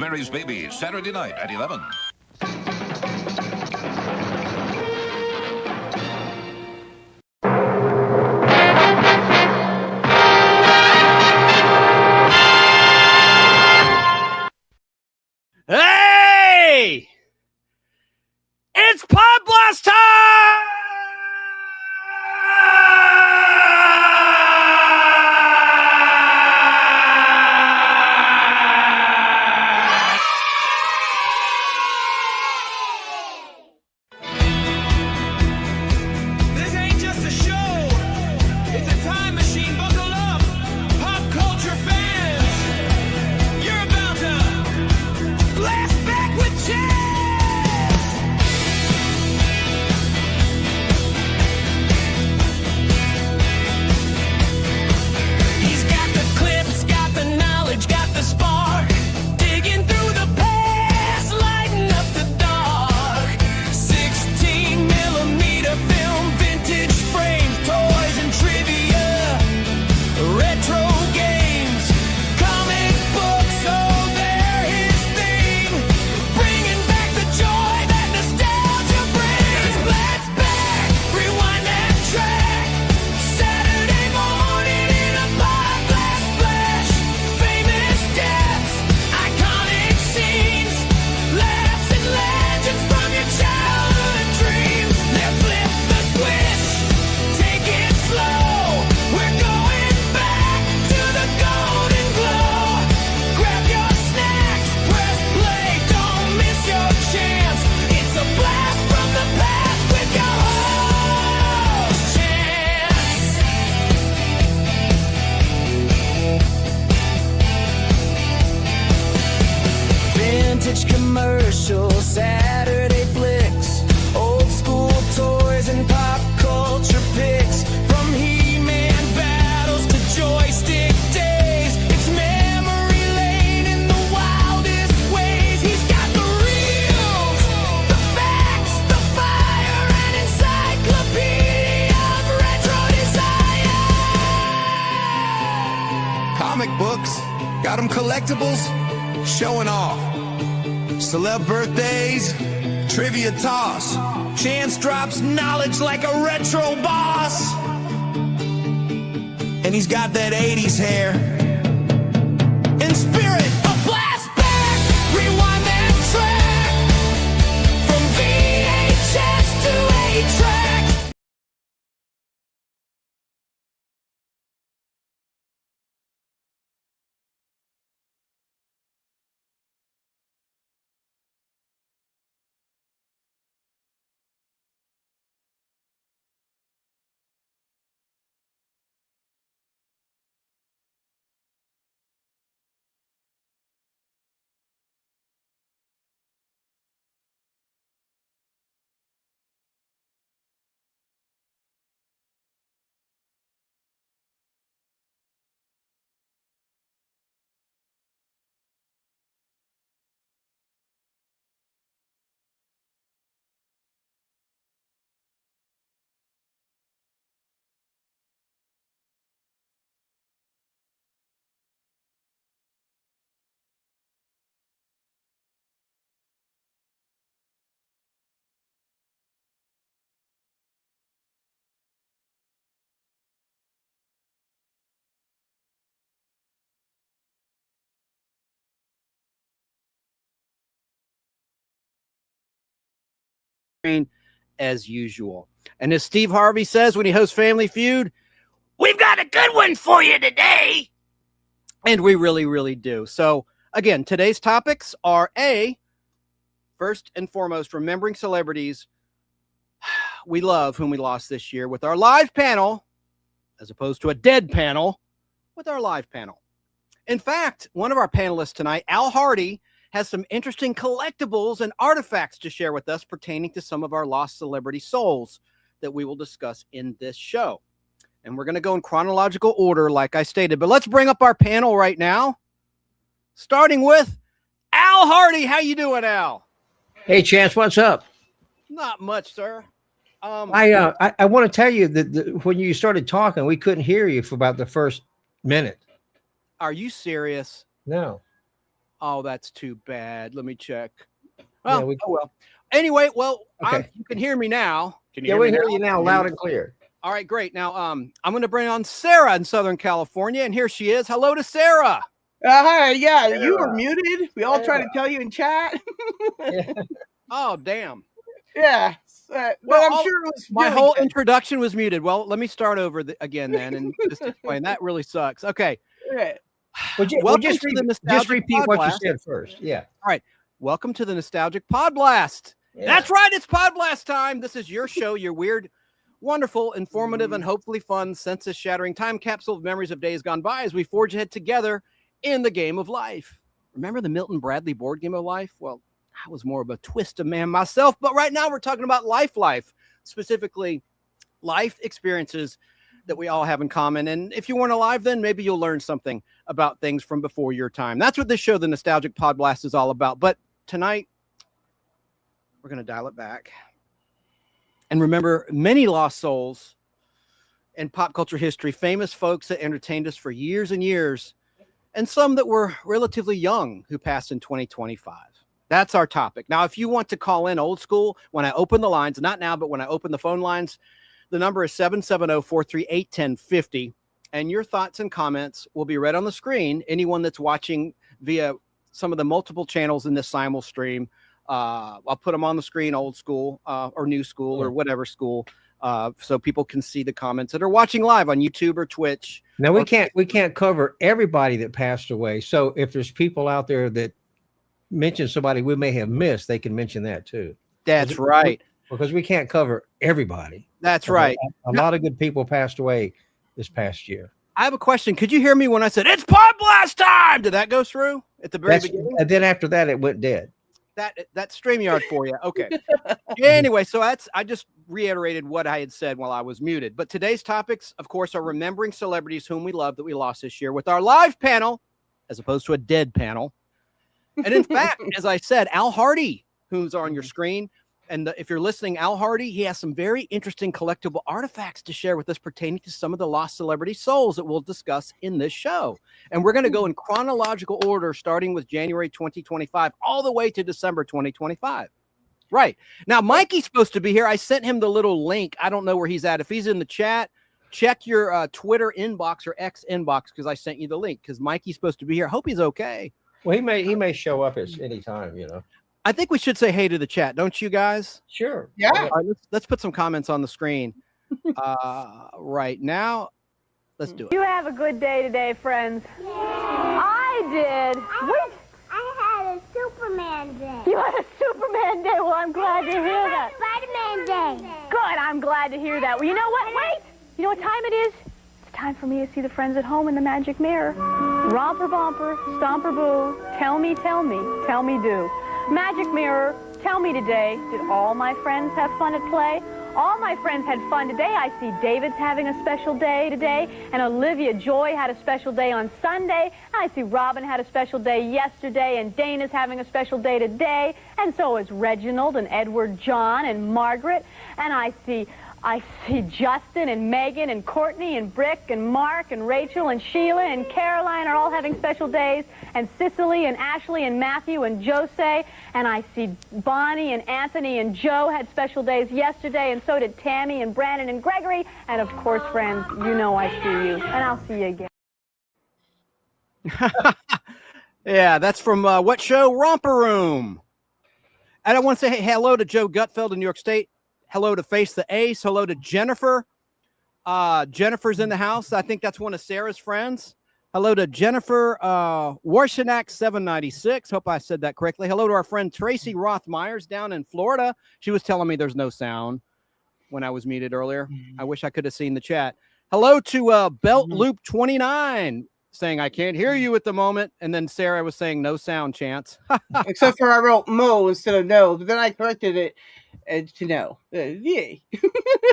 Rosemary's Baby, Saturday night at 11. Hey! It's Pod Blast time! This ain't just a show, it's a time machine. Buckle up, pop culture fans. You're about to blast back with jazz. He's got the clips, got the knowledge, got the spark. Digging through the past, lighting up the dark. 16 millimeter film, vintage frames, toys and trivia, retro games, comic books, oh they're his thing. Bringing back the joy that nostalgia brings. Let's back, rewind that track. Saturday morning in a pod blast flash. Famous deaths, iconic scenes, laughs and legends from your childhood dreams. Now flip the switch, take it slow. We're going back to the golden glow. Grab your snacks, press play, don't miss your chance. It's a blast from the past with your host, Chance. Vintage commercials, Saturday flicks, old school toys and pop culture picks. From He-Man battles to joystick days, it's memory lane in the wildest ways. He's got the reels, the facts, the fire, and encyclopedia of retro desire. Comic books, got them collectibles, showing off. Celeb birthdays, trivia toss. Chance drops knowledge like a retro boss. And he's got that 80s hair. In spirit, a blast back, rewind that track. From VHS to 8-track. As usual. And as Steve Harvey says when he hosts Family Feud, we've got a good one for you today. And we really, really do. So again, today's topics are first and foremost, remembering celebrities we love whom we lost this year with our live panel, as opposed to a dead panel, with our live panel. In fact, one of our panelists tonight, Al Hardy, has some interesting collectibles and artifacts to share with us pertaining to some of our lost celebrity souls that we will discuss in this show. And we're going to go in chronological order, like I stated. But let's bring up our panel right now, starting with Al Hardy. How you doing, Al? Hey, Chance, what's up? Not much, sir. I want to tell you that when you started talking, we couldn't hear you for about the first minute. Are you serious? No. Oh, that's too bad. Let me check. Yeah, Oh, oh well. Anyway, well, Okay. you can hear me now. Can you Yeah, hear we me hear now? you now, loud and clear. All right, great. Now, I'm going to bring on Sarah in Southern California, and here she is. Hello to Sarah. Hi, yeah, you were Sarah. muted. We all tried to tell you in chat. Yeah. Oh, damn. Yeah, but I'm sure it was My really whole good. introduction was muted. Well, let me start over again then and just explain. That really sucks. Okay. Right. Well, Welcome just, to the just Nostalgic repeat what you Podblast. said first. Yeah. All right. Welcome to the Nostalgic Podblast. Yeah. That's right. It's Podblast time. This is your show, your weird, wonderful, informative, and hopefully fun, sense-shattering time capsule of memories of days gone by as we forge ahead together in the game of life. Remember the Milton Bradley board game of life? Well, I was more of a twist of man myself, but right now we're talking about life, specifically life experiences that we all have in common. And if you weren't alive then, maybe you'll learn something about things from before your time. That's what this show, the Nostalgic Podblast, is all about. But tonight, we're going to dial it back and remember many lost souls in pop culture history, famous folks that entertained us for years and years, and some that were relatively young who passed in 2025. That's our topic. Now, if you want to call in old school, when I open the lines, not now, but when I open the phone lines, the number is 770-438-1050, and your thoughts and comments will be read on the screen. Anyone that's watching via some of the multiple channels in this simul stream, I'll put them on the screen, old school or new school or whatever school, so people can see the comments that are watching live on YouTube or Twitch. Now we can't cover everybody that passed away. So if there's people out there that mention somebody we may have missed, they can mention that too. That's right. Because we can't cover everybody. That's right. A lot of good people passed away this past year. I have a question. Could you hear me when I said it's Podblast time? Did that go through at the very beginning? And then after that, it went dead. That's StreamYard for you. Okay. Anyway, so I just reiterated what I had said while I was muted. But today's topics, of course, are remembering celebrities whom we love that we lost this year with our live panel, as opposed to a dead panel. And in fact, as I said, Al Hardy, who's on your screen, and if you're listening, Al Hardy, he has some very interesting collectible artifacts to share with us pertaining to some of the lost celebrity souls that we'll discuss in this show. And we're going to go in chronological order, starting with January 2025, all the way to December 2025. Right. Now, Mikey's supposed to be here. I sent him the little link. I don't know where he's at. If he's in the chat, check your Twitter inbox or X inbox, because I sent you the link, because Mikey's supposed to be here. I hope he's okay. Well, he may show up at any time, you know. I think we should say hey to the chat, don't you guys? Sure. Yeah. All right, let's put some comments on the screen right now. Let's do it. You have a good day today, friends. Yeah. I did. I had a Superman day. You had a Superman day. Well, I'm glad to hear that. Spider-Man day. Good. I'm glad to hear that. Well, you know what? Wait. You know what time it is? It's time for me to see the friends at home in the magic mirror. Romper bumper, stomper boo. Tell me, do. Magic mirror, tell me today, did all my friends have fun at play? All my friends had fun today. I see David's having a special day today, and Olivia Joy had a special day on Sunday. I see Robin had a special day yesterday, and Dana's having a special day today, and so is Reginald and Edward John and Margaret, and I see Justin and Megan and Courtney and Brick and Mark and Rachel and Sheila and Caroline are all having special days, and Cicely and Ashley and Matthew and Jose, and I see Bonnie and Anthony and Joe had special days yesterday, and so did Tammy and Brandon and Gregory, and of course, friends, you know I see you, and I'll see you again. Yeah, that's from what show? Romper Room. And I want to say hello to Joe Gutfeld in New York State. Hello to Face the Ace. Hello to Jennifer. Jennifer's in the house. I think that's one of Sarah's friends. Hello to Jennifer Warshanak 796. Hope I said that correctly. Hello to our friend Tracy Roth-Myers down in Florida. She was telling me there's no sound when I was muted earlier. I wish I could have seen the chat. Hello to Belt Loop 29 saying I can't hear you at the moment. And then Sarah was saying no sound chance. Except for I wrote Mo instead of no, but then I corrected it to no. Yay.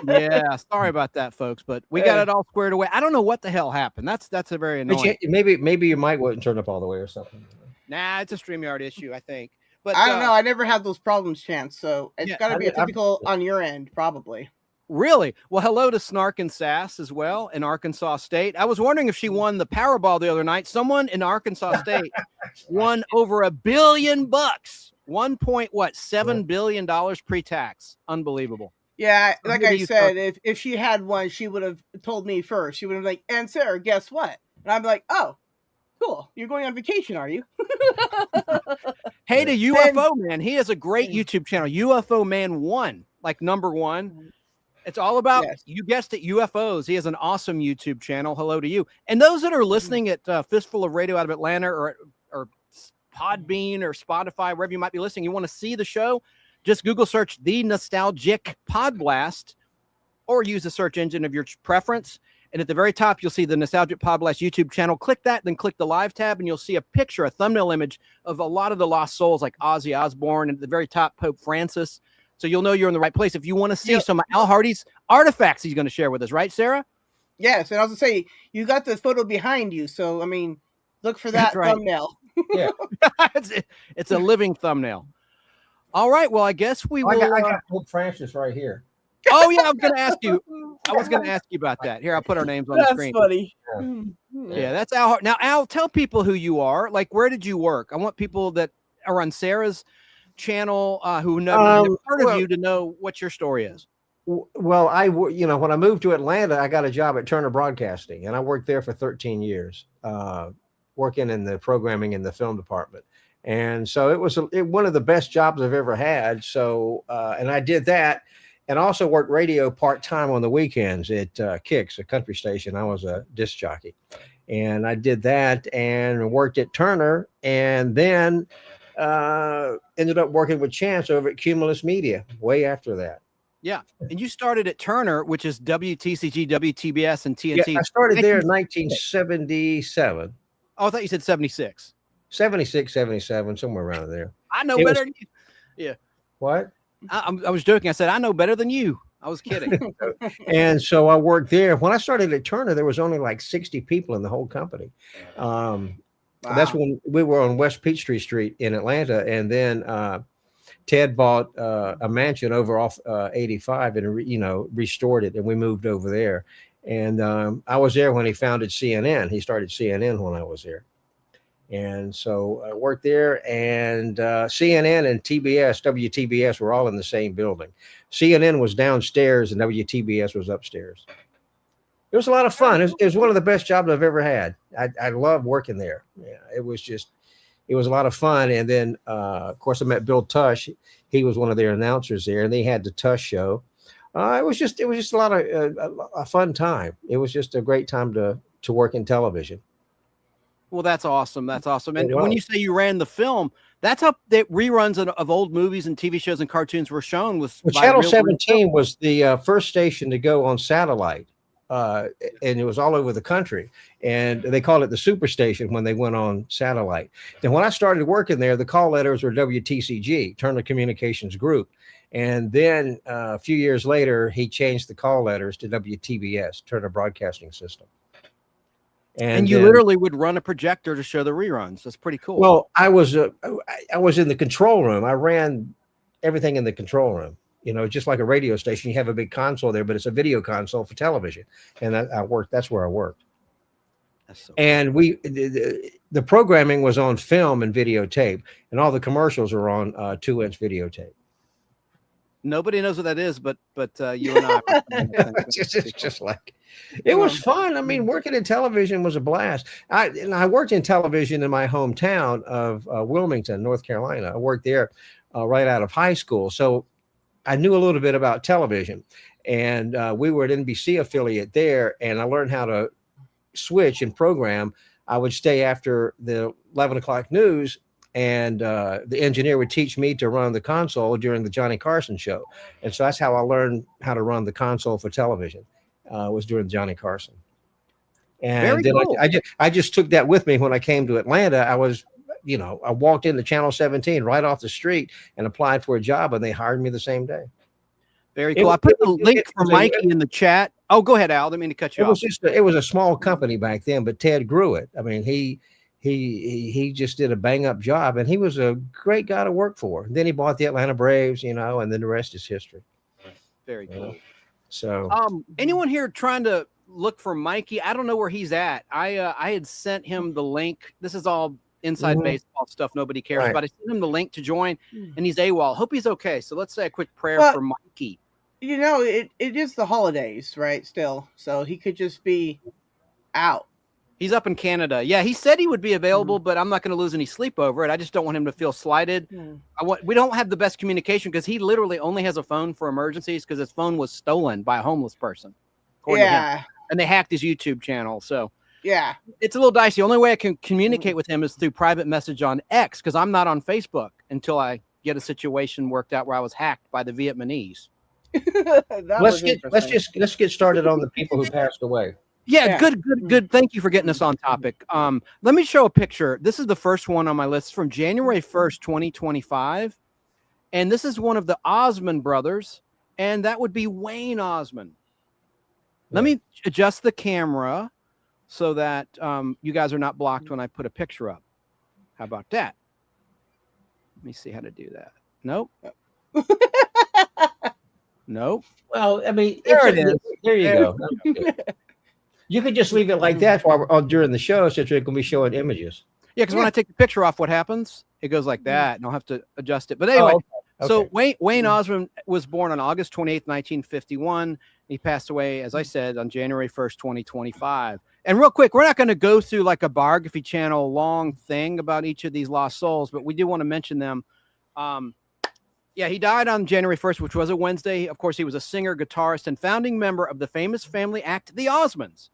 Yeah, sorry about that, folks, but we got it all squared away. I don't know what the hell happened. That's a very annoying. Maybe your mic wasn't turned up all the way or something. Nah, it's a StreamYard issue, I think. But I don't know. I never had those problems, Chance, so it's got to be a typical on your end, probably. Really? Well, hello to Snark and Sass as well in Arkansas State. I was wondering if she won the Powerball the other night. Someone in Arkansas State won over $1 billion. 1.7 billion dollars pre-tax. Unbelievable. Yeah, like Maybe I you said, if she had one, she would have told me first. She would have like, and Sarah, guess what? And I'm like, oh, cool. You're going on vacation, are you? Hey to UFO Man. He has a great YouTube channel, UFO Man 1, like number 1. It's all about, you guessed it, UFOs. He has an awesome YouTube channel. Hello to you. And those that are listening at Fistful of Radio out of Atlanta or Podbean or Spotify, wherever you might be listening, you want to see the show, just Google search The Nostalgic Podblast or use the search engine of your preference. And at the very top, you'll see the Nostalgic Podblast YouTube channel. Click that, then click the live tab, and you'll see a picture, a thumbnail image of a lot of the lost souls like Ozzy Osbourne, and at the very top, Pope Francis. So you'll know you're in the right place if you want to see some of Al Hardy's artifacts he's going to share with us, right, Sarah? Yes, and I was going to say, you got the photo behind you, so, I mean, look for that thumbnail. Yeah. It's a living thumbnail. All right, well, I guess we will. I got Pope Francis right here. Oh, yeah, I was going to ask you. About that. Here, I'll put our names on the screen. That's funny. Yeah, that's Al. Now, Al, tell people who you are. Like, where did you work? I want people that are on Sarah's channel who never heard of you to know what your story is. Well, when I moved to Atlanta, I got a job at Turner Broadcasting, and I worked there for 13 years, working in the programming in the film department. And so it was one of the best jobs I've ever had. So, and I did that, and also worked radio part-time on the weekends at Kicks, a country station. I was a disc jockey, and I did that and worked at Turner, and then ended up working with Chance over at Cumulus Media way after that. Yeah. And you started at Turner, which is WTCG, WTBS, and TNT. Yeah, I started there in 1977. Oh, I thought you said 76. 76, 77, somewhere around there. I know better than you. Yeah. What? I was joking. I said, I know better than you. I was kidding. And so I worked there. When I started at Turner, there was only like 60 people in the whole company. That's when we were on West Peachtree Street in Atlanta. And then Ted bought a mansion over off 85 and, restored it. And we moved over there. And I was there when he founded CNN. He started CNN when I was there. And so I worked there, and CNN and TBS, WTBS were all in the same building. CNN was downstairs and WTBS was upstairs. It was a lot of fun. It was one of the best jobs I've ever had. I loved working there. Yeah, it was a lot of fun. And then, of course, I met Bill Tush. He was one of their announcers there, and they had the Tush show. It was just a lot of a fun time. It was just a great time to work in television. Well, that's awesome. That's awesome. And when you say you ran the film, that's how the reruns of old movies and TV shows and cartoons were shown. Channel 17 was the first station to go on satellite, and it was all over the country. And they called it the Superstation when they went on satellite. And when I started working there, the call letters were WTCG, Turner Communications Group. And then a few years later, he changed the call letters to WTBS, Turner Broadcasting System. And you literally would run a projector to show the reruns. That's pretty cool. Well, I was in the control room. I ran everything in the control room. Just like a radio station, you have a big console there, but it's a video console for television. And I worked. That's where I worked. That's so and cool. The programming was on film and videotape, and all the commercials are on 2-inch videotape. Nobody knows what that is, but you and I. It's just like. It was fun. I mean, working in television was a blast. I worked in television in my hometown of Wilmington, North Carolina. I worked there right out of high school. So I knew a little bit about television. And we were an NBC affiliate there. And I learned how to switch and program. I would stay after the 11 o'clock news. And the engineer would teach me to run the console during the Johnny Carson show. And so that's how I learned how to run the console for television. Was during Johnny Carson. And very then cool. I just took that with me when I came to Atlanta. I was, I walked into Channel 17 right off the street and applied for a job, and they hired me the same day. Very cool. I put the link for Mikey in the chat. Oh, go ahead, Al. I didn't mean to cut you off. It was a small company back then, but Ted grew it. I mean, he just did a bang up job, and he was a great guy to work for. Then he bought the Atlanta Braves, and then the rest is history. Very cool. So Anyone here trying to look for Mikey? I don't know where he's at. I had sent him the link. This is all inside baseball stuff nobody cares Right. about. I sent him the link to join, and he's AWOL. Hope he's okay. So let's say a quick prayer Well, for Mikey. You know, it is the holidays, right? Still, so he could just be out. He's up in Canada. Yeah, he said he would be available, but I'm not going to lose any sleep over it. I just don't want him to feel slighted. We don't have the best communication because he literally only has a phone for emergencies because his phone was stolen by a homeless person. according to him. Yeah. And they hacked his YouTube channel. So Yeah. it's a little dicey. The only way I can communicate with him is through private message on X because I'm not on Facebook until I get a situation worked out where I was hacked by the Vietnamese. Let's get started on the people who passed away. Yeah, good. Thank you for getting us on topic. Let me show a picture. This is the first one on my list from January 1st, 2025. And this is one of the Osmond brothers, and that would be Wayne Osmond. Let me adjust the camera so that you guys are not blocked when I put a picture up. How about that? Let me see how to do that. Nope. Nope. Well, I mean, there it is. There you go. You could just leave it like that during the show, so you're going to be showing images. Yeah, because when I take the picture off, what happens? It goes like that, and I'll have to adjust it. But anyway, so Wayne Osmond was born on August 28th, 1951. He passed away, as I said, on January 1st, 2025. And real quick, we're not going to go through like a biography channel long thing about each of these lost souls, but we do want to mention them. Yeah, he died on January 1st, which was a Wednesday. Of course, he was a singer, guitarist, and founding member of the famous family act, the Osmonds.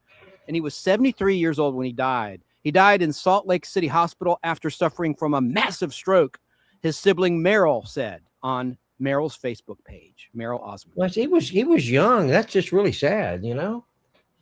And he was 73 years old when he died. He died in Salt Lake City Hospital after suffering from a massive stroke, his sibling Merrill said on Merrill's Facebook page. Merrill Osmond. Well, he was young. That's just really sad, you know?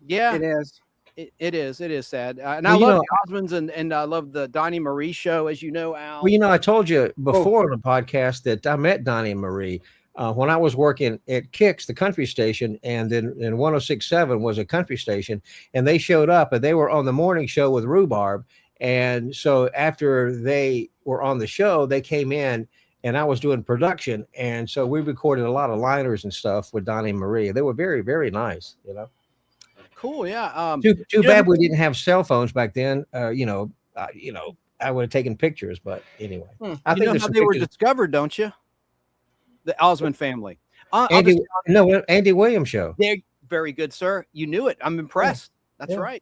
Yeah. It is. It is sad. And I love the Osmonds and I love the Donnie Marie show, as you know, Al. Well, I told you before on the podcast that I met Donnie and Marie when I was working at Kicks, the country station, and then 106.7 was a country station, and they showed up and they were on the morning show with Rhubarb. And so after they were on the show, they came in and I was doing production. And so we recorded a lot of liners and stuff with Donnie and Marie. They were very, very nice, you know. Cool, yeah. Too bad we didn't have cell phones back then. I would have taken pictures, but anyway. I think how they were discovered, don't you? The Osmond family. Andy Williams show. They're very good, sir. You knew it. I'm impressed. That's right.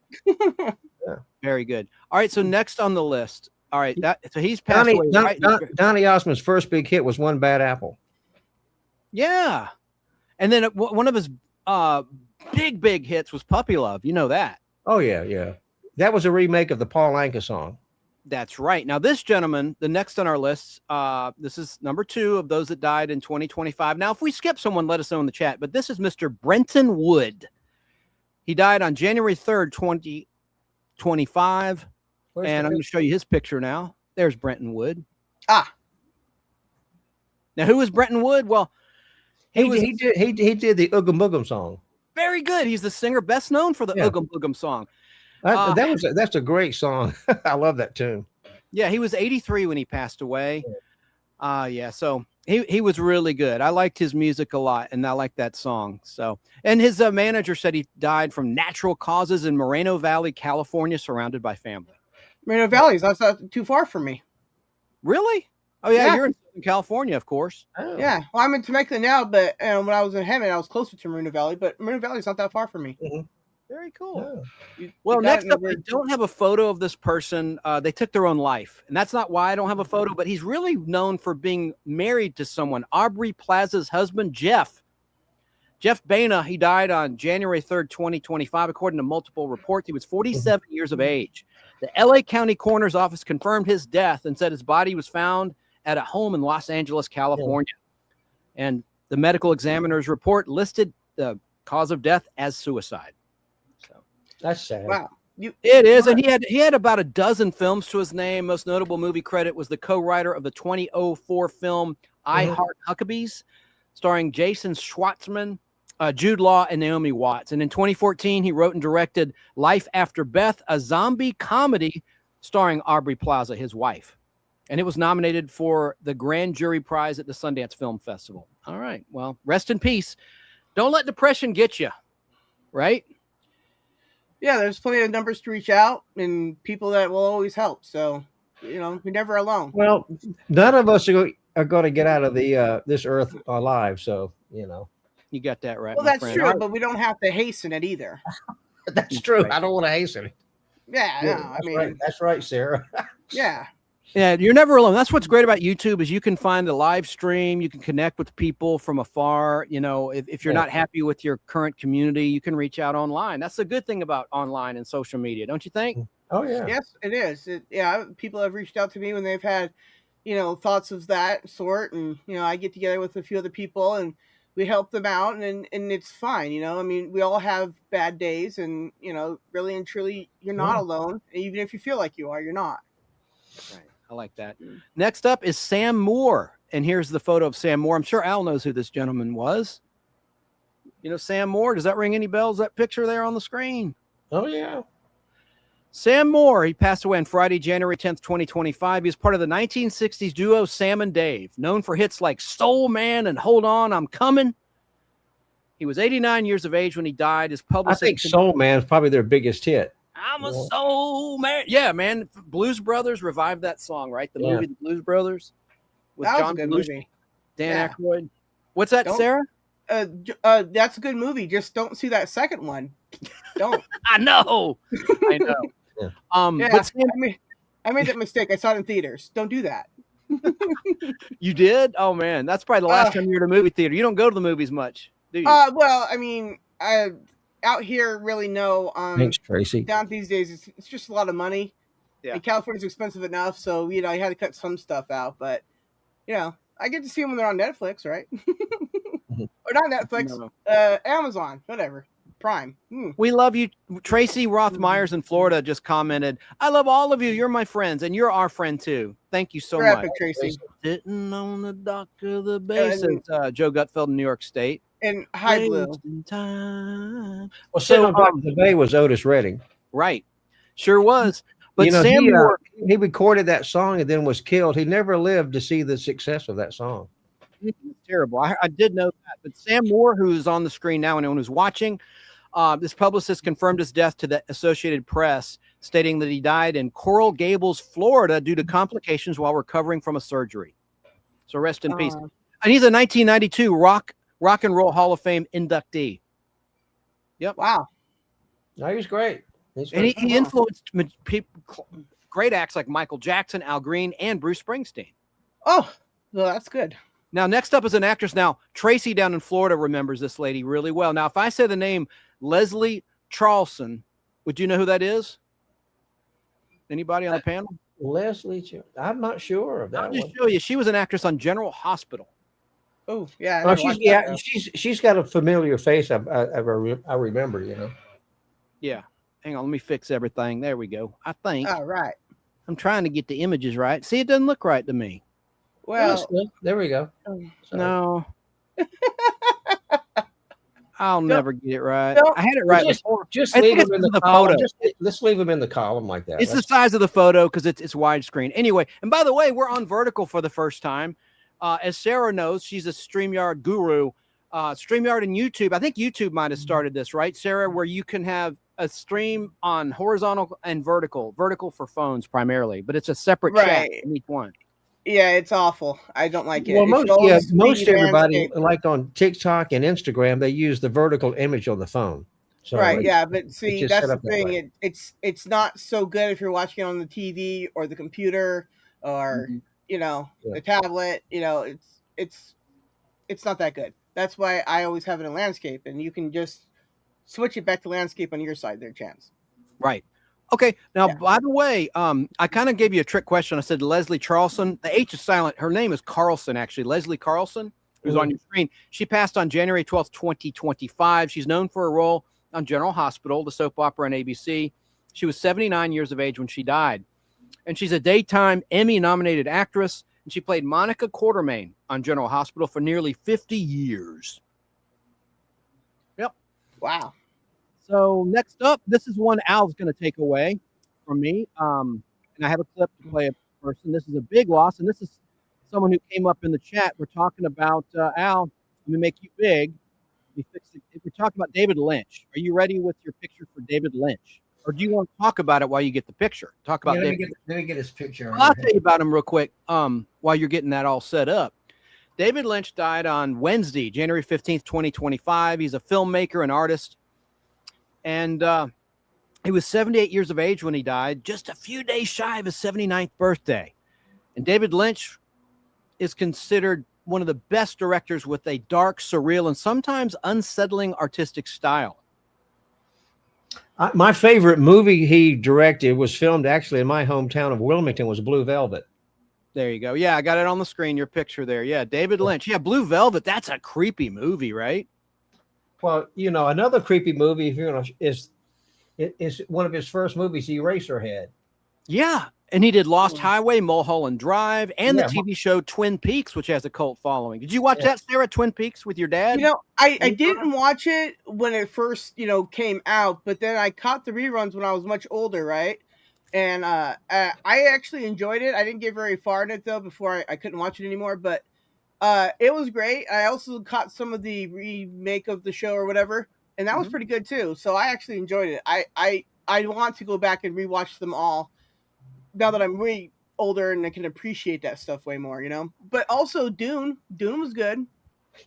Very good. All right. So next on the list. All right. So he's passed away. Donnie Osmond's first big hit was One Bad Apple. Yeah. And then one of his big hits was Puppy Love. You know that. Oh, yeah. That was a remake of the Paul Anka song. That's right. Now, this gentleman, the next on our list, this is number 2 of those that died in 2025. Now, if we skip someone, let us know in the chat. But this is Mr. Brenton Wood. He died on January 3rd, 2025. And I'm going to show you his picture now. There's Brenton Wood. Ah. Now, who is Brenton Wood? Well, he did the Oogum Boogum song. Very good. He's the singer best known for the Oogum Boogum song. That's a great song. I love that tune. Yeah, he was 83 when he passed away. So he was really good. I liked his music a lot, and I liked that song. So, and his manager said he died from natural causes in Moreno Valley, California, surrounded by family. Moreno Valley, that's not too far from me. Really? Oh yeah, you're in California, of course. Oh. Yeah, well, I'm in Temecula now, but when I was in Hemet, I was closer to Moreno Valley. But Moreno Valley is not that far from me. Mm-hmm. Very cool. Yeah. Well, next up, I don't have a photo of this person. They took their own life, and that's not why I don't have a photo. But he's really known for being married to someone. Aubrey Plaza's husband, Jeff Baina. He died on January 3rd, 2025, according to multiple reports. He was 47 years of age. The LA County Coroner's Office confirmed his death and said his body was found at a home in Los Angeles, California. And the medical examiner's report listed the cause of death as suicide. So that's sad. Wow. It is. And he had about a dozen films to his name. Most notable movie credit was the co-writer of the 2004 film I Heart Huckabees, starring Jason Schwartzman, Jude Law, and Naomi Watts. And in 2014, he wrote and directed Life After Beth, a zombie comedy starring Aubrey Plaza, his wife. And it was nominated for the Grand Jury Prize at the Sundance Film Festival. All right. Well, rest in peace. Don't let depression get you, right? Yeah, there's plenty of numbers to reach out and people that will always help. So, you're never alone. Well, none of us are going to get out of the this earth alive. So, You got that right, Well, my that's friend. true, but we don't have to hasten it either. that's true. Right. I don't want to hasten it. Yeah, no, I mean, Right. That's right, Sarah. yeah. Yeah, you're never alone. That's what's great about YouTube is you can find a live stream. You can connect with people from afar. If you're not happy with your current community, you can reach out online. That's the good thing about online and social media, don't you think? Oh, yeah. Yes, it is. People have reached out to me when they've had, thoughts of that sort, and I get together with a few other people and we help them out, and it's fine. I mean, we all have bad days, and really and truly, you're not alone. Even if you feel like you are, you're not. Right. I like that. Next up is Sam Moore. And here's the photo of Sam Moore. I'm sure Al knows who this gentleman was. Sam Moore, does that ring any bells? That picture there on the screen? Oh, yeah. Sam Moore, he passed away on Friday, January 10th, 2025. He was part of the 1960s duo Sam and Dave, known for hits like Soul Man and Hold On, I'm Coming. He was 89 years of age when he died. His I publicist, think Soul Man is probably their biggest hit. I'm a soul man. Yeah, man. Blues Brothers revived that song, right? The movie The Blues Brothers with That was John a good Belushi, movie. Dan Aykroyd. What's that, Sarah? That's a good movie. Just don't see that second one. Don't. I know. I know. Yeah. But Sam, I made that mistake. I saw it in theaters. Don't do that. you did? Oh man, that's probably the last time you were at a movie theater. You don't go to the movies much, do you? Well, I mean, out here, really no. Thanks, Tracy. Down these days, it's just a lot of money. Yeah. And California's expensive enough, so I had to cut some stuff out. But I get to see them when they're on Netflix, right? Or not Netflix, No. Amazon, whatever, Prime. We love you. Tracy Roth-Myers in Florida just commented, I love all of you. You're my friends, and you're our friend too. Thank you so You're much. epic, Tracy. Sitting on the dock of the bay, says Joe Gutfeld in New York State. And High Blue. Wasting time. Well, Sitting on Dock of the Bay was Otis Redding. Right. Sure was. But Sam Moore, he recorded that song and then was killed. He never lived to see the success of that song. it's terrible. I did know that. But Sam Moore, who is on the screen now, anyone who's watching, this publicist confirmed his death to the Associated Press, stating that he died in Coral Gables, Florida, due to complications while recovering from a surgery. So rest in peace. And he's a 1992 Rock and Roll Hall of Fame inductee. Yep. Wow. No, he was great. And he influenced great acts like Michael Jackson, Al Green, and Bruce Springsteen. Oh, well, that's good. Now, next up is an actress. Now, Tracy down in Florida remembers this lady really well. Now, if I say the name Leslie Charlson, would you know who that is? Anybody on the panel? Leslie, I'm not sure of that. I'll just show you. She was an actress on General Hospital. Oh, yeah. Oh, she's got a familiar face. I remember, Yeah. Hang on, let me fix everything. There we go. I think. All right. I'm trying to get the images right. See, it doesn't look right to me. Well, there we go. No. I'll never get it right. No. I had it right before. Just I leave think them in it's the column. Let's leave them in the column like that. It's the size of the photo because it's widescreen. Anyway, and by the way, we're on vertical for the first time. As Sarah knows, she's a StreamYard guru. StreamYard and YouTube. I think YouTube might have started this, right, Sarah, where you can have a stream on horizontal and vertical for phones primarily, but it's a separate chat in each one. Yeah, it's awful. I don't like it. Well, most everybody, landscape. like on TikTok and Instagram, they use the vertical image on the phone. So Right, yeah, but see, just that's set the up that way. thing. It's not so good if you're watching it on the TV or the computer or the tablet. It's not that good. That's why I always have it in landscape, and you can just switch it back to landscape on your side there, Chance. Right. Okay. Now, by the way, I kind of gave you a trick question. I said Leslie Charlson. The H is silent. Her name is Carlson, actually. Leslie Carlson, who's on your screen. She passed on January 12th, 2025. She's known for a role on General Hospital, the soap opera on ABC. She was 79 years of age when she died. And she's a daytime Emmy-nominated actress, and she played Monica Quartermain on General Hospital for nearly 50 years. Yep. Wow. So next up, this is one Al's going to take away from me. And I have a clip to play a person. This is a big loss, and this is someone who came up in the chat. We're talking about Al. Let me make you big. If we're talking about David Lynch, are you ready with your picture for David Lynch? Or do you want to talk about it while you get the picture? Talk about David. Let me get his picture. Well, I'll tell you about him real quick while you're getting that all set up. David Lynch died on Wednesday, January 15th, 2025. He's a filmmaker and artist. And he was 78 years of age when he died, just a few days shy of his 79th birthday. And David Lynch is considered one of the best directors with a dark, surreal, and sometimes unsettling artistic style. My favorite movie he directed was filmed actually in my hometown of Wilmington, was Blue Velvet. There you go. Yeah, I got it on the screen, your picture there. Yeah, David Lynch. Yeah, Blue Velvet, that's a creepy movie, right? Well, another creepy movie, is one of his first movies, Eraserhead. Yeah, and he did Lost Highway, Mulholland Drive, and the TV show Twin Peaks, which has a cult following. Did you watch that, Sarah, Twin Peaks, with your dad? I didn't watch it when it first, came out, but then I caught the reruns when I was much older, right? And I actually enjoyed it. I didn't get very far in it, though, before I couldn't watch it anymore, but it was great. I also caught some of the remake of the show or whatever, and that was pretty good, too. So I actually enjoyed it. I want to go back and rewatch them all now that I'm way older and I can appreciate that stuff way more, But also Dune was good.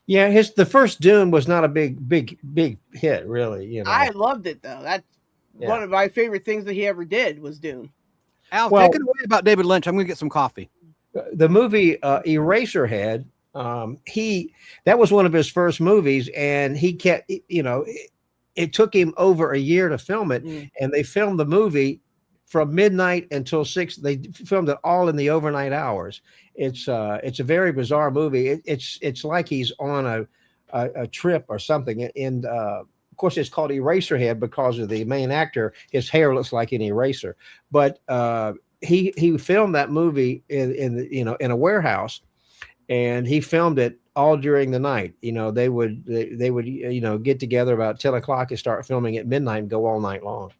Yeah, the first Dune was not a big hit, really. I loved it though. That's one of my favorite things that he ever did was Dune. Al, take it away about David Lynch. I'm going to get some coffee. The movie Eraserhead, that was one of his first movies, and he kept, it took him over a year to film it, and they filmed the movie from midnight until 6. They filmed it all in the overnight hours. It's a very bizarre movie. It's like he's on a trip or something. And of course, it's called Eraserhead because of the main actor. His hair looks like an eraser. But he filmed that movie in a warehouse, and he filmed it all during the night. They would get together about 10 o'clock and start filming at midnight and go all night long.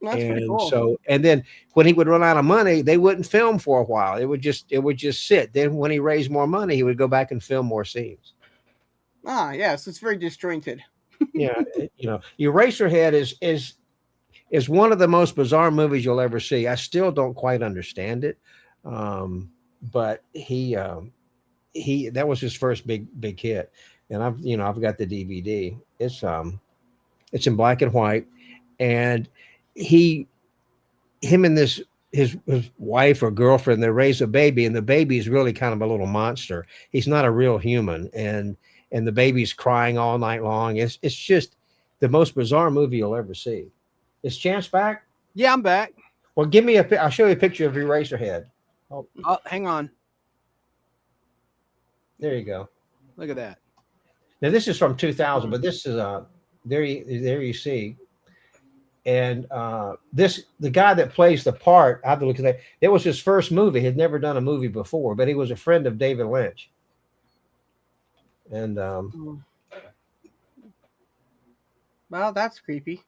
That's pretty cool. And then when he would run out of money, they wouldn't film for a while. It would just sit. Then when he raised more money, he would go back and film more scenes. Yes, it's very disjointed. Yeah, Eraserhead is one of the most bizarre movies you'll ever see. I still don't quite understand it, but that was his first big hit, and I've got the DVD. It's in black and white, and him and his wife or girlfriend, they raise a baby, and the baby is really kind of a little monster. He's not a real human, and the baby's crying all night long. It's just the most bizarre movie you'll ever see. Is Chance back? Yeah, I'm back. Well, I'll show you a picture of Eraserhead. Oh, hang on. There you go. Look at that. Now this is from 2000, but this is there you see. And the guy that plays the part, I have to look at that. It was his first movie. He had never done a movie before, but he was a friend of David Lynch. And well, that's creepy.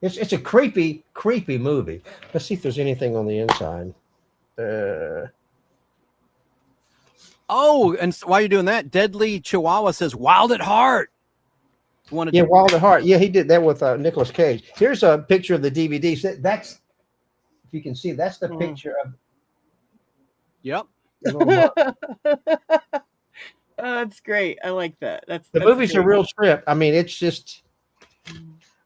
It's a creepy movie. Let's see if there's anything on the inside. Oh, and while you're doing that, Deadly Chihuahua says "Wild at Heart." Wild at Heart. Yeah, he did that with Nicolas Cage. Here's a picture of the DVD. So that's, if you can see, that's the picture of. Yep. That's great. I like that. That's movie's a real trip. I mean, it's just,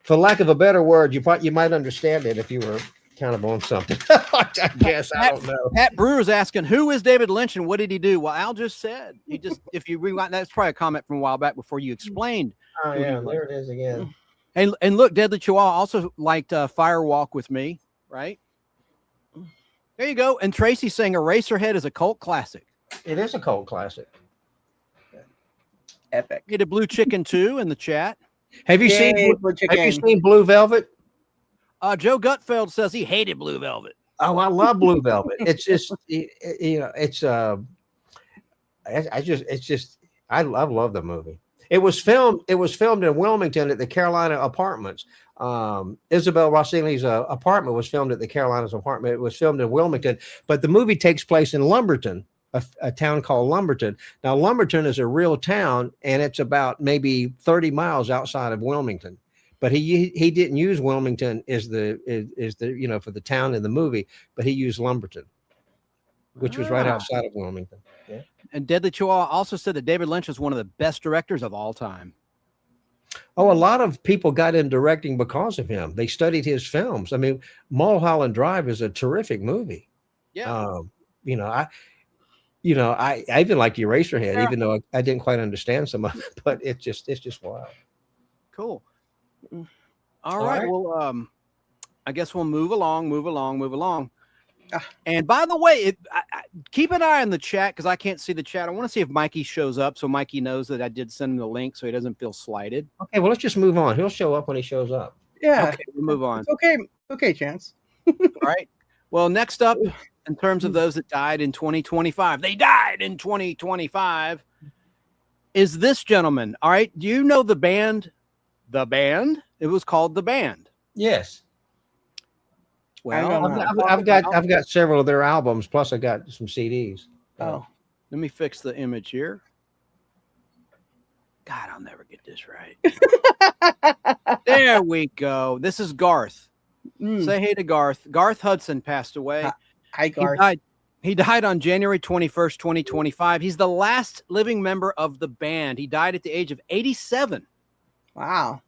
for lack of a better word, you might understand it if you were kind of on something. I guess. I don't know. Pat Brewer's asking, who is David Lynch and what did he do? Well, Al just said, if you rewind, that's probably a comment from a while back before you explained. Oh yeah, there it is again. And look, Deadly Chihuahua also liked Fire Walk with Me, right? There you go. And Tracy's saying Eraserhead is a cult classic. It is a cult classic. Epic. Get a Blue Chicken too in the chat. Have you seen Blue Velvet? Joe Gutfeld says he hated Blue Velvet. Oh, I love Blue Velvet. It's just, I love the movie. It was filmed in Wilmington at the Carolina Apartments. Isabel Rossini's apartment was filmed at the Carolinas apartment. It was filmed in Wilmington, but the movie takes place in Lumberton, a town called Lumberton. Now, Lumberton is a real town, and it's about maybe 30 miles outside of Wilmington. But he didn't use Wilmington as the for the town in the movie, but he used Lumberton, which was right outside of Wilmington. Yeah. And Deadly Chihuahua also said that David Lynch is one of the best directors of all time. Oh, a lot of people got in directing because of him. They studied his films. I mean, Mulholland Drive is a terrific movie. Yeah. I even liked Eraserhead, even though I didn't quite understand some of it, but it's just wild. Cool. All right. Well, I guess we'll move along. And by the way, keep an eye on the chat because I can't see the chat. I want to see if Mikey shows up so Mikey knows that I did send him the link so he doesn't feel slighted. Okay, well, let's just move on. He'll show up when he shows up. Yeah. Okay, we'll move on. It's okay. Okay, Chance. All right. Well, next up, in terms of those that died in 2025, they died in 2025, is this gentleman. All right. Do you know the band? The Band? It was called The Band. Yes. Well, I've got several of their albums, plus I got some CDs. Oh, let me fix the image here. God, I'll never get this right. There we go. This is Garth. Say hey to Garth. Garth Hudson passed away. Hi, Garth. He died on January 21st, 2025. He's the last living member of the band. He died at the age of 87. Wow.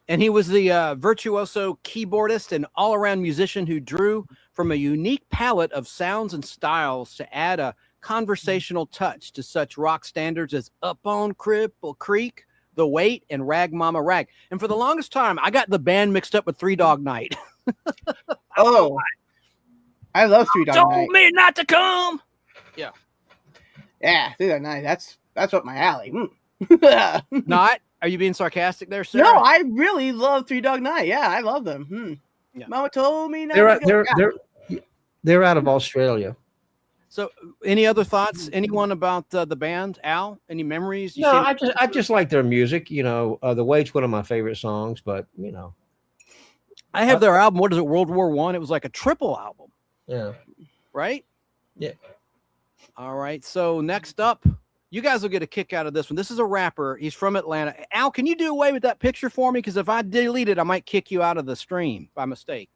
And he was the virtuoso keyboardist and all-around musician who drew from a unique palette of sounds and styles to add a conversational touch to such rock standards as Up on Cripple Creek, The Weight, and Rag Mama Rag. And for the longest time, I got the band mixed up with Three Dog Night. Oh, I love Three Dog Night. Told me not to come. Yeah. Yeah, Three Dog Night. That's up my alley. Not? Are you being sarcastic there, Sarah? No, I really love Three Dog Night. Yeah, I love them. Yeah. Mama told me not to go. They're out of Australia. So, any other thoughts? Anyone about the band? Al, any memories? No, I just like their music. The Wait's one of my favorite songs, but I have their album. What is it? World War I. It was like a triple album. Yeah. Right. Yeah. All right. So next up, you guys will get a kick out of this one. This is a rapper. He's from Atlanta. Al, can you do away with that picture for me? Because if I delete it, I might kick you out of the stream by mistake.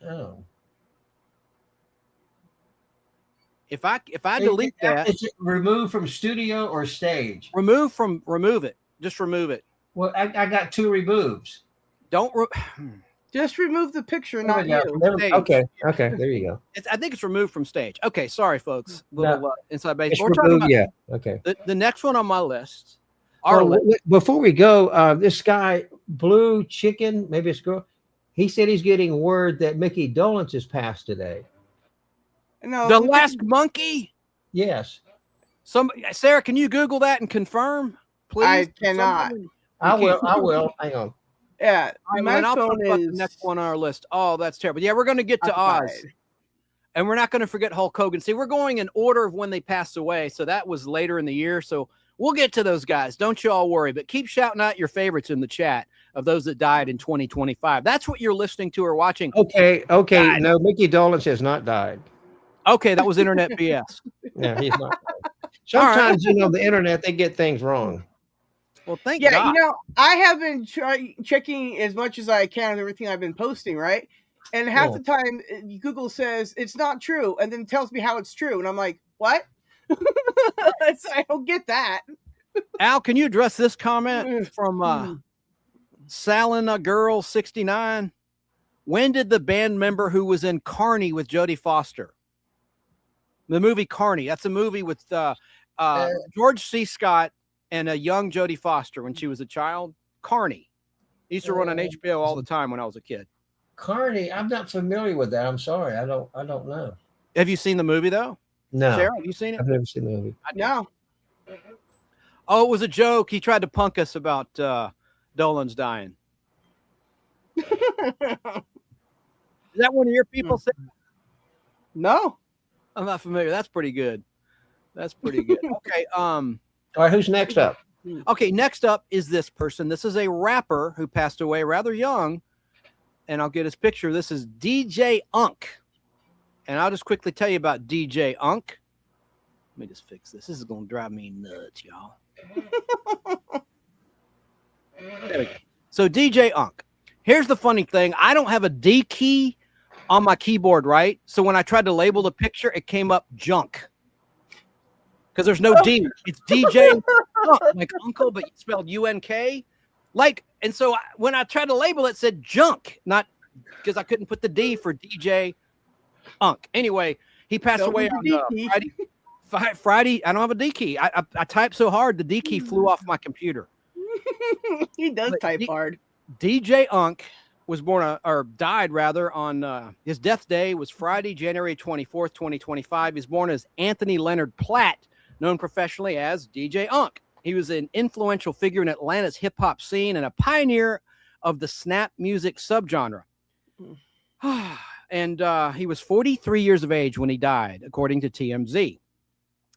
Oh. If I delete that, is it removed from studio or stage? remove it. Just remove it. Well, I got two removes. Don't. Just remove the picture, not you. Okay. There you go. I think it's removed from stage. Okay, sorry, folks. Little inside baseball. It's removed, yeah. Okay. The next one on my list. Before we go, this guy, Blue Chicken, maybe it's girl. He said he's getting word that Mickey Dolenz has passed today. No, The Last Monkey. Yes. Sarah, can you Google that and confirm, please? I cannot. I will. Hang on. Yeah, my phone is the next one on our list. Oh, that's terrible. Yeah, we're going to get to Oz, and we're not going to forget Hulk Hogan. See, we're going in order of when they passed away, so that was later in the year. So we'll get to those guys. Don't you all worry, but keep shouting out your favorites in the chat of those that died in 2025. That's what you're listening to or watching. Okay. God. No, Mickey Dolenz has not died. Okay, that was internet BS. Yeah, he's not. Sometimes, the internet, they get things wrong. Well, thank Yeah, God. I have been checking as much as I can of everything I've been posting, right? And half the time, Google says it's not true, and then tells me how it's true, and I'm like, what? I don't get that. Al, can you address this comment from Salina Girl 69? When did the band member who was in Carney with Jodie Foster? The movie Carney. That's a movie with George C. Scott and a young Jodie Foster when she was a child. Carney. He used to run on HBO all the time when I was a kid. Carney, I'm not familiar with that. I'm sorry. I don't know. Have you seen the movie though? No. Sarah, have you seen it? I've never seen the movie. No. Oh, it was a joke. He tried to punk us about Dolan's dying. Is that one of your people? No. I'm not familiar. That's pretty good. Okay. All right, who's next up? Okay, next up is this person. This is a rapper who passed away rather young, and I'll get his picture. This is DJ Unk, And I'll just quickly tell you about DJ Unk. Let me just fix this. This is going to drive me nuts, y'all. There we go. So DJ Unk. Here's the funny thing. I don't have a D key on my keyboard, right? So when I tried to label the picture, it came up junk. Because there's no D. It's DJ Unk, like uncle, but spelled U-N-K. Like, and so when I tried to label it, it said junk, not because I couldn't put the D for DJ Unk. Anyway, he passed away on Friday. I don't have a D key. I typed so hard, the D key flew off my computer. He does type hard. DJ Unk was born or died rather on his death day was Friday, January 24th, 2025. He's born as Anthony Leonard Platt, known professionally as DJ Unk. He was an influential figure in Atlanta's hip hop scene and a pioneer of the snap music subgenre. And he was 43 years of age when he died, according to TMZ.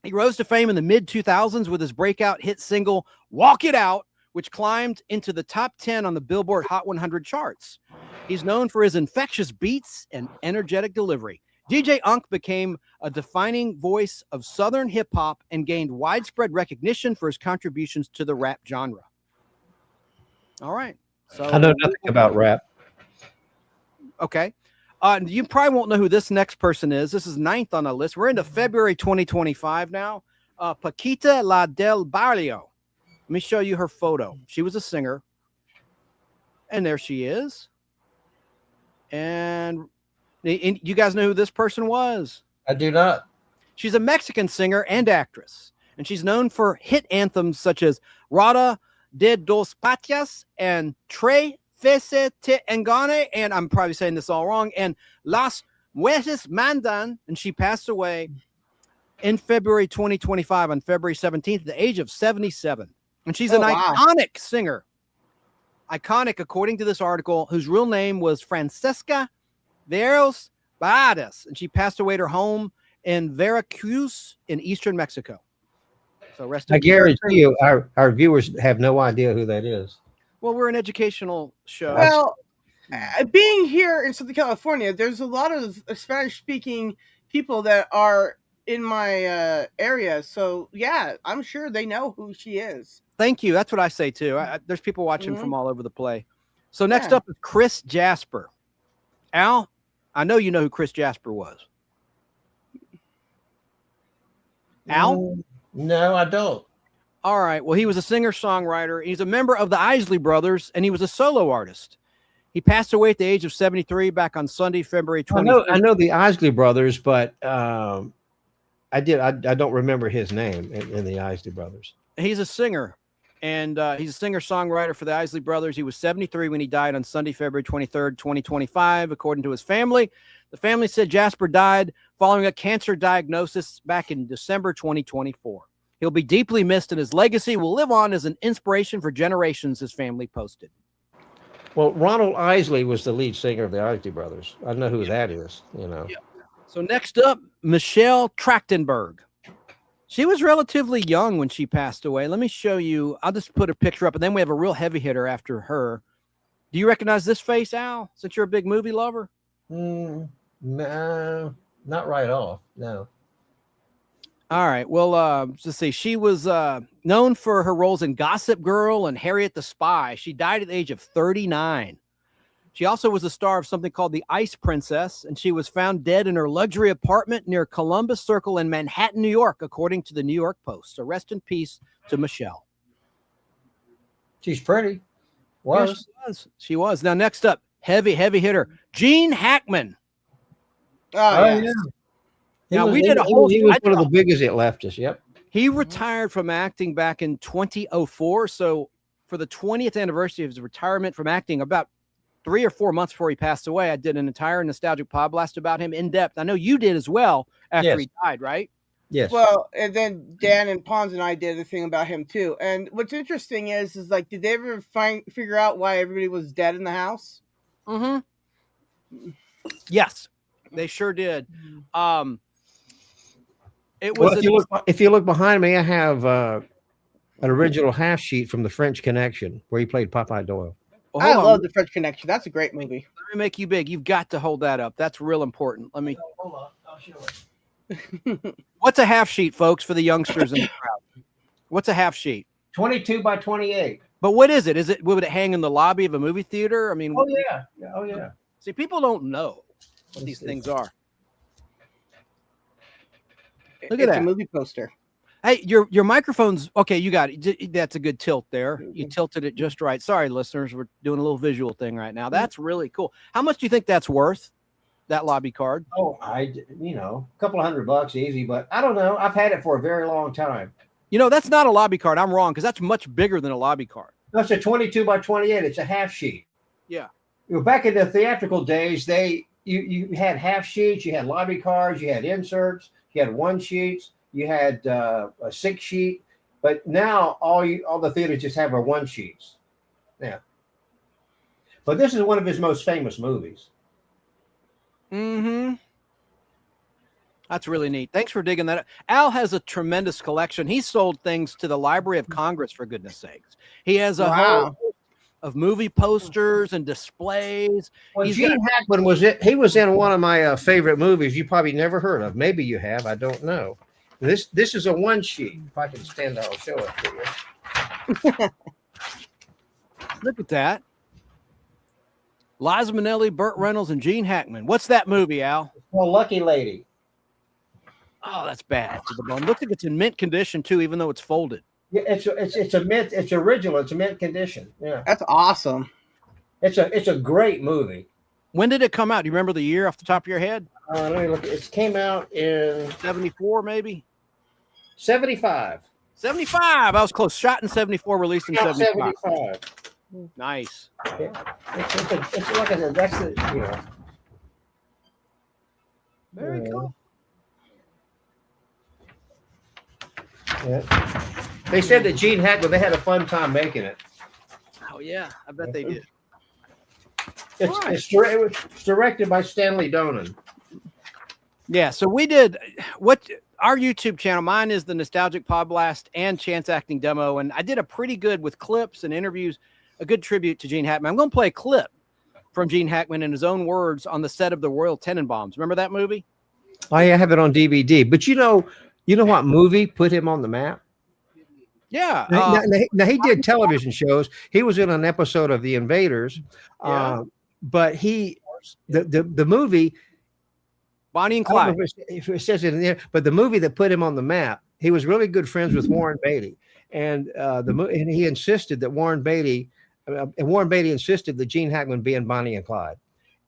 He rose to fame in the mid-2000s with his breakout hit single, Walk It Out, which climbed into the top 10 on the Billboard Hot 100 charts. He's known for his infectious beats and energetic delivery. DJ Unk became a defining voice of Southern hip-hop and gained widespread recognition for his contributions to the rap genre. All right. So I know nothing about rap. Okay. You probably won't know who this next person is. This is 9th on the list. We're into February 2025 now. Paquita La Del Barrio. Let me show you her photo. She was a singer. And there she is. And you guys know who this person was? I do not. She's a Mexican singer and actress. And she's known for hit anthems such as Rada de dos Patias and Tres Veces Te Engane, and I'm probably saying this all wrong, and Las Mujeres Mandan, and she passed away in February 2025 on February 17th at the age of 77. And she's an iconic singer. Iconic, according to this article, whose real name was Francesca Veros Barades, and she passed away at her home in Veracruz in eastern Mexico. So rest in I guarantee you, our viewers have no idea who that is. Well, we're an educational show. Well, being here in Southern California, there's a lot of Spanish-speaking people that are in my area. So, yeah, I'm sure they know who she is. Thank you. That's what I say, too. There's people watching from all over the play. So next up is Chris Jasper. Al, I know you know who Chris Jasper was. Al? No, I don't. All right. Well, he was a singer-songwriter. He's a member of the Isley Brothers, and he was a solo artist. He passed away at the age of 73 back on Sunday, February 20th. I know the Isley Brothers, but I don't remember his name in the Isley Brothers. He's a singer, and he's a singer-songwriter for the Isley Brothers. He was 73 when he died on Sunday, February 23rd, 2025, according to his family. The family said Jasper died following a cancer diagnosis back in December 2024. He'll be deeply missed, and his legacy will live on as an inspiration for generations, his family posted. Well, Ronald Isley was the lead singer of the Isley Brothers. I know who that is, you know. Yeah. So next up, Michelle Trachtenberg. She was relatively young when she passed away. Let me show you. I'll just put a picture up, and then we have a real heavy hitter after her. Do you recognize this face, Al, since you're a big movie lover? No, not right off, no. All right. Well, let's see. She was known for her roles in Gossip Girl and Harriet the Spy. She died at the age of 39. She also was the star of something called The Ice Princess, and she was found dead in her luxury apartment near Columbus Circle in Manhattan, New York, according to the New York Post. So rest in peace to Michelle. She's pretty. Yeah, she was. Now, next up, heavy hitter, Gene Hackman. Oh, yeah. Now, we did a whole. He was one of the biggest that left us. Yep. He retired from acting back in 2004. So for the 20th anniversary of his retirement from acting, about 3 or 4 months before he passed away, I did an entire nostalgic pod blast about him in depth. I know you did as well after he died, right? Yes. Well, and then Dan and Pons and I did a thing about him too. And what's interesting is like, did they ever figure out why everybody was dead in the house? Mm-hmm. Yes, they sure did. It Well, was if you look behind me, I have an original half sheet from The French Connection where he played Popeye Doyle. Well, I love The French Connection. That's a great movie. Let me make you big. You've got to hold that up. That's real important. Let me. Hold on. What's a half sheet, folks, for the youngsters in the crowd? What's a half sheet? 22 by 28. But what is it? Would it hang in the lobby of a movie theater? I mean, Oh yeah. Oh yeah. see, people don't know what these things are. Look at It's that. a movie poster. Hey, your microphone's okay. You got it. That's a good tilt there. You tilted it just right. Sorry, listeners, we're doing a little visual thing right now. That's really cool. How much do you think that's worth? That lobby card? Oh, a couple of $100 easy, but I don't know. I've had it for a very long time. That's not a lobby card. I'm wrong because that's much bigger than a lobby card. No, it's a 22 by 28. It's a half sheet. Yeah. Back in the theatrical days, you had half sheets, you had lobby cards, you had inserts, you had one sheets, you had a 6 sheet, but now all the theaters just have are one sheets. Yeah. But this is one of his most famous movies. Mm-hmm. That's really neat. Thanks for digging that up. Al has a tremendous collection. He sold things to the Library of Congress, for goodness sakes. He has a whole of movie posters and displays. Well, Gene Hackman was it. He was in one of my favorite movies you probably never heard of. Maybe you have. I don't know. This is a one sheet. If I can stand there, I'll show it to you. Look at that. Liza Minnelli, Burt Reynolds, and Gene Hackman. What's that movie, Al? Well, Lucky Lady. Oh, that's bad to the bone. Looks like it's in mint condition too, even though it's folded. Yeah, it's a mint. It's original. It's a mint condition. Yeah, That's awesome. it's a great movie. When did it come out? Do you remember the year off the top of your head? Let me look. It came out in 74, maybe? 75. 75. I was close. Shot in 74, released in 75. 75. Nice. Yeah. It's like I said, that's the Very cool. Yeah. They said that Gene Hackman, they had a fun time making it. Oh, yeah. I bet they did. It's directed by Stanley Donen. Yeah. So we did our YouTube channel. Mine is the Nostalgic Pod Blast and Chance Acting Demo. And I did a pretty good with clips and interviews, a good tribute to Gene Hackman. I'm going to play a clip from Gene Hackman in his own words on the set of the Royal Tenenbaums. Remember that movie? I have it on DVD. But you know what movie put him on the map? Yeah. Now he did television shows. He was in an episode of The Invaders. Yeah. But the movie, Bonnie and I don't Clyde. know if it says it in there, but the movie that put him on the map, he was really good friends with Warren Beatty. And and he insisted that Warren Beatty insisted that Gene Hackman be in Bonnie and Clyde.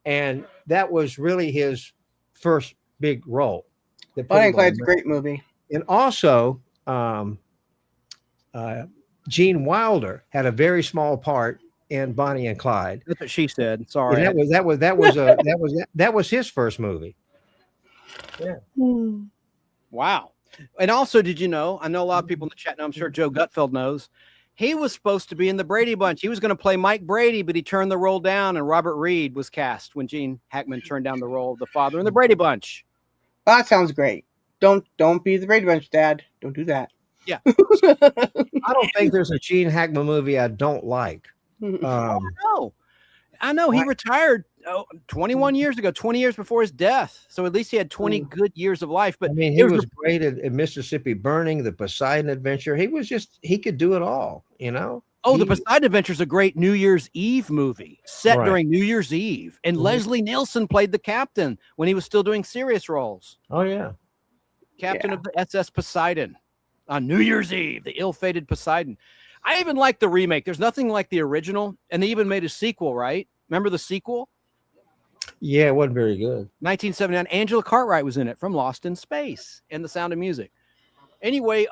And that was really his first big role. Bonnie and Clyde's a great movie. And also, Gene Wilder had a very small part in Bonnie and Clyde. That's what she said. Sorry. And that was his first movie. Yeah. Wow. And also, did you know? I know a lot of people in the chat know. I'm sure Joe Gutfeld knows. He was supposed to be in the Brady Bunch. He was going to play Mike Brady, but he turned the role down, and Robert Reed was cast when Gene Hackman turned down the role of the father in the Brady Bunch. Well, that sounds great. Don't be the Brady Bunch, Dad. Don't do that. Yeah. I don't think there's a Gene Hackman movie I don't like. I know. He retired 21 years ago, 20 years before his death. So at least he had 20 good years of life. But I mean, he was great in Mississippi Burning, the Poseidon Adventure. He could do it all, Oh, the Poseidon Adventure is a great New Year's Eve movie set during New Year's Eve. And Leslie Nielsen played the captain when he was still doing serious roles. Oh, yeah. Captain of the SS Poseidon on New Year's Eve, the ill-fated Poseidon. I even like the remake. There's nothing like the original. And they even made a sequel, right? Remember the sequel? Yeah, it wasn't very good. 1979. Angela Cartwright was in it from Lost in Space and The Sound of Music. Anyway,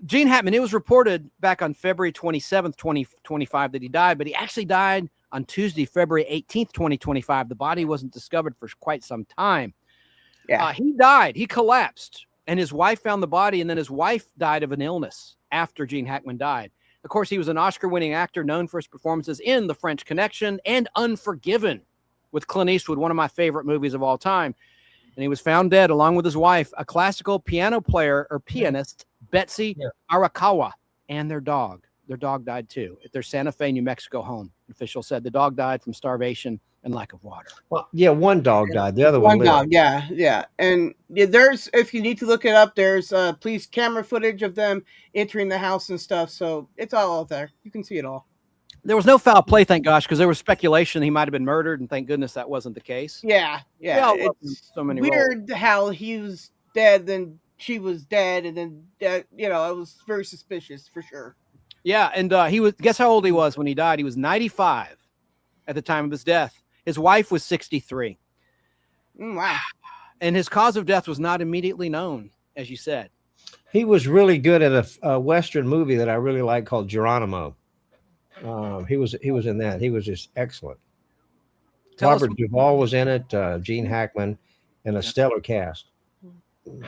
Gene Hackman, it was reported back on February 27th, 2025 that he died, but he actually died on Tuesday, February 18th, 2025. The body wasn't discovered for quite some time. Yeah. He died. He collapsed, and his wife found the body, and then his wife died of an illness after Gene Hackman died. Of course, he was an Oscar-winning actor known for his performances in The French Connection and Unforgiven with Clint Eastwood, one of my favorite movies of all time. And he was found dead along with his wife, a classical piano player or pianist, Betsy Arakawa, and their dog. their dog died too at their Santa Fe, New Mexico home. Officials said the dog died from starvation and lack of water. Well, yeah, one dog died. The other one One lived. dog, yeah. And yeah, there's, if you need to look it up, there's police camera footage of them entering the house and stuff. So it's all out there. You can see it all. There was no foul play, thank gosh, because there was speculation he might have been murdered, and thank goodness that wasn't the case. Yeah. We all love him It's so many weird how he was dead, then she was dead, and then it was very suspicious for sure. Yeah, and he was. Guess how old he was when he died? He was 95 at the time of his death. His wife was 63. Wow. And his cause of death was not immediately known, as you said. He was really good at a Western movie that I really like called Geronimo. He was in that. He was just excellent. Robert Duvall was in it. Gene Hackman, and a stellar cast.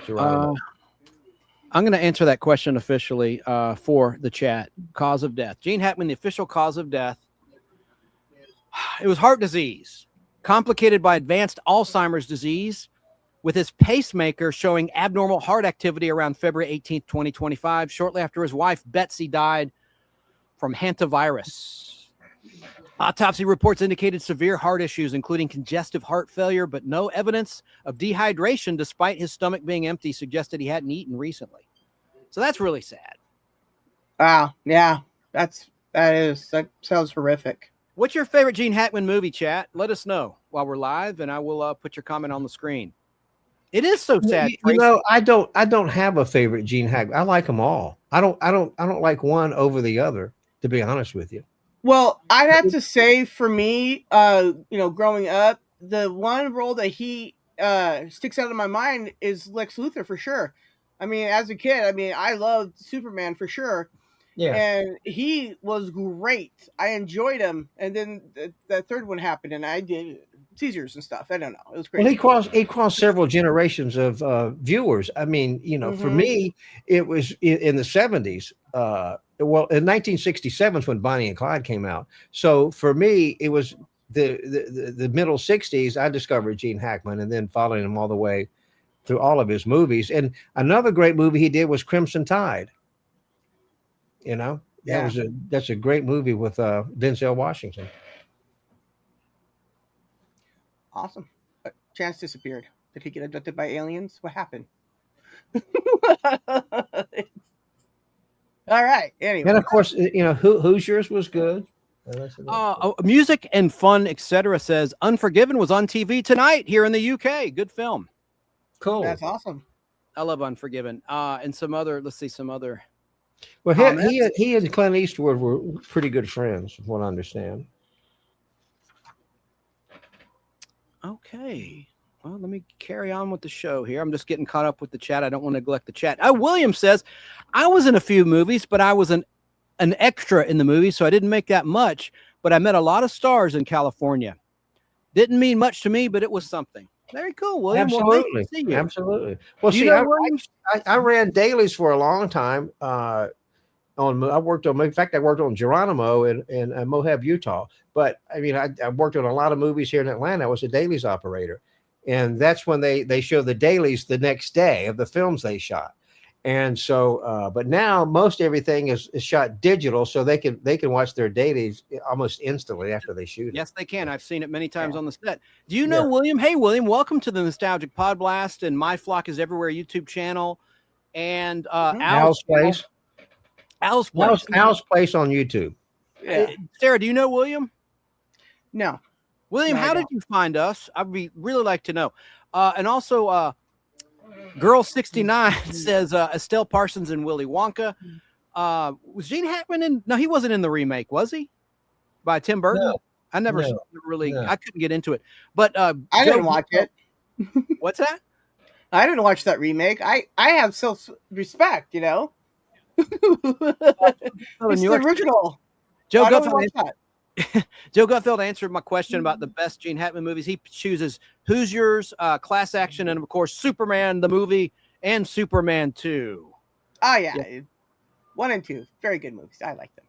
Geronimo. I'm going to answer that question officially for the chat. Cause of death. Gene Hackman, the official cause of death. It was heart disease, complicated by advanced Alzheimer's disease, with his pacemaker showing abnormal heart activity around February 18th, 2025, shortly after his wife, Betsy, died from hantavirus. Autopsy reports indicated severe heart issues, including congestive heart failure, but no evidence of dehydration, despite his stomach being empty, suggested he hadn't eaten recently. So that's really sad. Wow. Yeah. That sounds horrific. What's your favorite Gene Hackman movie, chat? Let us know while we're live, and I will put your comment on the screen. It is so sad. I don't have a favorite Gene Hackman. I like them all. I don't like one over the other, to be honest with you. Well, I'd have to say for me, growing up, the one role that he sticks out in my mind is Lex Luthor for sure. I mean, as a kid, I loved Superman for sure. Yeah. And he was great. I enjoyed him. And then the third one happened, and I did Caesars and stuff. I don't know. It was great. Well, he crossed several generations of viewers. I mean, for me, it was in the 70s. In 1967 is when Bonnie and Clyde came out. So for me, it was the middle 60s. I discovered Gene Hackman, and then following him all the way through all of his movies. And another great movie he did was Crimson Tide. That's a great movie with Denzel Washington. Awesome. Chance disappeared. Did he get abducted by aliens? What happened? All right. Anyway. And of course, Hoosiers was good. Music and fun, etc. says Unforgiven was on TV tonight here in the UK. Good film. Cool. That's awesome. I love Unforgiven. And some other. Well, he and Clint Eastwood were pretty good friends, from what I understand. Okay. Well, let me carry on with the show here. I'm just getting caught up with the chat. I don't want to neglect the chat. William says, I was in a few movies, but I was an extra in the movie, so I didn't make that much, but I met a lot of stars in California. Didn't mean much to me, but it was soming. Very cool, William. Absolutely. Well, absolutely. Well, I ran dailies for a long time. I worked on Geronimo in Moab, Utah. But I worked on a lot of movies here in Atlanta. I was a dailies operator. And that's when they show the dailies the next day of the films they shot. And so, but now most everything is shot digital, so they can watch their dailies almost instantly after they shoot it. Yes, they can. I've seen it many times on the set. Do you know William? Hey, William, welcome to the Nostalgic Pod Blast and My Flock is Everywhere YouTube channel, and Al's Place. Al's Place on YouTube. Yeah. Sarah, do you know William? No. William, how did you find us? I'd really like to know. And also, Girl 69 says Estelle Parsons and Willy Wonka. Was Gene Hackman in? No, he wasn't in the remake, was he? By Tim Burton? No. I never really. No. I couldn't get into it. But I didn't watch it. What's that? I didn't watch that remake. I have self-respect, it's the original. Joe Gutfeld answered my question about the best Gene Hackman movies. He chooses Hoosiers, Class Action, and of course Superman the movie and Superman 2. Oh yeah. 1 and 2, very good movies. I like them.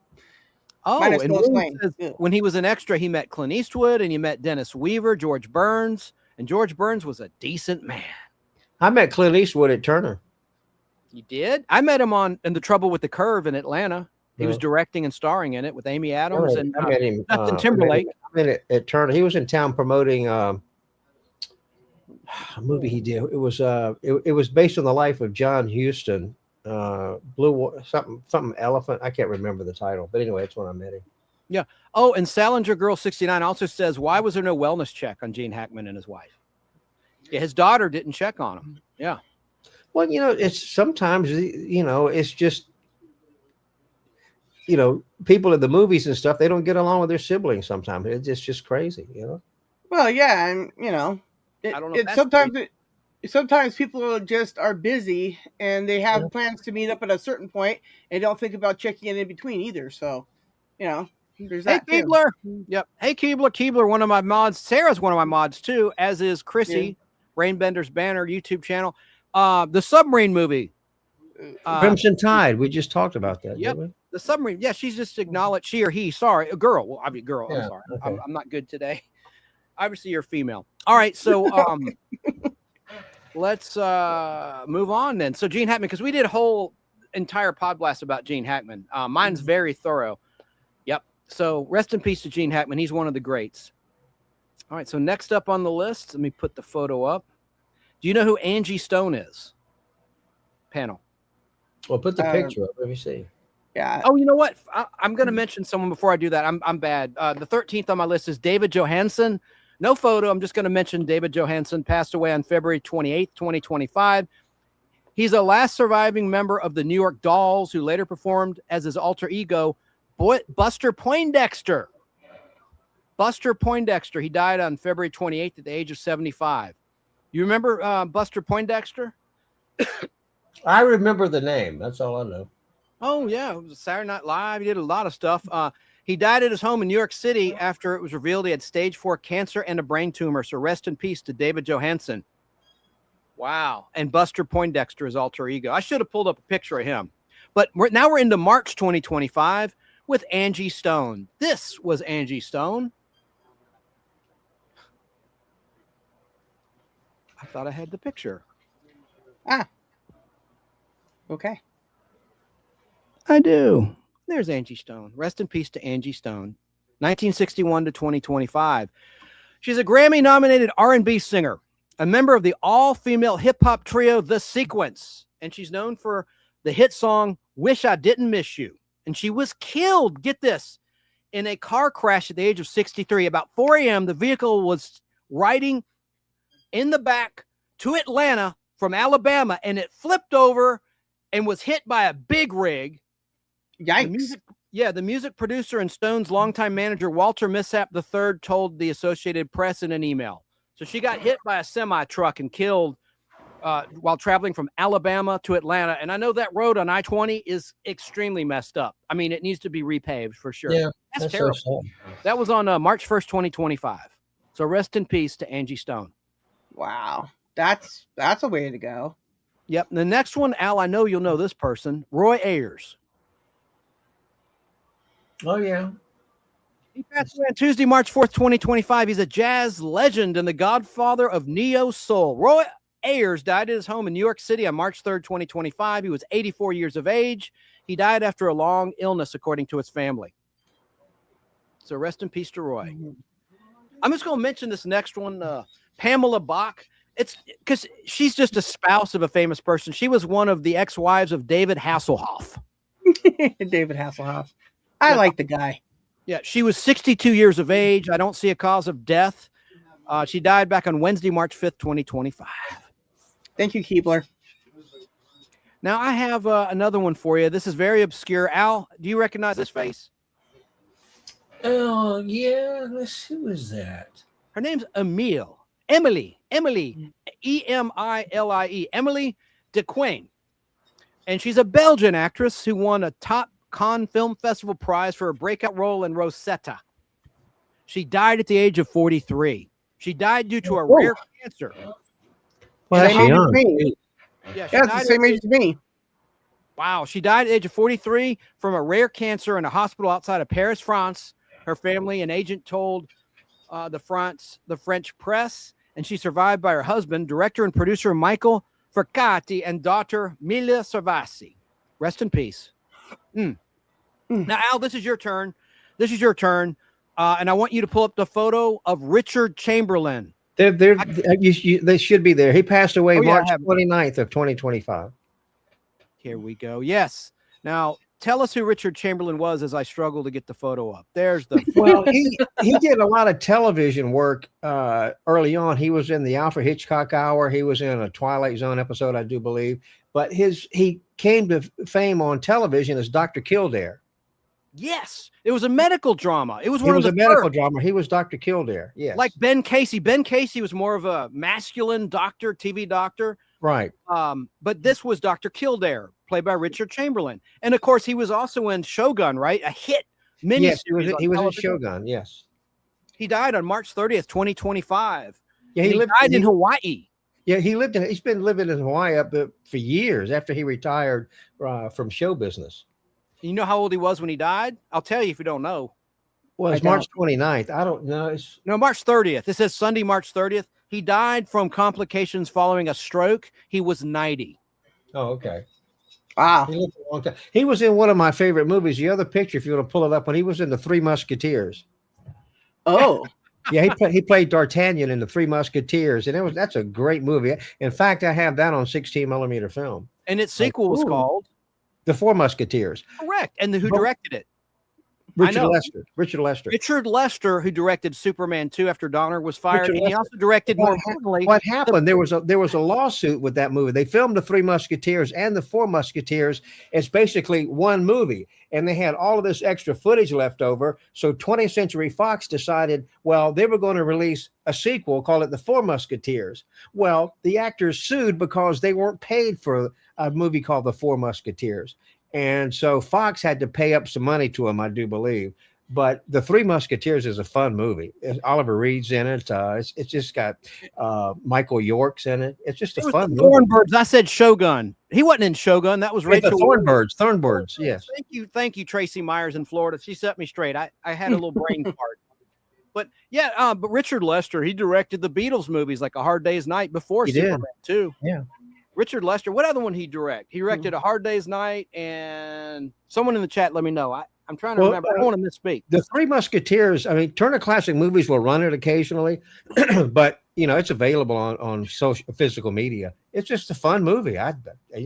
Oh, and when he was an extra, he met Clint Eastwood and he met Dennis Weaver, George Burns, and George Burns was a decent man. I met Clint Eastwood at Turner. You did? I met him in The Trouble with the Curve in Atlanta. He was No. directing and starring in it with Amy Adams and I met him. Justin Timberlake. I met him at Turner. He was in town promoting a movie he did. It was based on the life of John Huston. Something elephant. I can't remember the title, but anyway, that's when I met him. Yeah. Oh, and Salinger Girl 69 also says, why was there no wellness check on Gene Hackman and his wife? Yeah, his daughter didn't check on him. Yeah. Well, it's sometimes, it's just, people in the movies and stuff, they don't get along with their siblings sometimes. It's just crazy, Well, yeah, and I don't know if that's sometimes people just are busy and they have plans to meet up at a certain point and don't think about checking in between either. So, there's Hey, that too. Keebler. Yep. Hey, Keebler, one of my mods. Sarah's one of my mods too, as is Chrissy, Rainbender's Banner YouTube channel. The submarine movie. Crimson Tide. We just talked about that. Yep. Didn't we? The submarine. Yeah, she's just acknowledged, she or he. Sorry, a girl. Well, I mean, girl. Yeah, I'm sorry. okay. I'm not good today. Obviously, you're female. All right. So let's move on then. So Gene Hackman, because we did a whole entire pod blast about Gene Hackman. Mine's very thorough. Yep. So rest in peace to Gene Hackman. He's one of the greats. All right. So next up on the list, let me put the photo up. Do you know who Angie Stone is? Panel. Well, put the picture up. Let me see. Yeah. Oh, you know what? I'm going to mention someone before I do that. I'm bad. The 13th on my list is David Johansen. No photo. I'm just going to mention David Johansen passed away on February 28th, 2025. He's a last surviving member of the New York Dolls who later performed as his alter ego, Buster Poindexter. Buster Poindexter. He died on February 28th at the age of 75. You remember Buster Poindexter? I remember the name. That's all I know. Oh, yeah. It was Saturday Night Live. He did a lot of stuff. He died at his home in New York City after it was revealed he had stage 4 cancer and a brain tumor. So rest in peace to David Johansen. Wow. And Buster Poindexter, his alter ego. I should have pulled up a picture of him. But now we're into March 2025 with Angie Stone. This was Angie Stone. I thought I had the picture. Okay. I do. There's Angie Stone. Rest in peace to Angie Stone. 1961 to 2025. She's a Grammy-nominated R&B singer, a member of the all-female hip-hop trio The Sequence, and she's known for the hit song Wish I Didn't Miss You. And she was killed, get this, in a car crash at the age of 63. About 4 a.m., the vehicle was riding in the back to Atlanta from Alabama, and it flipped over and was hit by a big rig. Yikes. The music producer and Stone's longtime manager, Walter Mishap III, told the Associated Press in an email. So she got hit by a semi-truck and killed while traveling from Alabama to Atlanta. And I know that road on I-20 is extremely messed up. I mean, it needs to be repaved for sure. Yeah, that's terrible. So sad. That was on March 1st, 2025. So rest in peace to Angie Stone. Wow. That's a way to go. Yep. The next one, Al, I know you'll know this person, Roy Ayers. Oh, yeah. He passed away on Tuesday, March 4th, 2025. He's a jazz legend and the godfather of neo soul. Roy Ayers died at his home in New York City on March 3rd, 2025. He was 84 years of age. He died after a long illness, according to his family. So rest in peace to Roy. I'm just going to mention this next one, Pamela Bach. It's because she's just a spouse of a famous person. She was one of the ex-wives of David Hasselhoff. David Hasselhoff. I like the guy. Yeah, she was 62 years of age. I don't see a cause of death. She died back on Wednesday, March 5th, 2025. Thank you, Keebler. Now, I have another one for you. This is very obscure. Al, do you recognize this face? Oh, yeah. Let's see. Who is that? Her name's Emily, E-M-I-L-I-E, Emily DeQuain. And she's a Belgian actress who won a top Cannes Film Festival prize for a breakout role in Rosetta. She died at the age of 43. She died due to a rare cancer. Well, that's Same age young. as me. Yeah, Yeah, it's the same age as me. Wow. She died at the age of 43 from a rare cancer in a hospital outside of Paris, France. Her family and agent told the French press, and she survived by her husband, director and producer Michael Fercati, and daughter Mila Servasi. Rest in peace. Now, Al, this is your turn. This is your turn. And I want you to pull up the photo of Richard Chamberlain. They should be there. He passed away Oh, yeah, I March have it. 29th of 2025. Here we go. Yes. Now, tell us who Richard Chamberlain was as I struggle to get the photo up. There's the Well, he did a lot of television work early on. He was in the Alfred Hitchcock Hour. He was in a Twilight Zone episode, I do believe. But he came to fame on television as Dr. Kildare. Yes, it was a medical drama. It was He one was of a the medical first. drama. He was Dr. Kildare. Yes. Like Ben Casey. Ben Casey was more of a masculine doctor, TV doctor. right. But this was Dr. Kildare, played by Richard Chamberlain. And of course, he was also in Shogun, right? A hit miniseries. Yes, he was on in television. Shogun. Yes. He died on March 30th, 2025. Yeah, he died in Hawaii. Yeah, he's been living in Hawaii for years after he retired from show business. You know how old he was when he died? I'll tell you if you don't know. Well, it's March 29th. I don't know. No, March 30th. It says Sunday, March 30th. He died from complications following a stroke. He was 90. Oh, okay. Wow. He lived a long time. He was in one of my favorite movies. The other picture, if you want to pull it up, when he was in the Three Musketeers. Oh. Yeah, he played D'Artagnan in the Three Musketeers, and that's a great movie. In fact, I have that on 16 millimeter film. And its sequel was called The Four Musketeers. Correct. And who directed it? Richard Lester. Richard Lester, who directed Superman 2 after Donner was fired. And he also directed, more importantly, what happened? There was a lawsuit with that movie. They filmed the Three Musketeers and the Four Musketeers. It's basically one movie, and they had all of this extra footage left over. So 20th Century Fox decided, well, they were going to release a sequel, call it The Four Musketeers. Well, the actors sued because they weren't paid for a movie called The Four Musketeers. And so Fox had to pay up some money to him, I do believe. But The Three Musketeers is a fun movie. Oliver Reed's in it. It's just got Michael York's in it. It's just a fun movie. Thornbirds. I said Shogun. He wasn't in Shogun. That was Rachel. Thornbirds. Yes. Thank you, Tracy Myers in Florida. She set me straight. I had a little brain fart. But yeah, but Richard Lester, he directed the Beatles movies like A Hard Day's Night before Superman 2. Yeah. Richard Lester, what other one he direct? He directed A Hard Day's Night, and someone in the chat let me know. I'm trying to remember. I don't want to misspeak. The Three Musketeers, I mean, Turner Classic Movies will run it occasionally, but it's available on physical media. It's just a fun movie. I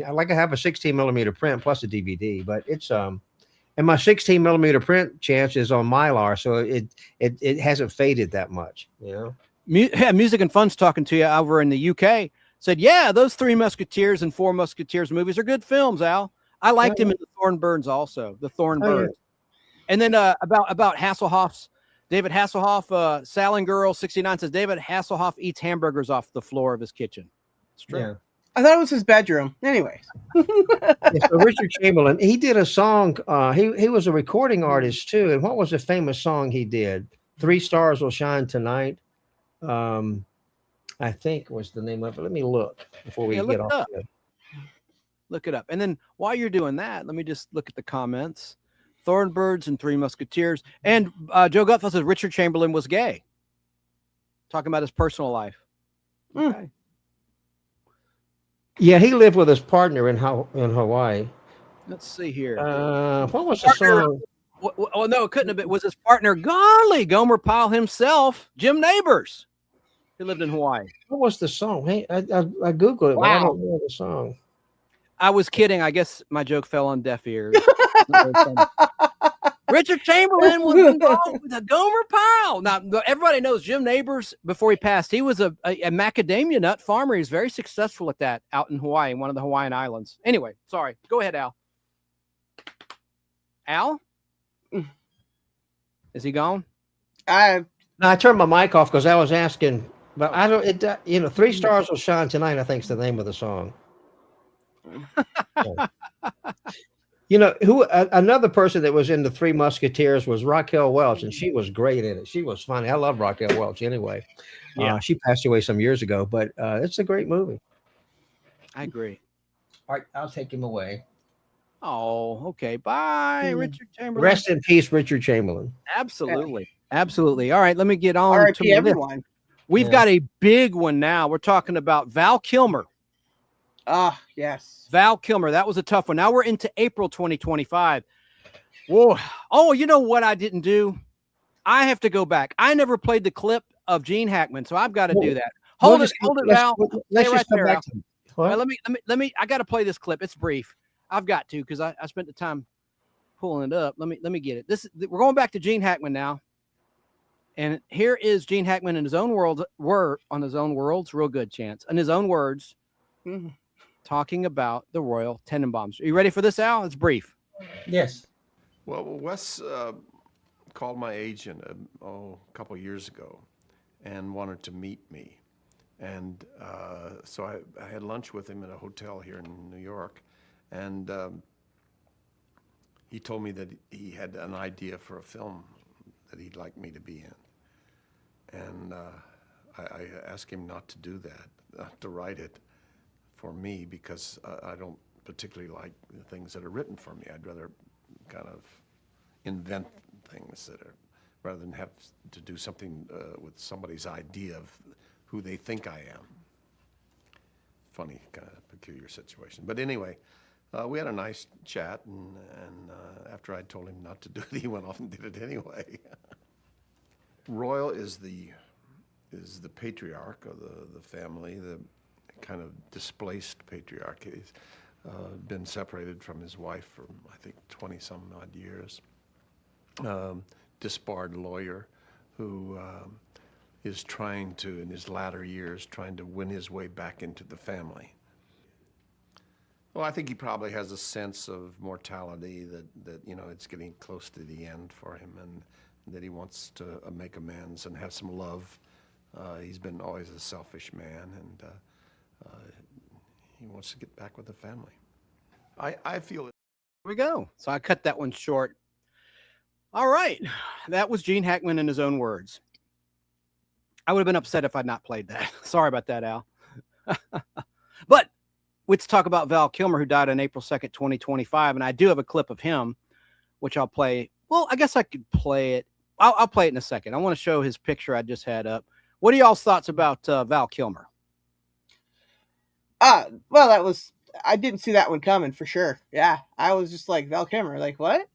like to have a 16 millimeter print plus a DVD, but it's and my 16 millimeter print chance is on Mylar, so it hasn't faded that much. Music and Fun's talking to you over in the UK. Said, yeah, those Three Musketeers and Four Musketeers movies are good films, Al. I liked him in the Thornbirds also, the Thornbirds. And then about Hasselhoff's, David Hasselhoff, Salon Girl 69 says, David Hasselhoff eats hamburgers off the floor of his kitchen. It's true. Yeah. I thought it was his bedroom. Anyways. So Richard Chamberlain, he did a song. He was a recording artist too. And what was the famous song he did? 3 Stars Will Shine Tonight. I think was the name of it. Let me look before we get off. Look it up. And then while you're doing that, let me just look at the comments. Thornbirds and Three Musketeers. And Joe Gutfeld says Richard Chamberlain was gay. Talking about his personal life. Okay. Yeah, he lived with his partner in Hawaii. Let's see here. What was the song? Well, no, it couldn't have been. Was his partner, golly, Gomer Pyle himself, Jim Neighbors. He lived in Hawaii. What was the song? Hey, I Googled it, but I don't know the song. I was kidding. I guess my joke fell on deaf ears. Richard Chamberlain was involved with a Gomer Pyle. Now, everybody knows Jim Neighbors, before he passed, he was a macadamia nut farmer. He was very successful at that out in Hawaii, one of the Hawaiian Islands. Anyway, sorry. Go ahead, Al. Al? Is he gone? I turned my mic off because I was asking, but I don't, 3 Stars Will Shine Tonight, I think is the name of the song. Another person that was in the Three Musketeers was Raquel Welch, and she was great in it. She was funny. I love Raquel Welch anyway. Yeah. She passed away some years ago, but it's a great movie. I agree. All right, I'll take him away. Oh, okay. Bye, Richard Chamberlain. Rest in peace, Richard Chamberlain. Absolutely. Absolutely. All right, let me get on R.I.P. to everyone. We've got a big one now. We're talking about Val Kilmer. Ah, yes. Val Kilmer. That was a tough one. Now we're into April 2025. Whoa. Oh, you know what I didn't do? I have to go back. I never played the clip of Gene Hackman, so I've got to do that. Hold it, Val. Let's Stay just come there, back Al. to it. All What? right, let me. I got to play this clip. It's brief. I've got to because I spent the time pulling it up. Let me get it. We're going back to Gene Hackman now, and here is Gene Hackman in his own words. Real good chance in his own words, talking about the Royal Tenenbaums. Are you ready for this, Al? It's brief. Yes. Well, Wes called my agent a couple years ago and wanted to meet me. And so I had lunch with him at a hotel here in New York. And he told me that he had an idea for a film that he'd like me to be in. And I asked him not to do that, not to write it for me, because I don't particularly like the things that are written for me. I'd rather kind of invent things that are, rather than have to do something with somebody's idea of who they think I am. Funny, kind of peculiar situation. But anyway, we had a nice chat, and after I told him not to do it, he went off and did it anyway. Royal is the patriarch of the family, the kind of displaced patriarch. He's been separated from his wife for, I think, 20-some odd years. Disbarred lawyer who is trying to, in his latter years, trying to win his way back into the family. Well, I think he probably has a sense of mortality, that you know, it's getting close to the end for him, and that he wants to make amends and have some love. He's been always a selfish man, and he wants to get back with the family. I feel it. Here we go. So I cut that one short. All right. That was Gene Hackman in his own words. I would have been upset if I'd not played that. Sorry about that, Al. But let's talk about Val Kilmer, who died on April 2nd, 2025. And I do have a clip of him, which I'll play. Well, I guess I could play it. I'll play it in a second. I want to show his picture I just had up. What are y'all's thoughts about Val Kilmer? Well, I didn't see that one coming for sure. Yeah. I was just like, Val Kilmer, like, what?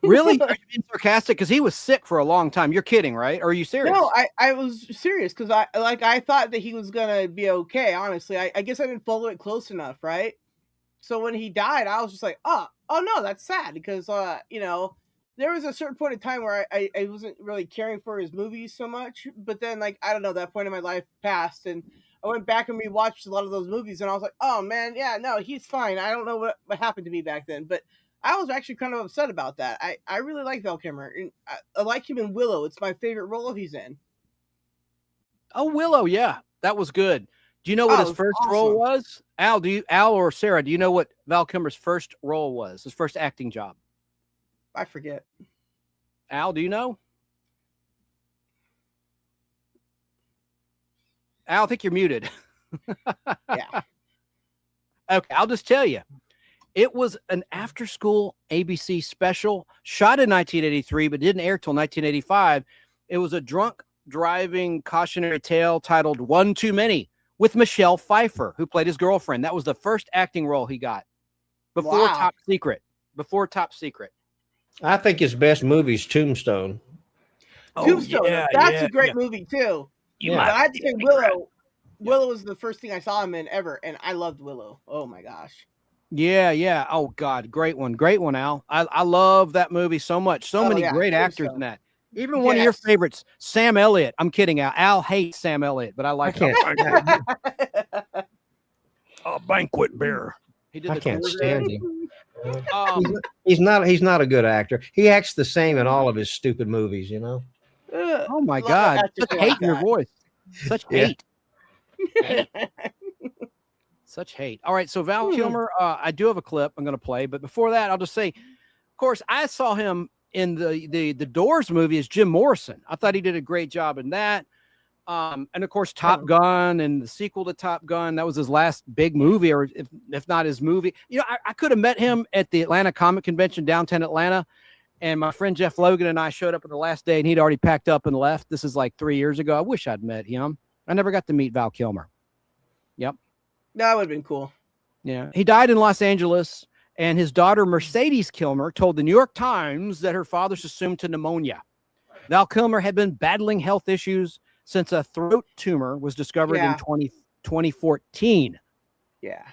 Really? Are you being sarcastic? Because he was sick for a long time. You're kidding, right? Or are you serious? No, I was serious because I thought that he was gonna be okay. Honestly, I guess I didn't follow it close enough, right? So when he died, I was just like, oh no, that's sad because you know, there was a certain point in time where I wasn't really caring for his movies so much, but then like I don't know, that point in my life passed, and I went back and rewatched a lot of those movies, and I was like, oh man, yeah, no, he's fine. I don't know what happened to me back then, but I was actually kind of upset about that. I really like Val Kilmer. And I like him in Willow. It's my favorite role he's in. Oh, Willow, yeah, that was good. Do you know what his first role was? Al or Sarah, do you know what Val Kilmer's first role was? His first acting job? I forget. Al, do you know? Al, I think you're muted. Yeah. Okay, I'll just tell you. It was an after-school ABC special shot in 1983, but didn't air till 1985. It was a drunk driving cautionary tale titled One Too Many with Michelle Pfeiffer, who played his girlfriend. That was the first acting role he got before Top Secret. Before Top Secret. I think his best movie is Tombstone. Tombstone. Yeah, that's a great movie too. I'd say Willow. Willow was the first thing I saw him in ever, and I loved Willow. Oh my gosh. Yeah. Oh God, great one, Al. I love that movie so much. So many great actors in that. Even one of your favorites, Sam Elliott. I'm kidding, Al. Al hates Sam Elliott, but I like him. A banquet bear. I can't stand him. He's not a good actor. He acts the same in all of his stupid movies, you know. Oh my God, such hate in your voice. Such hate. Such hate. All right, so Val Kilmer, I do have a clip I'm going to play, but before that, I'll just say, of course, I saw him in the Doors movie as Jim Morrison. I thought he did a great job in that. And of course, Top Gun and the sequel to Top Gun, that was his last big movie, or if not his movie. You know, I could have met him at the Atlanta Comic Convention downtown Atlanta, and my friend Jeff Logan and I showed up on the last day, and he'd already packed up and left. This is like 3 years ago. I wish I'd met him. I never got to meet Val Kilmer. Yep. That would have been cool. Yeah. He died in Los Angeles And his daughter, Mercedes Kilmer, told the New York Times that her father succumbed to pneumonia. Val Kilmer had been battling health issues since a throat tumor was discovered in 2014. Yeah.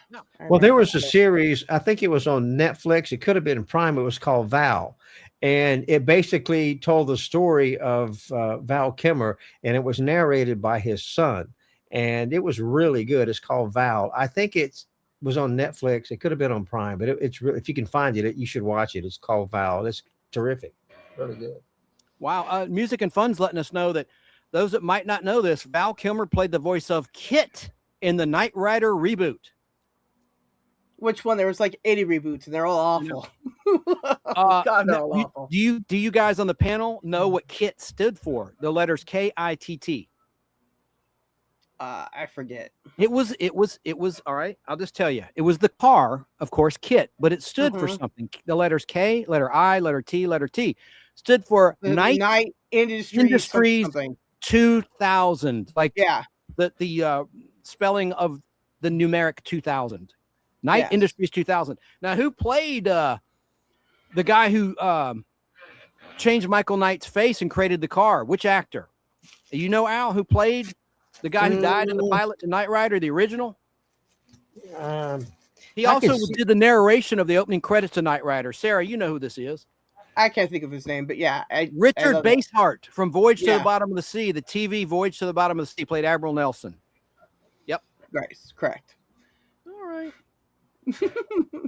Well, there was a series, I think it was on Netflix. It could have been in Prime. It was called Val. And it basically told the story of Val Kilmer, and it was narrated by his son. And it was really good. It's called Val. I think it was on Netflix. It could have been on Prime, but it's really, if you can find it, you should watch it. It's called Val. It's terrific. Really good. Wow. Music and Fun's letting us know that those that might not know this, Val Kilmer played the voice of Kit in the Knight Rider reboot. Which one? There was like 80 reboots, and they're all awful. God, they're all awful. Do you guys on the panel know what KITT stood for? The letters KITT. I forget. It was all right. I'll just tell you. It was the car, of course, KITT, but it stood for something. The letters K, letter I, letter T, letter T stood for Knight Industries 2000. Like yeah, the spelling of the numeric 2000. Knight Industries 2000. Now, who played the guy who changed Michael Knight's face and created the car? Which actor? You know, Al, who played the guy who died in the pilot to Knight Rider, the original? He also did the narration of the opening credits to Knight Rider. Sarah, you know who this is. I can't think of his name, but yeah. Richard Basehart from Voyage to the Bottom of the Sea, the TV Voyage to the Bottom of the Sea, played Admiral Nelson. Yep. Right, correct. All right.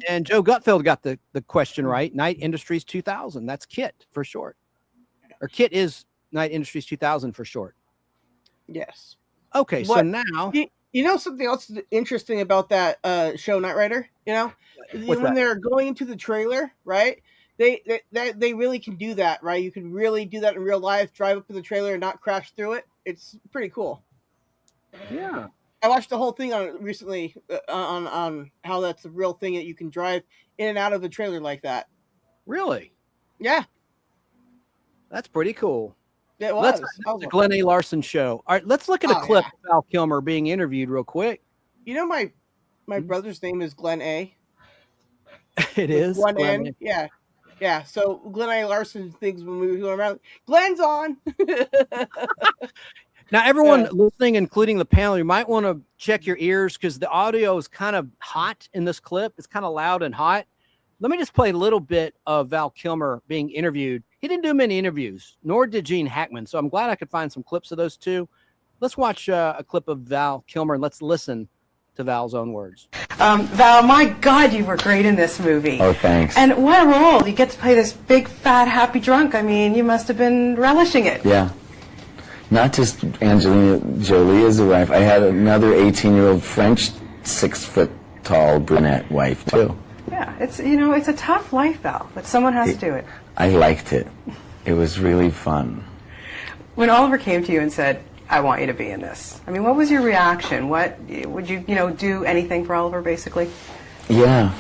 And Joe Gutfeld got the question right. Knight Industries 2000. That's KITT for short. Or KITT is Knight Industries 2000 for short. Yes. Okay, so now you know something else interesting about that show Knight Rider? You know, when they're going into the trailer, right? They really can do that, right? You can really do that in real life. Drive up to the trailer and not crash through it. It's pretty cool. Yeah. I watched the whole thing on it recently on how that's a real thing that you can drive in and out of the trailer like that. Really? Yeah. That's pretty cool. It was. That's the Glenn A. Larson show. All right, let's look at a clip of Val Kilmer being interviewed real quick. You know, my brother's name is Glenn A. It is? One N. Yeah. Yeah. So Glenn A. Larson thinks when we were going around, Glenn's on. Now, everyone listening, including the panel, you might want to check your ears because the audio is kind of hot in this clip. It's kind of loud and hot. Let me just play a little bit of Val Kilmer being interviewed. He didn't do many interviews, nor did Gene Hackman. So I'm glad I could find some clips of those two. Let's watch a clip of Val Kilmer and let's listen to Val's own words. Val, my God, you were great in this movie. Oh, thanks. And what a role. You get to play this big, fat, happy drunk. I mean, you must have been relishing it. Yeah. Not just Angelina Jolie as a wife. I had another 18-year-old French, 6-foot-tall brunette wife, too. Yeah, it's a tough life, Val, but someone has to do it. I liked it. It was really fun. When Oliver came to you and said, I want you to be in this, I mean, what was your reaction? What would you, do anything for Oliver, basically? Yeah.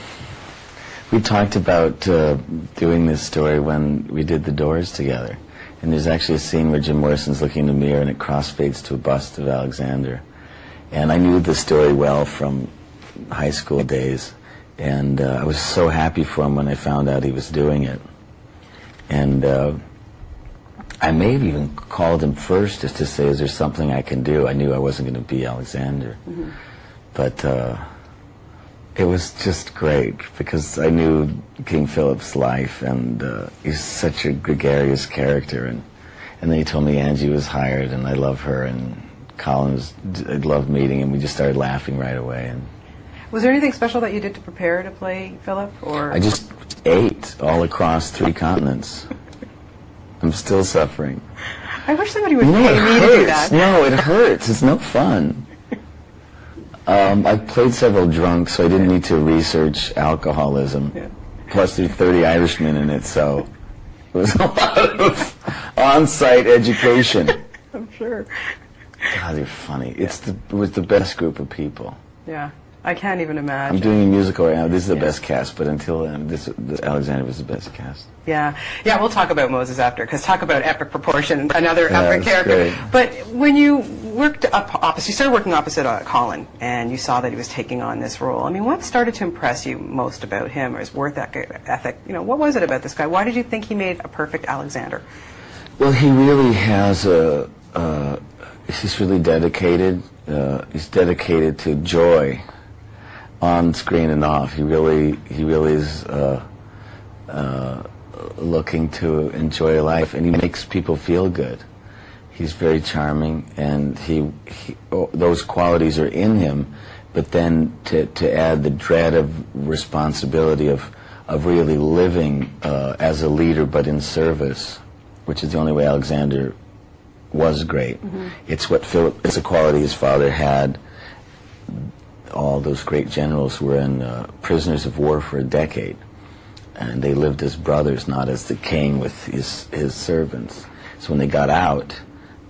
We talked about doing this story when we did The Doors together. And there's actually a scene where Jim Morrison's looking in the mirror and it crossfades to a bust of Alexander. And I knew the story well from high school days. And I was so happy for him when I found out he was doing it. And I may have even called him first just to say, is there something I can do? I knew I wasn't going to be Alexander. Mm-hmm. But it was just great because I knew King Philip's life, and he's such a gregarious character. And then he told me Angie was hired, and I love her, and Colin I loved meeting him. We just started laughing right away. And was there anything special that you did to prepare to play Philip? Or I just ate all across 3 continents. I'm still suffering. I wish somebody would pay me to do that. No, it hurts. It's no fun. I played several drunk, so I didn't need to research alcoholism. Yeah. Plus, there's 30 Irishmen in it, so it was a lot of on-site education. I'm sure. God, they're funny. It was the best group of people. Yeah, I can't even imagine. I'm doing a musical right now. This is the best cast, but until then, Alexander was the best cast. Yeah, we'll talk about Moses after, because talk about epic proportion, another epic character. Great. But when you worked up opposite. You started working opposite Colin, and you saw that he was taking on this role. I mean, what started to impress you most about him, or his work ethic? You know, what was it about this guy? Why did you think he made a perfect Alexander? Well, he really has he's really dedicated. He's dedicated to joy on screen and off. He really is looking to enjoy life, and he makes people feel good. He's very charming, and those qualities are in him, but then to add the dread of responsibility of really living as a leader but in service, which is the only way Alexander was great. Mm-hmm. It's a quality his father had. All those great generals were in prisoners of war for a decade, and they lived as brothers, not as the king with his servants. So when they got out,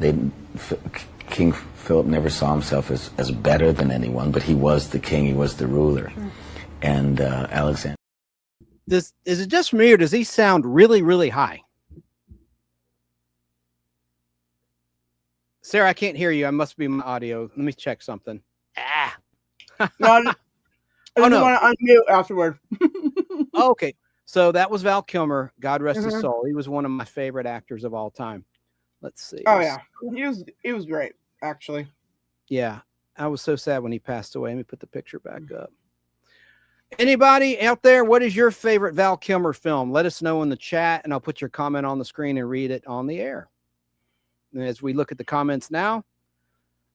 King Philip never saw himself as better than anyone, but he was the king, he was the ruler. Sure. And Alexander. Is it just me, or does he sound really, really high? Sarah, I can't hear you. I must be my audio. Let me check something. No, I just want to unmute afterward. Okay. So that was Val Kilmer. God rest his soul. He was one of my favorite actors of all time. Let's see. Oh yeah, he was great, actually. Yeah, I was so sad when he passed away. Let me put the picture back up. Anybody out there, what is your favorite Val Kilmer film? Let us know in the chat, and I'll put your comment on the screen and read it on the air. And as we look at the comments now,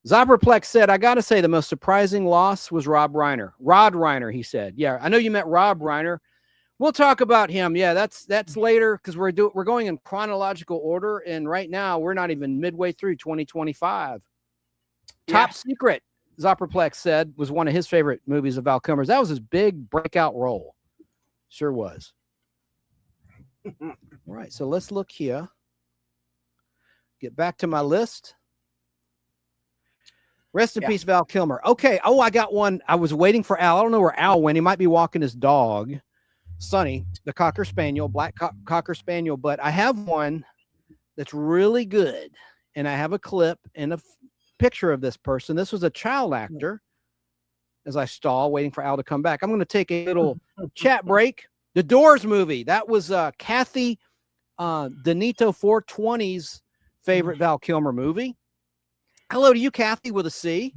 Zobraplex said, I got to say the most surprising loss was Rob Reiner. Rod Reiner, he said. Yeah, I know you meant Rob Reiner. We'll talk about him. Yeah, that's later, because we're going in chronological order, and right now we're not even midway through 2025. Yeah. Top Secret, Zobraplex said, was one of his favorite movies of Val Kilmer's. That was his big breakout role. Sure was. All right, so let's look here. Get back to my list. Rest in peace, Val Kilmer. Okay. Oh, I got one. I was waiting for Al. I don't know where Al went. He might be walking his dog, Sonny, the Cocker Spaniel, black Cocker Spaniel. But I have one that's really good, and I have a clip and a picture of this person. This was a child actor. As I stall, waiting for Al to come back, I'm going to take a little chat break. The Doors movie. That was Kathy Donito 420's favorite Val Kilmer movie. Hello to you, Kathy, with a C.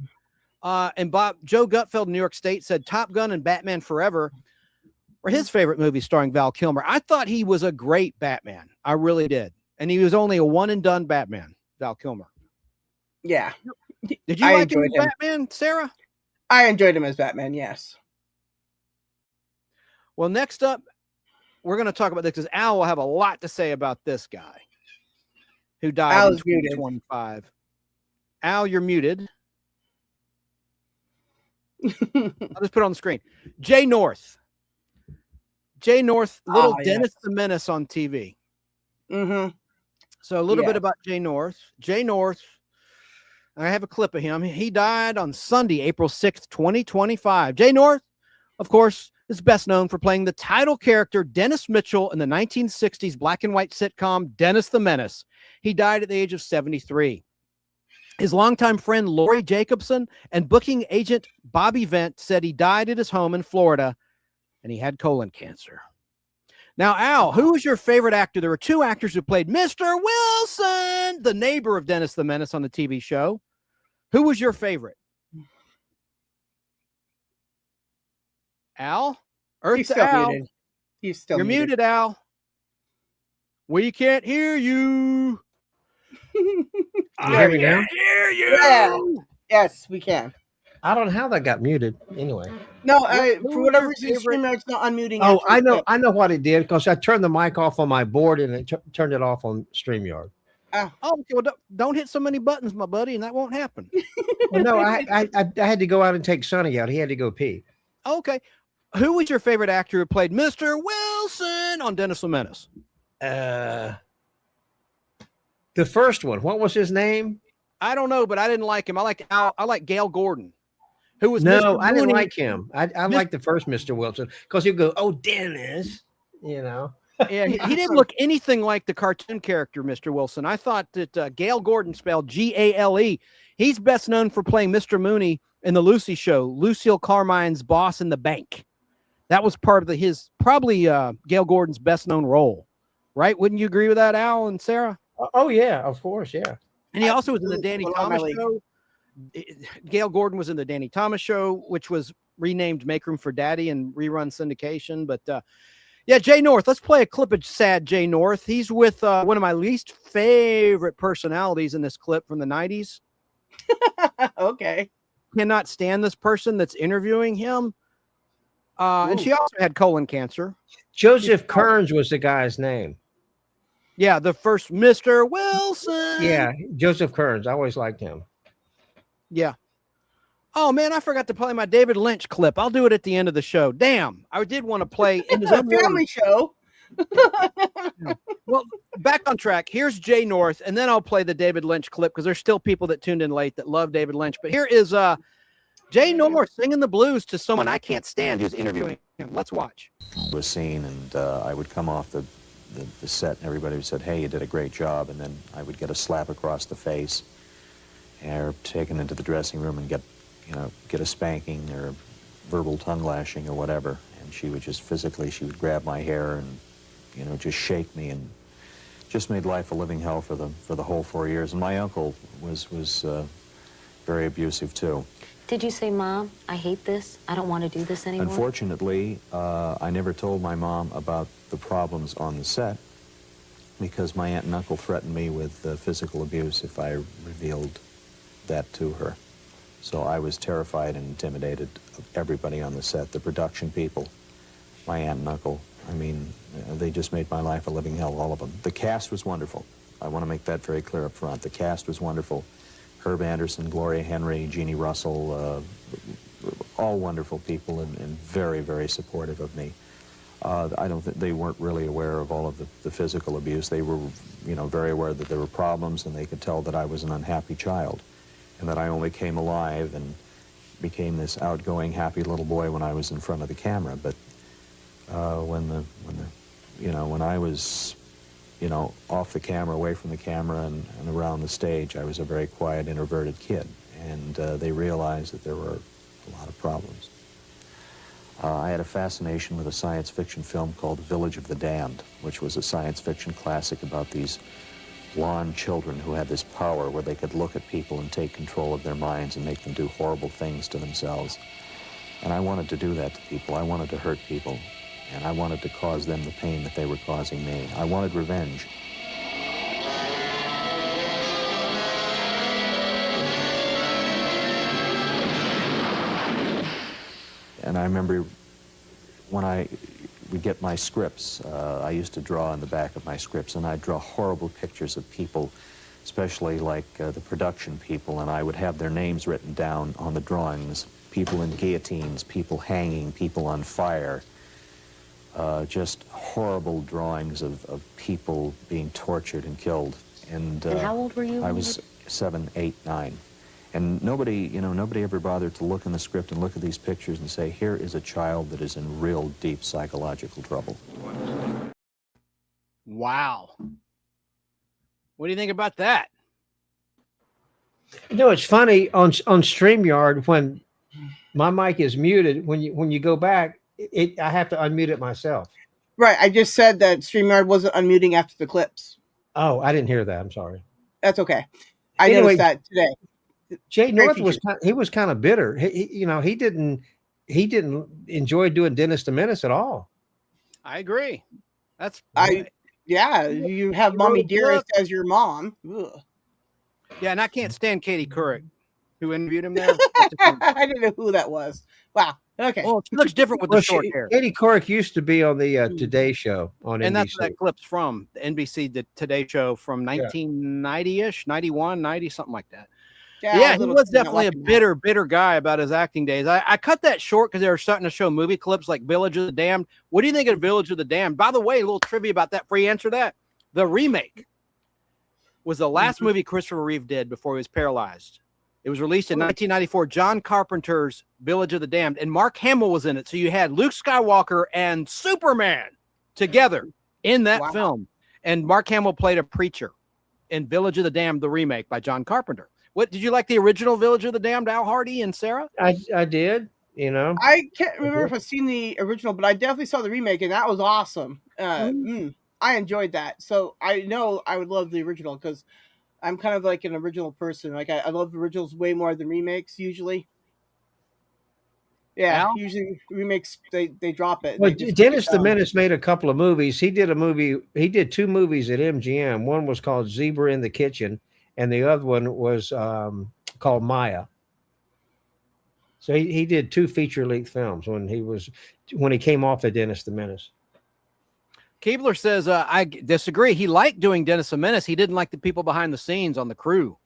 And Joe Gutfeld in New York State said Top Gun and Batman Forever were his favorite movies starring Val Kilmer. I thought he was a great Batman. I really did. And he was only a one-and-done Batman, Val Kilmer. Yeah. Did you like him as Batman, Sarah? I enjoyed him as Batman, yes. Well, next up, we're going to talk about this because Al will have a lot to say about this guy who died in 2025. Al, you're muted. I'll just put it on the screen. Jay North. Jay North, little Dennis the Menace on TV. Mm-hmm. So a little bit about Jay North. Jay North, I have a clip of him. He died on Sunday, April 6th, 2025. Jay North, of course, is best known for playing the title character Dennis Mitchell in the 1960s black and white sitcom Dennis the Menace. He died at the age of 73. His longtime friend Lori Jacobson and booking agent Bobby Vent said he died at his home in Florida and he had colon cancer. Now, Al, who was your favorite actor? There were two actors who played Mr. Wilson, the neighbor of Dennis the Menace on the TV show. Who was your favorite? Al? He's still Al. muted. He's still You're muted, Al. We can't hear you. Can you hear me now? Hear you. Yeah. Yes, we can. I don't know how that got muted. Anyway. No, for whatever reason, StreamYard's not unmuting. Oh, I know what it did, because I turned the mic off on my board and it turned it off on StreamYard. Oh, okay. Well, don't hit so many buttons, my buddy, and that won't happen. Well, no, I had to go out and take Sonny out. He had to go pee. Okay. Who was your favorite actor who played Mr. Wilson on Dennis the Menace? The first one. What was his name? I don't know, but I didn't like him. I like Gail Gordon, who was I didn't like him. I like the first Mr. Wilson, because he'd go, "Oh, Dennis," you know. Yeah, he didn't look anything like the cartoon character, Mr. Wilson. I thought that Gale Gordon, spelled Gale, he's best known for playing Mr. Mooney in the Lucy Show, Lucille Carmine's boss in the bank. That was part of his probably Gale Gordon's best known role, right? Wouldn't you agree with that, Al and Sarah? Oh yeah, of course, yeah. And he also was in the Danny Thomas Show. Gale Gordon was in the Danny Thomas Show, which was renamed Make Room for Daddy and rerun syndication. But yeah, Jay North. Let's play a clip of sad Jay North. He's with one of my least favorite personalities in this clip from the 90s. Okay. Cannot stand this person that's interviewing him. And she also had colon cancer. Joseph Kearns was the guy's name. Yeah, the first Mr. Wilson. Yeah, Joseph Kearns. I always liked him. Yeah. Oh, man, I forgot to play my David Lynch clip. I'll do it at the end of the show. Damn, I did want to play in his own family show. Well, back on track. Here's Jay North, and then I'll play the David Lynch clip because there's still people that tuned in late that love David Lynch. But here is Jay North singing the blues to someone I can't stand who's interviewing him. Let's watch. Was seen, and I would come off the set, and everybody said, "Hey, you did a great job," and then I would get a slap across the face, or taken into the dressing room and get a spanking or verbal tongue lashing or whatever. And she would just physically, she would grab my hair and just shake me, and just made life a living hell for the whole 4 years. And my uncle was very abusive too. Did you say, Mom, I hate this, I don't want to do this anymore? Unfortunately, I never told my mom about the problems on the set because my aunt and uncle threatened me with physical abuse if I revealed that to her. So I was terrified and intimidated of everybody on the set, the production people, my aunt and uncle. I mean, they just made my life a living hell, all of them. The cast was wonderful. I want to make that very clear up front. The cast was wonderful. Herb Anderson, Gloria Henry, Jeannie Russell, all wonderful people and very, very supportive of me. I don't think they weren't really aware of all of the physical abuse. They were, very aware that there were problems, and they could tell that I was an unhappy child, and that I only came alive and became this outgoing, happy little boy when I was in front of the camera. But when I was, off the camera, away from the camera, and around the stage, I was a very quiet, introverted kid, and they realized that there were a lot of problems. I had a fascination with a science fiction film called Village of the Damned, which was a science fiction classic about these blonde children who had this power where they could look at people and take control of their minds and make them do horrible things to themselves. And I wanted to do that to people. I wanted to hurt people, and I wanted to cause them the pain that they were causing me. I wanted revenge. And I remember when I would get my scripts, I used to draw in the back of my scripts, and I'd draw horrible pictures of people, especially like the production people, and I would have their names written down on the drawings. People in guillotines, people hanging, people on fire. Just horrible drawings of people being tortured and killed. And how old were you? I was 7, 8, 9. And nobody ever bothered to look in the script and look at these pictures and say, here is a child that is in real deep psychological trouble. Wow. What do you think about that? It's funny on StreamYard when my mic is muted. When you go back, I have to unmute it myself. Right. I just said that StreamYard wasn't unmuting after the clips. Oh, I didn't hear that. I'm sorry. That's okay. I Anyway, noticed that today. Jay North was kind of bitter. He didn't enjoy doing Dennis the Menace at all. I agree. You have Mommy Dearest as your mom. Ugh. Yeah, and I can't stand Katie Couric, who interviewed him there. I didn't know who that was. Wow. Okay. Well, she looks different with the short hair. Katie Couric used to be on the Today Show on NBC. And that's where that clip's from, the NBC, the Today Show from 1990-ish, 91, 90, something like that. Yeah, he was definitely a bitter guy about his acting days. I cut that short because they were starting to show movie clips like Village of the Damned. What do you think of Village of the Damned? By the way, a little trivia about that before you answer that. The remake was the last movie Christopher Reeve did before he was paralyzed. It was released in 1994, John Carpenter's Village of the Damned, and Mark Hamill was in it. So you had Luke Skywalker and Superman together in that Wow. film. And Mark Hamill played a preacher in Village of the Damned, the remake by John Carpenter. What did you like the original Village of the Damned, Al Hardy and Sarah? I did, you know. I can't remember if I've seen the original, but I definitely saw the remake, and that was awesome. I enjoyed that. So I know I would love the original because I'm kind of like an original person. Like I love originals way more than remakes usually. Yeah, Al? usually remakes they drop it. Well, They just keep it Dennis the down. Menace made a couple of movies. He did a movie. He did 2 movies at MGM. One was called Zebra in the Kitchen, and the other one was called Maya. So he did 2 feature-length films when he came off of Dennis the Menace. Keebler says, I disagree. He liked doing Dennis the Menace. He didn't like the people behind the scenes on the crew.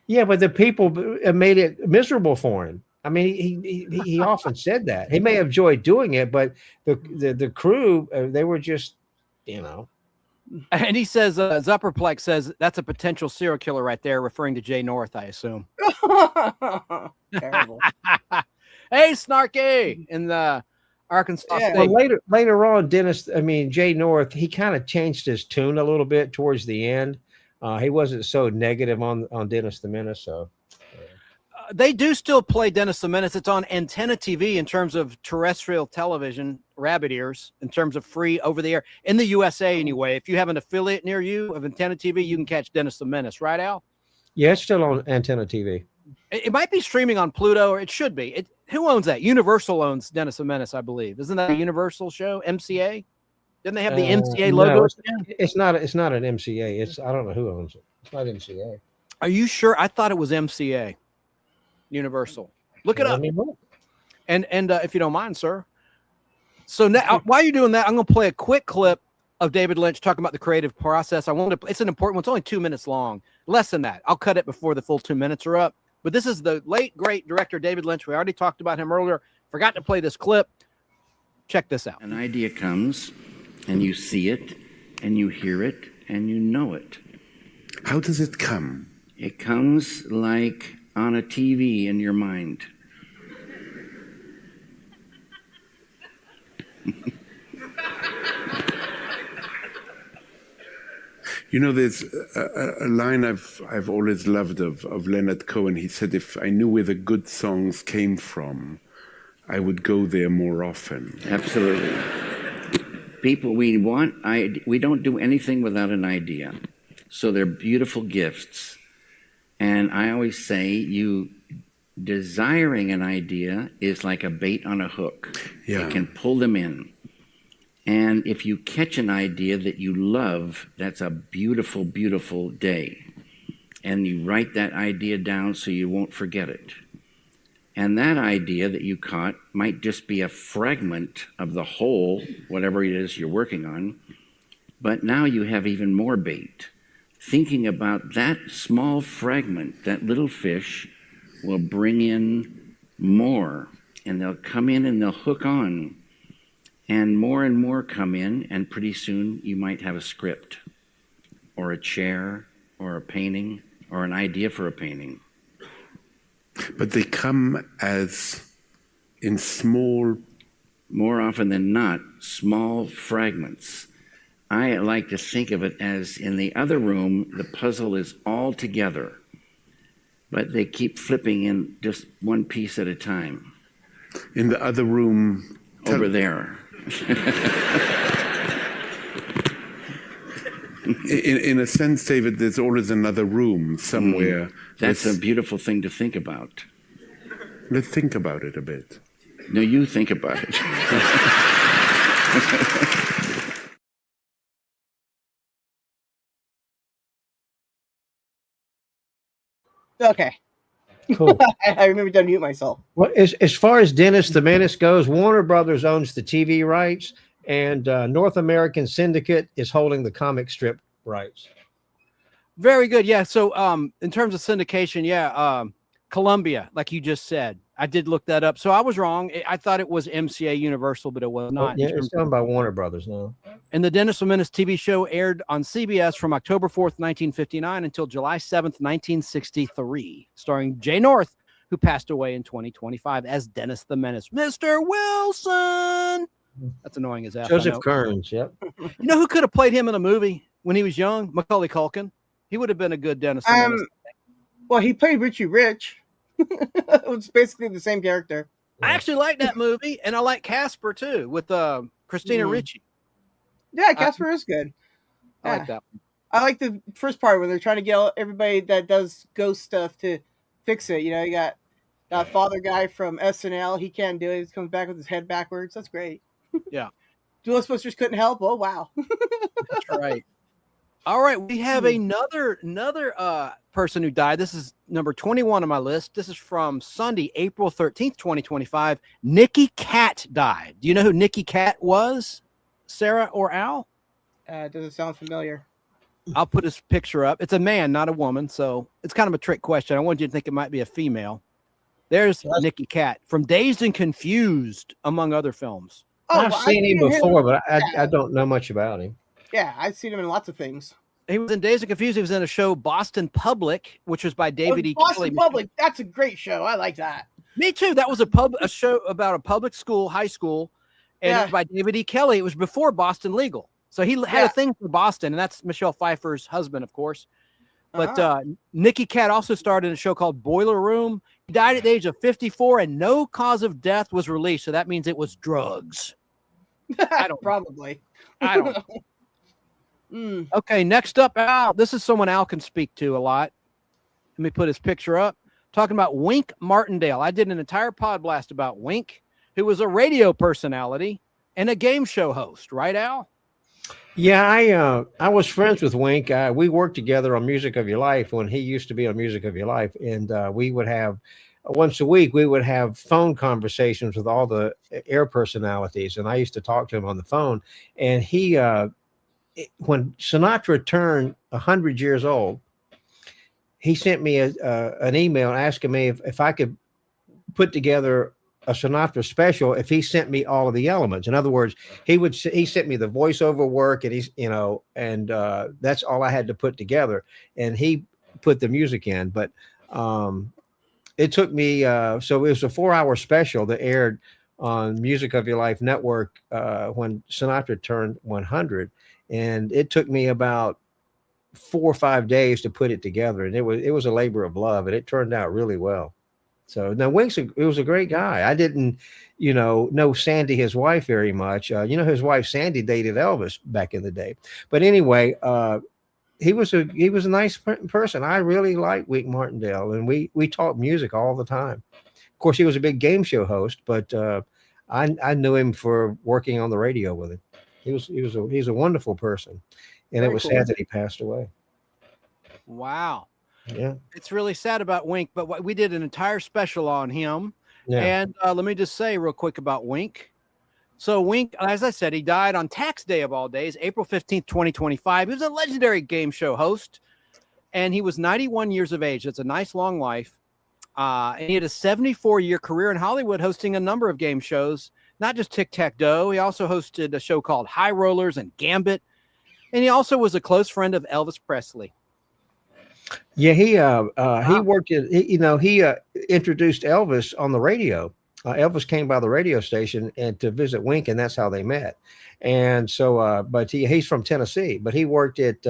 Yeah, but the people made it miserable for him. I mean, he often said that. He may have enjoyed doing it, but the crew, they were just, you know. And he says, Zupperplex says, that's a potential serial killer right there, referring to Jay North, I assume. Terrible. Hey, Snarky in the Arkansas State. Well, later on, Jay North, he kind of changed his tune a little bit towards the end. He wasn't so negative on Dennis the Menace. So they do still play Dennis the Menace. It's on Antenna TV in terms of terrestrial television, rabbit ears, in terms of free over the air in the USA anyway. If you have an affiliate near you of Antenna TV, you can catch Dennis the Menace, right, Al? Yeah, it's still on Antenna TV. It might be streaming on Pluto, or it should be. Who owns that? Universal owns Dennis the Menace, I believe. Isn't that a Universal show? MCA? Didn't they have the MCA logo? No, it's not an MCA. I don't know who owns it. It's not MCA. Are you sure? I thought it was MCA. Universal. Look it up. And if you don't mind, sir. So now, while you're doing that, I'm going to play a quick clip of David Lynch talking about the creative process. It's an important one. It's only 2 minutes long. Less than that. I'll cut it before the full 2 minutes are up. But this is the late, great director, David Lynch. We already talked about him earlier. Forgot to play this clip. Check this out. An idea comes, and you see it, and you hear it, and you know it. How does it come? It comes like on a TV in your mind. You know, there's a line I've always loved of Leonard Cohen. He said, if I knew where the good songs came from, I would go there more often. Absolutely. People, we don't do anything without an idea. So they're beautiful gifts. And I always say, you desiring an idea is like a bait on a hook. Yeah. It can pull them in. And if you catch an idea that you love, that's a beautiful, beautiful day. And you write that idea down so you won't forget it. And that idea that you caught might just be a fragment of the whole, whatever it is you're working on. But now you have even more bait. Thinking about that small fragment, that little fish, will bring in more. And they'll come in and they'll hook on. And more come in, and pretty soon you might have a script, or a chair, or a painting, or an idea for a painting. But they come as in small... More often than not, small fragments. I like to think of it as in the other room, the puzzle is all together, but they keep flipping in just one piece at a time. In the other room... Over there. in a sense, David, there's always another room somewhere. That's a beautiful thing to think about. Let's think about it a bit. No, you think about it. Okay. Cool. I remember to unmute myself. Well, as far as Dennis the Menace goes, Warner Brothers owns the TV rights, and North American Syndicate is holding the comic strip rights. Very good. Yeah. So in terms of syndication, Columbia, like you just said, I did look that up. So I was wrong. I thought it was MCA Universal, but it was not. Yeah, it's owned by Warner Brothers now. And the Dennis the Menace TV show aired on CBS from October 4th, 1959 until July 7th, 1963, starring Jay North, who passed away in 2025 as Dennis the Menace. Mr. Wilson! That's annoying as F. I Joseph know. Kearns. Yep. You know who could have played him in a movie when he was young? Macaulay Culkin. He would have been a good Dennis the Menace. Well, he played Richie Rich. It was basically the same character. I actually like that movie, and I like Casper too with Christina Ricci. Yeah, Casper is good. I like that one. I like the first part when they're trying to get everybody that does ghost stuff to fix it. You know, you got that father guy from SNL. He can't do it. He comes back with his head backwards. That's great. Yeah. Ghostbusters couldn't help. Oh, wow. That's right. All right. We have another person who died. This is number 21 on my list. This is from Sunday, April 13th, 2025. Nicky Cat died. Do you know who Nicky Cat was, Sarah or Al? Doesn't sound familiar. I'll put his picture up. It's a man, not a woman. So it's kind of a trick question. I want you to think it might be a female. There's Nicky Cat from Dazed and Confused, among other films. Oh, I've seen him before, but I don't know much about him. Yeah, I've seen him in lots of things. He was in Dazed and Confused. He was in a show, Boston Public, which was by David E. Kelly. Boston Public, that's a great show. I like that. Me too. That was a show about a public school, high school, and it was by David E. Kelly. It was before Boston Legal. So he had a thing for Boston, and that's Michelle Pfeiffer's husband, of course. But Nicky Cat also starred in a show called Boiler Room. He died at the age of 54, and no cause of death was released. So that means it was drugs. I don't probably. I don't know. Okay, next up, Al. This is someone Al can speak to a lot. Let me put his picture up. Talking about Wink Martindale. I did an entire pod blast about Wink, who was a radio personality and a game show host. Right, Al? Yeah, I was friends with Wink. We worked together on Music of Your Life when he used to be on Music of Your Life, and we would have once a week we would have phone conversations with all the air personalities, and I used to talk to him on the phone. And he, when Sinatra turned 100 years old, he sent me an email asking me if I could put together a Sinatra special if he sent me all of the elements. In other words, he sent me the voiceover work, and that's all I had to put together, and he put the music in. But it took me so it was a 4-hour special that aired on Music of Your Life Network when Sinatra turned 100, and it took me about 4 or 5 days to put it together, and it was a labor of love, and it turned out really well. So now Wink's it was a great guy. I didn't, know Sandy, his wife, very much. His wife Sandy dated Elvis back in the day. But anyway, he was a nice person. I really liked Wink Martindale, and we talked music all the time. Of course, he was a big game show host, but I knew him for working on the radio with him. He's a wonderful person, and Very it was cool. sad that he passed away. Wow. Yeah. It's really sad about Wink, but we did an entire special on him. Yeah. And let me just say real quick about Wink. So Wink, as I said, he died on tax day of all days, April 15th, 2025. He was a legendary game show host, and he was 91 years of age. That's a nice long life. And he had a 74-year career in Hollywood hosting a number of game shows, not just Tic-Tac-Doe. He also hosted a show called High Rollers and Gambit. And he also was a close friend of Elvis Presley. Yeah, he worked in, he introduced Elvis on the radio. Elvis came by the radio station and to visit Wink, and that's how they met. And so, but he's from Tennessee, but he worked at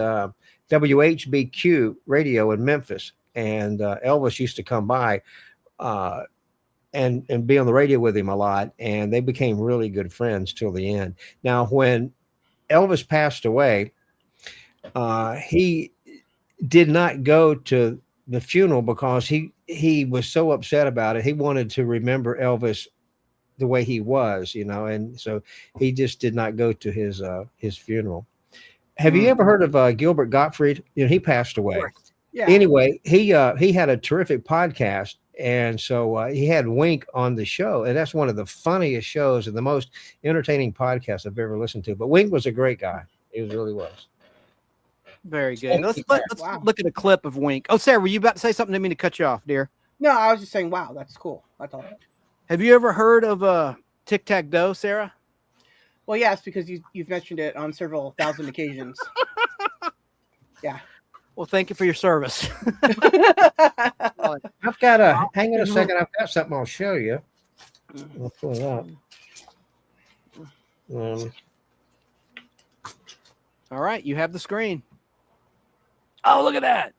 WHBQ radio in Memphis, and Elvis used to come by and be on the radio with him a lot, and they became really good friends till the end. Now, when Elvis passed away, he did not go to the funeral because he was so upset about it. He wanted to remember Elvis the way he was, and so he just did not go to his funeral. Have you ever heard of Gilbert Gottfried? He passed away. Yeah. Anyway, he had a terrific podcast, and so he had Wink on the show, and that's one of the funniest shows and the most entertaining podcasts I've ever listened to. But Wink was a great guy. He really was. Very good. Let's look at a clip of Wink. Oh, Sarah, were you about to say something? I didn't mean to cut you off, dear. No, I was just saying, wow, that's cool. That's all. Have you ever heard of Tic-Tac-Doe, Sarah? Well, yes, because you've mentioned it on several thousand occasions. Yeah. Well, thank you for your service. I've got hang on a second. I've got something I'll show you. I'll pull it up. All right, you have the screen. Oh, look at that.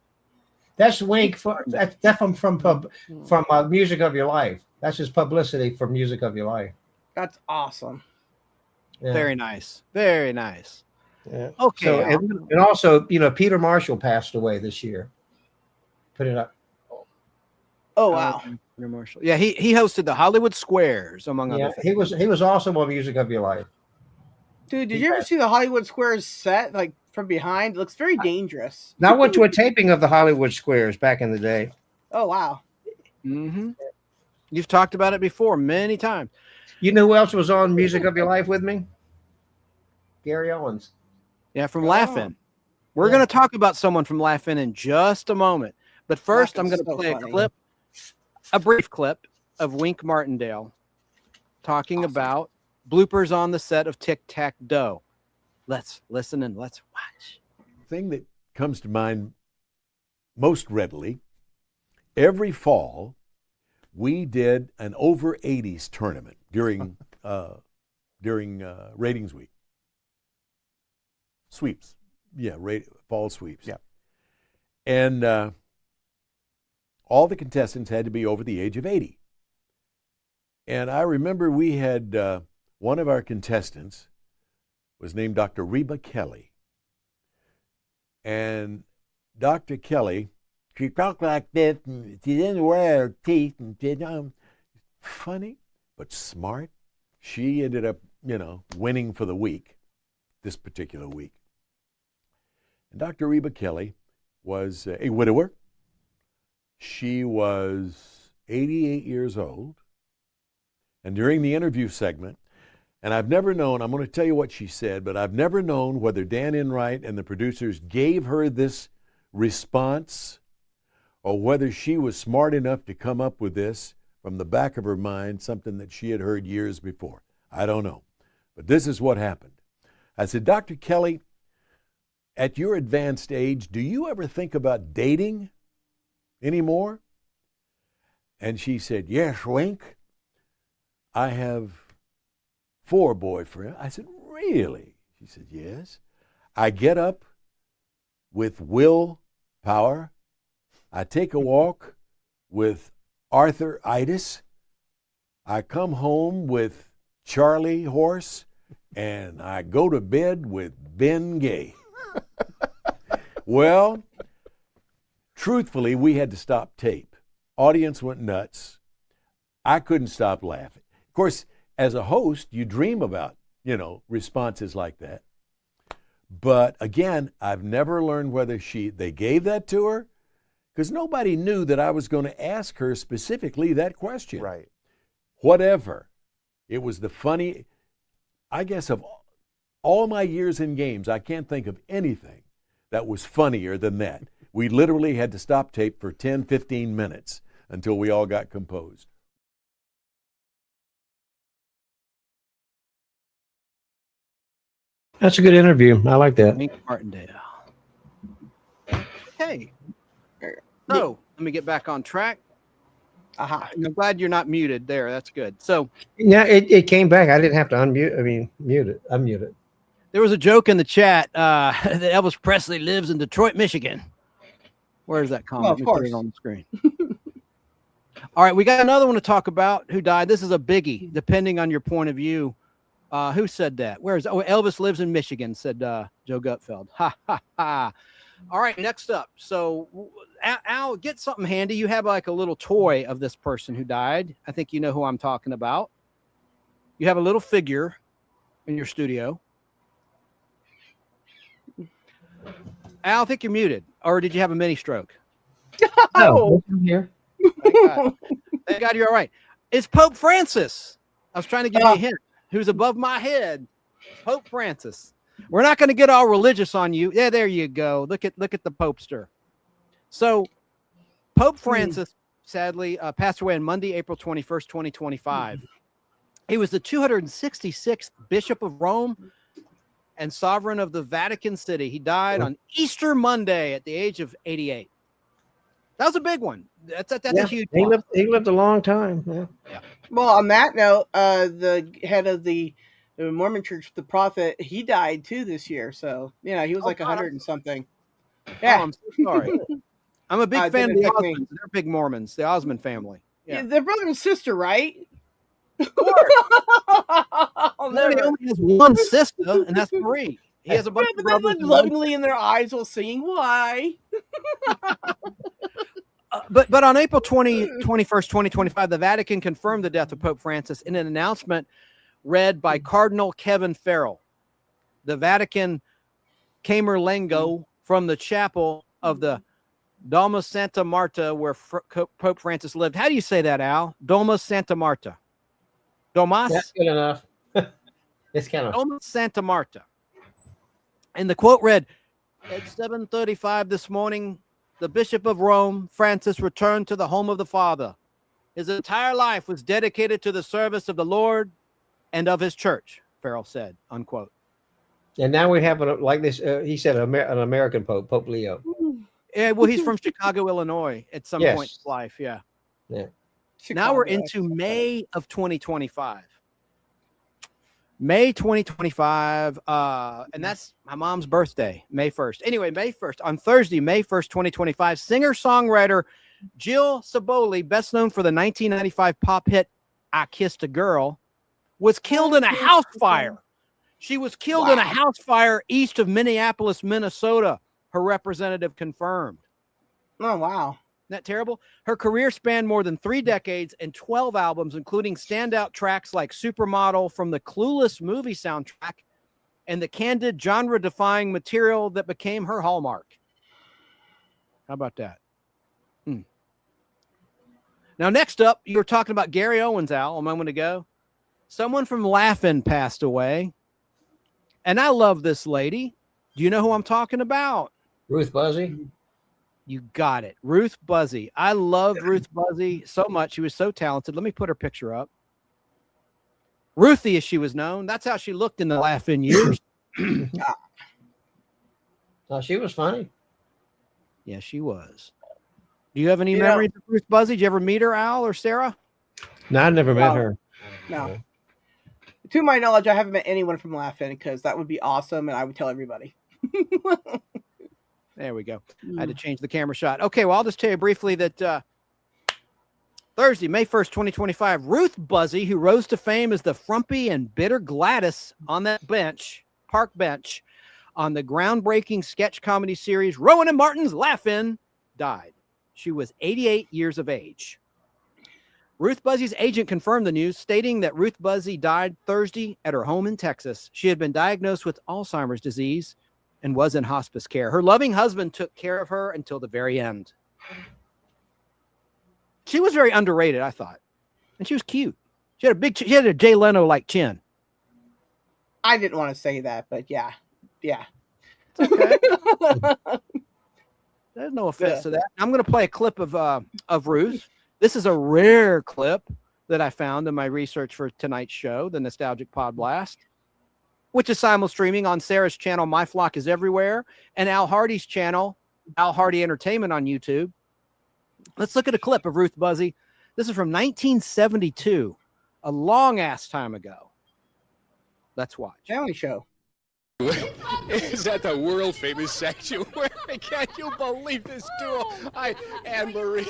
That's Wink. That's from Music of Your Life. That's his publicity for Music of Your Life. That's awesome. Yeah. Very nice. Very nice. Yeah. Okay. So, and also, Peter Marshall passed away this year. Put it up. Oh wow. Peter Marshall. Yeah, he hosted the Hollywood Squares, among other things. He was also on Music of Your Life. Dude, did you ever see the Hollywood Squares set like from behind? It looks very dangerous. Now, I went to a taping of the Hollywood Squares back in the day. Oh wow. Mm-hmm. You've talked about it before many times. You know who else was on Music of Your Life with me? Gary Owens. Yeah, from Laugh-In. We're going to talk about someone from Laugh-In in just a moment. But first, I'm going to play a brief clip of Wink Martindale talking about bloopers on the set of Tic Tac Doe. Let's listen and let's watch. Thing that comes to mind most readily, every fall, we did an over 80s tournament during ratings week. Sweeps. Yeah, fall sweeps. Yeah. And all the contestants had to be over the age of 80. And I remember we had one of our contestants was named Dr. Reba Kelly. And Dr. Kelly, she talked like this, and she didn't wear her teeth, and she, funny, but smart. She ended up, winning for the week, this particular week. And Dr. Reba Kelly was a widower. She was 88 years old. And during the interview segment, and I've never known, I'm going to tell you what she said, but I've never known whether Dan Enright and the producers gave her this response or whether she was smart enough to come up with this from the back of her mind, something that she had heard years before. I don't know. But this is what happened. I said, Dr. Kelly, at your advanced age, do you ever think about dating anymore? And she said, yes, Wink. I have 4 boyfriends. I said, really? She said, yes. I get up with Will Power. I take a walk with Arthur-itis. I come home with Charlie Horse, and I go to bed with Ben Gay. Well, truthfully, we had to stop tape. Audience went nuts. I couldn't stop laughing. Of course, as a host, you dream about, responses like that. But again, I've never learned whether they gave that to her, because nobody knew that I was going to ask her specifically that question. Right. Whatever. It was the funny, I guess of all my years in games, I can't think of anything that was funnier than that. We literally had to stop tape for 10, 15 minutes until we all got composed. That's a good interview. I like that. Wink Martindale. Okay. So let me get back on track. Aha. I'm glad you're not muted there. That's good. So yeah, it came back. I didn't have to mute it. Unmute it. There was a joke in the chat that Elvis Presley lives in Detroit, Michigan. Where is that comment? Well, of course. Let me put it on the screen. All right, we got another one to talk about who died. This is a biggie, depending on your point of view. Who said that? Where is it? Oh, Elvis lives in Michigan, said Joe Gutfeld. Ha, ha, ha. All right, next up. So, Al, get something handy. You have like a little toy of this person who died. I think you know who I'm talking about. You have a little figure in your studio. Al, I think you're muted. Or did you have a mini stroke? No, I'm here. Thank God you're all right. It's Pope Francis. I was trying to give you a hint. Who's above my head? Pope Francis. We're not going to get all religious on you. Yeah, there you go. Look at the Popester. So Pope Francis sadly passed away on Monday, April 21st, 2025. He was the 266th Bishop of Rome and sovereign of the Vatican City. He died on Easter Monday at the age of 88. That was a big one. That's a huge He lived a long time. Yeah. Well, on that note, the head of the the Mormon Church, the prophet, he died too this year. So he was like 100 and something. Yeah. Oh, I'm so sorry. I'm a big fan of didn't the affect me. Osmonds. They're big Mormons, the Osmond family. Yeah, they're brother and sister, right? Of course. I'll He never. only has one sister, and that's Marie. He has a bunch Yeah, of but they brothers. look lovingly in their eyes while singing "Why." But on April 21st, 2025, the Vatican confirmed the death of Pope Francis in an announcement read by Cardinal Kevin Farrell. The Vatican Camerlengo from the chapel of the Domus Santa Marta, where Pope Francis lived. How do you say that, Al? Domus Santa Marta. Domus? That's good enough. It's kind of Domus Santa Marta. And the quote read, at 7:35 this morning, the Bishop of Rome, Francis, returned to the home of the Father. His entire life was dedicated to the service of the Lord and of his church, Farrell said, unquote. And now we have like this. He said an American Pope, Pope Leo. Yeah, well, he's from Chicago, Illinois at some point in his life. Yeah. Yeah. Now we're into May of 2025. May 2025, and that's my mom's birthday, May 1st. Anyway, May 1st, on Thursday, May 1st, 2025, singer-songwriter Jill Saboli, best known for the 1995 pop hit I Kissed a Girl, was killed in a house fire. She was killed in a house fire east of Minneapolis, Minnesota, her representative confirmed. Oh, wow. Isn't that terrible? Her career spanned more than 3 decades and 12 albums, including standout tracks like Supermodel from the Clueless movie soundtrack and the candid, genre-defying material that became her hallmark. How about that? Now, next up, you were talking about Gary Owens, Al, a moment ago. Someone from Laugh-In passed away. And I love this lady. Do you know who I'm talking about? Ruth Buzzy. You got it. Ruth Buzzy. I loved Ruth Buzzy so much. She was so talented. Let me put her picture up. Ruthie, as she was known. That's how she looked in the Laugh-In years. Oh, she was funny. Yeah, she was. Do you have any memories of Ruth Buzzy? Did you ever meet her, Al or Sarah? No, I never met her. No. To my knowledge, I haven't met anyone from Laugh-In because that would be awesome, and I would tell everybody. There we go. I had to change the camera shot. Okay, well, I'll just tell you briefly that Thursday, May 1st, 2025, Ruth Buzzy, who rose to fame as the frumpy and bitter Gladys on that bench, park bench, on the groundbreaking sketch comedy series Rowan and Martin's Laugh-In, died. She was 88 years of age. Ruth Buzzy's agent confirmed the news, stating that Ruth Buzzy died Thursday at her home in Texas. She had been diagnosed with Alzheimer's disease and was in hospice care. Her loving husband took care of her until the very end. She was very underrated, I thought. And she was cute. She had a Jay Leno-like chin. I didn't want to say that, but yeah. Yeah. It's okay. There's no offense to that. I'm going to play a clip of Ruth. This is a rare clip that I found in my research for tonight's show, the Nostalgic Pod Blast, which is simul-streaming on Sarah's channel, My Flock is Everywhere, and Al Hardy's channel, Al Hardy Entertainment on YouTube. Let's look at a clip of Ruth Buzzy. This is from 1972, a long-ass time ago. Let's watch. Family show. Is that the world famous sanctuary? Can't you believe this duel? Anne Marie,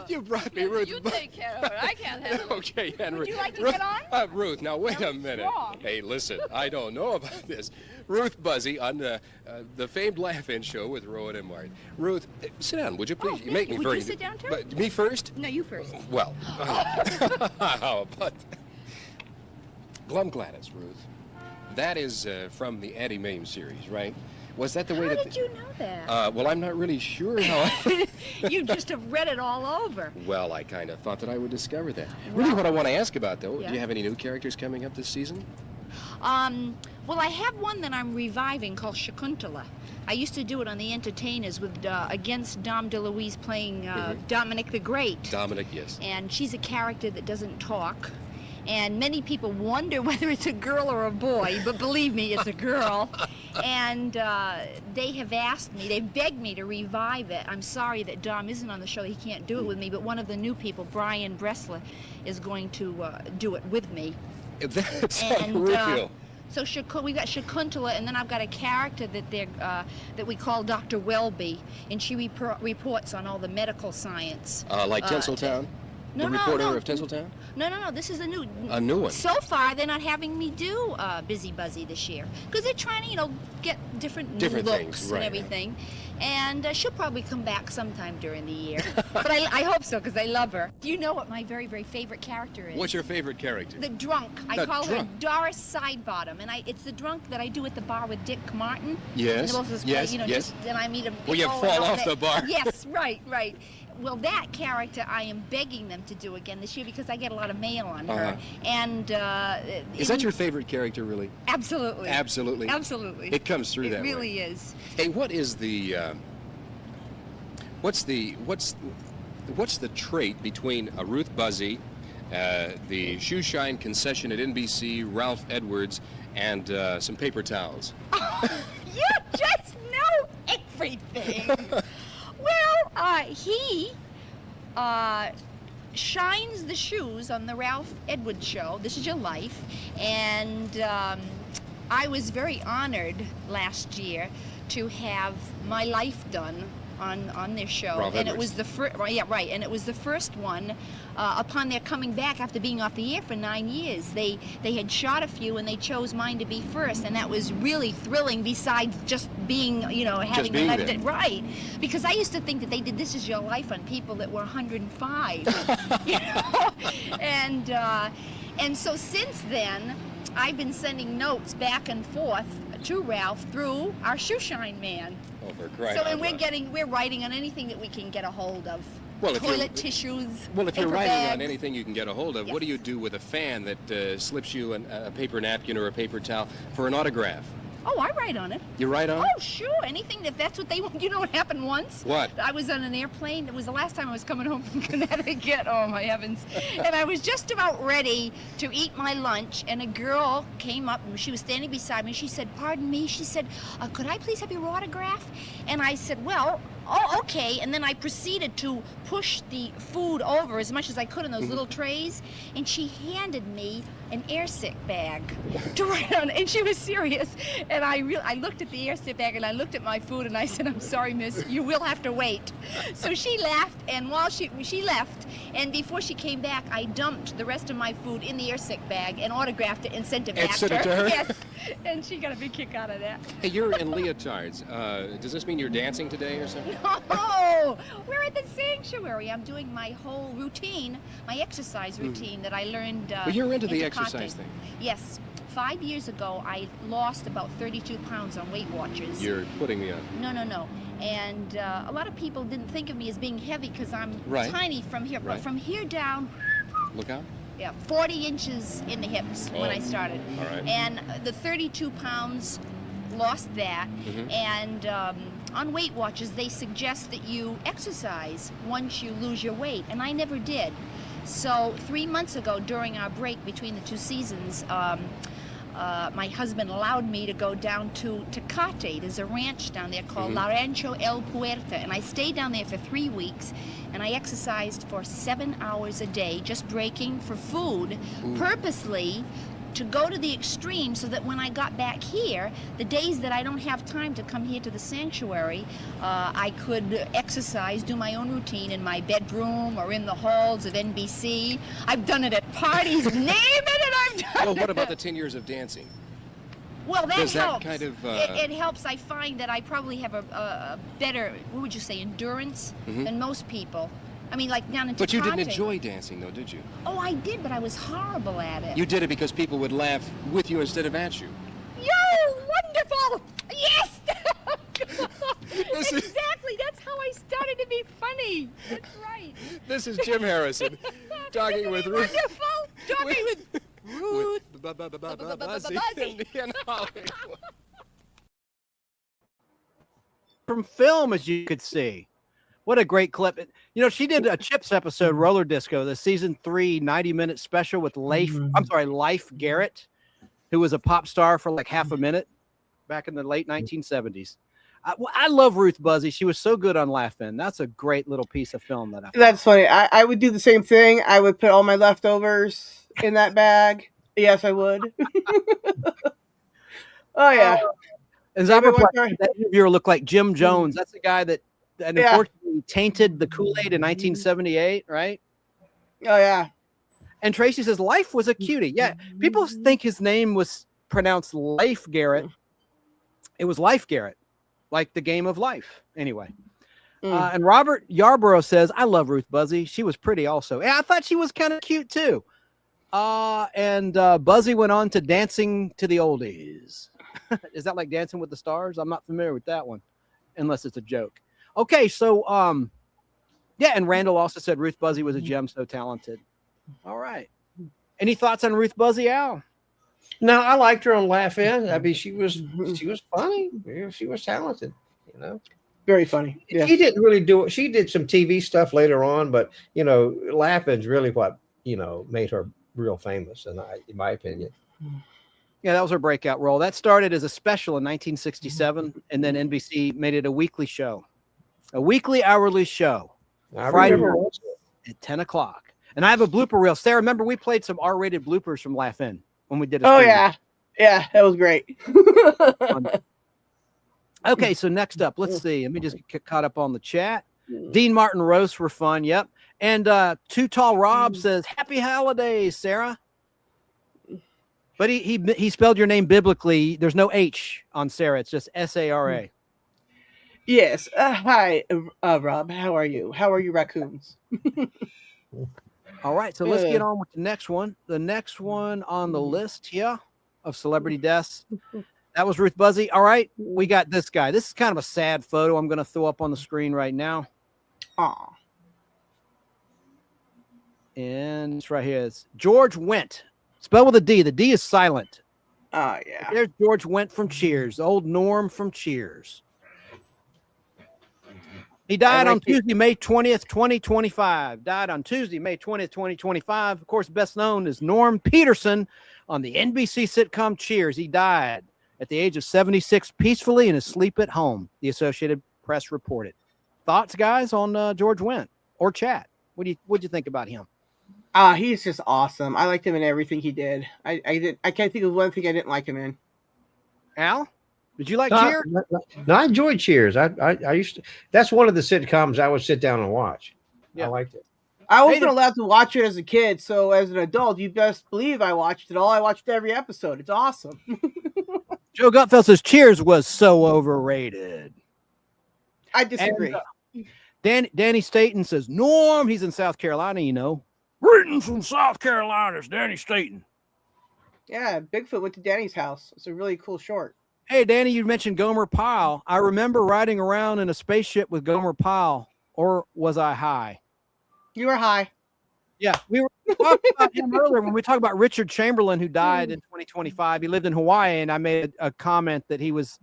you brought me Ruth. You take care of her. I can't handle it. Okay, Anne Marie. Would you like to Ruth, get on? Ruth, now wait a minute. wrong? Hey, listen, I don't know about this. Ruth Buzzy on the famed Laugh-In show with Rowan and Martin. Ruth, sit down, would you please? You make me Would very. you sit down too? But me first? No, you first. Well, how about Glum Gladys, Ruth? That is from the Addie Mame series, right? Was that the way that... How did you know that? Well, I'm not really sure how You just have read it all over. Well, I kind of thought that I would discover that. Really, what I want to ask about, though, Yeah. do you have any new characters coming up this season? Well, I have one that I'm reviving called Shakuntala. I used to do it on The Entertainers with against Dom DeLuise playing Dominic the Great. Dominic, yes. And she's a character that doesn't talk. And many people wonder whether it's a girl or a boy, but believe me, it's a girl. And they have asked me, they begged me to revive it. I'm sorry that Dom isn't on the show, he can't do it with me, but one of the new people, Brian Bressler, is going to do it with me. That's And, unreal. So we got Shakuntala, and then I've got a character that we call Dr. Welby, and she reports on all the medical science. Like Tinseltown? The reporter of Tinseltown? No. This is a new one. So far, they're not having me do Busy Buzzy this year because they're trying to, get different new looks things, right, and everything. And she'll probably come back sometime during the year. But I hope so because I love her. Do you know what my very, very favorite character is? What's your favorite character? The drunk. I The call drunk. her Doris Sidebottom, and it's the drunk that I do at the bar with Dick Martin. Yes, And the both of us yes, play, yes. Then I meet him. Well, you fall off the bar. Yes, right. Well, that character I am begging them to do again this year because I get a lot of mail on her. And Is that your favorite character, really? Absolutely. Absolutely. Absolutely. It comes through that way. It really is. Hey, what is the what's the trait between a Ruth Buzzy, the shoe shine concession at NBC, Ralph Edwards, and some paper towels? You just know everything. Well, he shines the shoes on the Ralph Edwards show, This Is Your Life, and I was very honored last year to have my life done on their show. Ralph and Edwards. it was the first, and it was the first one upon their coming back after being off the air for 9 years. They had shot a few and they chose mine to be first, and that was really thrilling. Besides just being, having being left there. it right, because I used to think that they did This Is Your Life on people that were 105, and so since then I've been sending notes back and forth to Ralph through our shoeshine man. Oh, for crying So, out and loud. we're writing on anything that we can get a hold of. Well, if you're- Toilet tissues. Well, if you're paper writing on bags. anything you can get a hold of, what do you do with a fan that slips you a paper napkin or a paper towel for an autograph? Oh, I write on it. You write on it? Oh, sure. Anything if that's what they want. You know what happened once? What? I was on an airplane. It was the last time I was coming home from Connecticut. Oh, my heavens. And I was just about ready to eat my lunch, and a girl came up, and she was standing beside me. She said, "Pardon me." She said, "Could I please have your autograph?" And I said, "Well, oh, okay." And then I proceeded to push the food over as much as I could in those little trays, and she handed me an airsick bag to write on, and she was serious. And I looked at the airsick bag, and I looked at my food, and I said, "I'm sorry, miss, you will have to wait." So she laughed, and while she left, and before she came back, I dumped the rest of my food in the airsick bag and autographed it and sent it And back sent to it her. to her? Yes, and she got a big kick out of that. Hey, you're in leotards. Does this mean you're dancing today or something? Oh, we're at the sanctuary. I'm doing my whole routine, my exercise routine that I learned. Well, you're into the Tecate. exercise thing. Yes. 5 years ago, I lost about 32 pounds on Weight Watchers. You're putting me on. No. And a lot of people didn't think of me as being heavy because I'm Right. tiny from here. Right. But from here down, Look out. yeah, 40 inches in the hips when I started. All right. And the 32 pounds, lost that. Mhm. And on Weight Watchers, they suggest that you exercise once you lose your weight, and I never did. So 3 months ago, during our break between the two seasons, my husband allowed me to go down to Tecate. There's a ranch down there called La Rancho El Puerta, and I stayed down there for 3 weeks, and I exercised for 7 hours a day, just breaking for food, purposely to go to the extreme so that when I got back here, the days that I don't have time to come here to the sanctuary, I could exercise, do my own routine in my bedroom or in the halls of NBC. I've done it at parties, name it, and I've done Well, what it. about the 10 years of dancing? Well, that Does that helps. kind of, it helps. I find that I probably have a better, what would you say, endurance than most people. I mean, like down in But you didn't Tecate. enjoy dancing, though, did you? Oh, I did, but I was horrible at it. You did it because people would laugh with you instead of at you. Yo, wonderful! Yes! This is- Exactly, that's how I started to be funny. That's right. This is Jim Harrison talking with Ruth. Wonderful! Talking with Ruth. Buzzy in Hollywood. From film, as you could see. What a great clip. She did a Chips episode, Roller Disco, the season 3 90-minute special with Life Garrett, who was a pop star for like half a minute back in the late 1970s. I love Ruth Buzzy. She was so good on Laugh-In. That's a great little piece of film that I found. That's funny. I would do the same thing. I would put all my leftovers in that bag Yes, I would. Oh yeah. And Anybody Zopper want to- that interviewer looked like Jim Jones. That's the guy that Yeah. unfortunately tainted the Kool-Aid in 1978, right? Oh yeah. And Tracy says Life was a cutie. Yeah, people think his name was pronounced Life Garrett. It was Life Garrett, like the game of life. Anyway. And Robert Yarborough says, I love Ruth Buzzy. She was pretty also. Yeah, I thought she was kind of cute too. And Buzzy went on to Dancing to the Oldies. Is that like Dancing with the Stars? I'm not familiar with that one, unless it's a joke. Okay, so yeah, and Randall also said Ruth Buzzy was a gem, so talented. All right. Any thoughts on Ruth Buzzy, Al? No, I liked her on Laugh In. I mean, she was funny. She was talented, you know. Very funny. Yeah. She didn't really do it. She did some TV stuff later on, but you know, Laughing's really what, you know, made her real famous, in my opinion. Yeah, that was her breakout role. That started as a special in 1967, and then NBC made it a weekly show, a weekly hourly show, Friday night at 10 o'clock. And I have a blooper reel. Sarah, remember we played some R-rated bloopers from Laugh In when we did a Oh stream. yeah, that was great. Okay, so next up, let's see. Let me just get caught up on the chat. Dean Martin roasts were fun. Yep. And Too Tall Rob says, Happy Holidays, Sarah. But he spelled your name biblically. There's no H on Sarah. It's just S-A-R-A. Yes. Hi, Rob. How are you? How are you, raccoons? All right, so let's get on with the next one. The next one on the list here of celebrity deaths. That was Ruth Buzzy. All right, we got this guy. This is kind of a sad photo I'm going to throw up on the screen right now. Aw. And it's right here. It's George Wendt. Spelled with a D. The D is silent. Oh, yeah. There's George Wendt from Cheers. Old Norm from Cheers. He died on Tuesday, May 20th, 2025. Died on Tuesday, May 20th, 2025. Of course, best known as Norm Peterson on the NBC sitcom Cheers. He died at the age of 76 peacefully in his sleep at home, the Associated Press reported. Thoughts, guys, on George Wendt or chat? What'd you think about him? He's just awesome. I liked him in everything he did. I can't think of one thing I didn't like him in. Al, did you like Cheers? No, I enjoyed Cheers. I used to. That's one of the sitcoms I would sit down and watch. Yeah. I liked it. I wasn't allowed to watch it as a kid, so as an adult, you best believe I watched it all. I watched every episode. It's awesome. Joe Gutfeld says Cheers was so overrated. I disagree. And, Danny Staten says Norm. He's in South Carolina, you know. Greetings from South Carolina. It's Danny Staten. Yeah, Bigfoot went to Danny's house. It's a really cool short. Hey, Danny, you mentioned Gomer Pyle. I remember riding around in a spaceship with Gomer Pyle, or was I high? You were high. Yeah, we were talking about him earlier when we talked about Richard Chamberlain, who died in 2025. He lived in Hawaii, and I made a comment that he was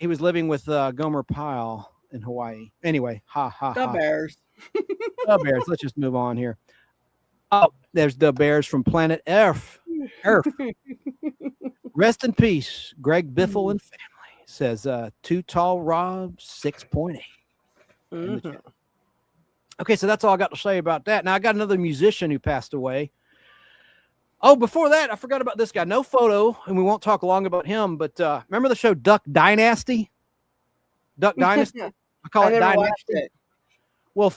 living with Gomer Pyle in Hawaii. Anyway, The Bears. The Bears. Let's just move on here. Oh, there's the Bears from Planet Earth. Rest in peace, Greg Biffle and family. Says Too Tall Rob 6.8. Mm-hmm. Okay, so that's all I got to say about that. Now I got another musician who passed away. Oh, before that, I forgot about this guy. No photo, and we won't talk long about him. But remember the show Duck Dynasty? Duck Dynasty. I call it never Dynasty. watched it. Well,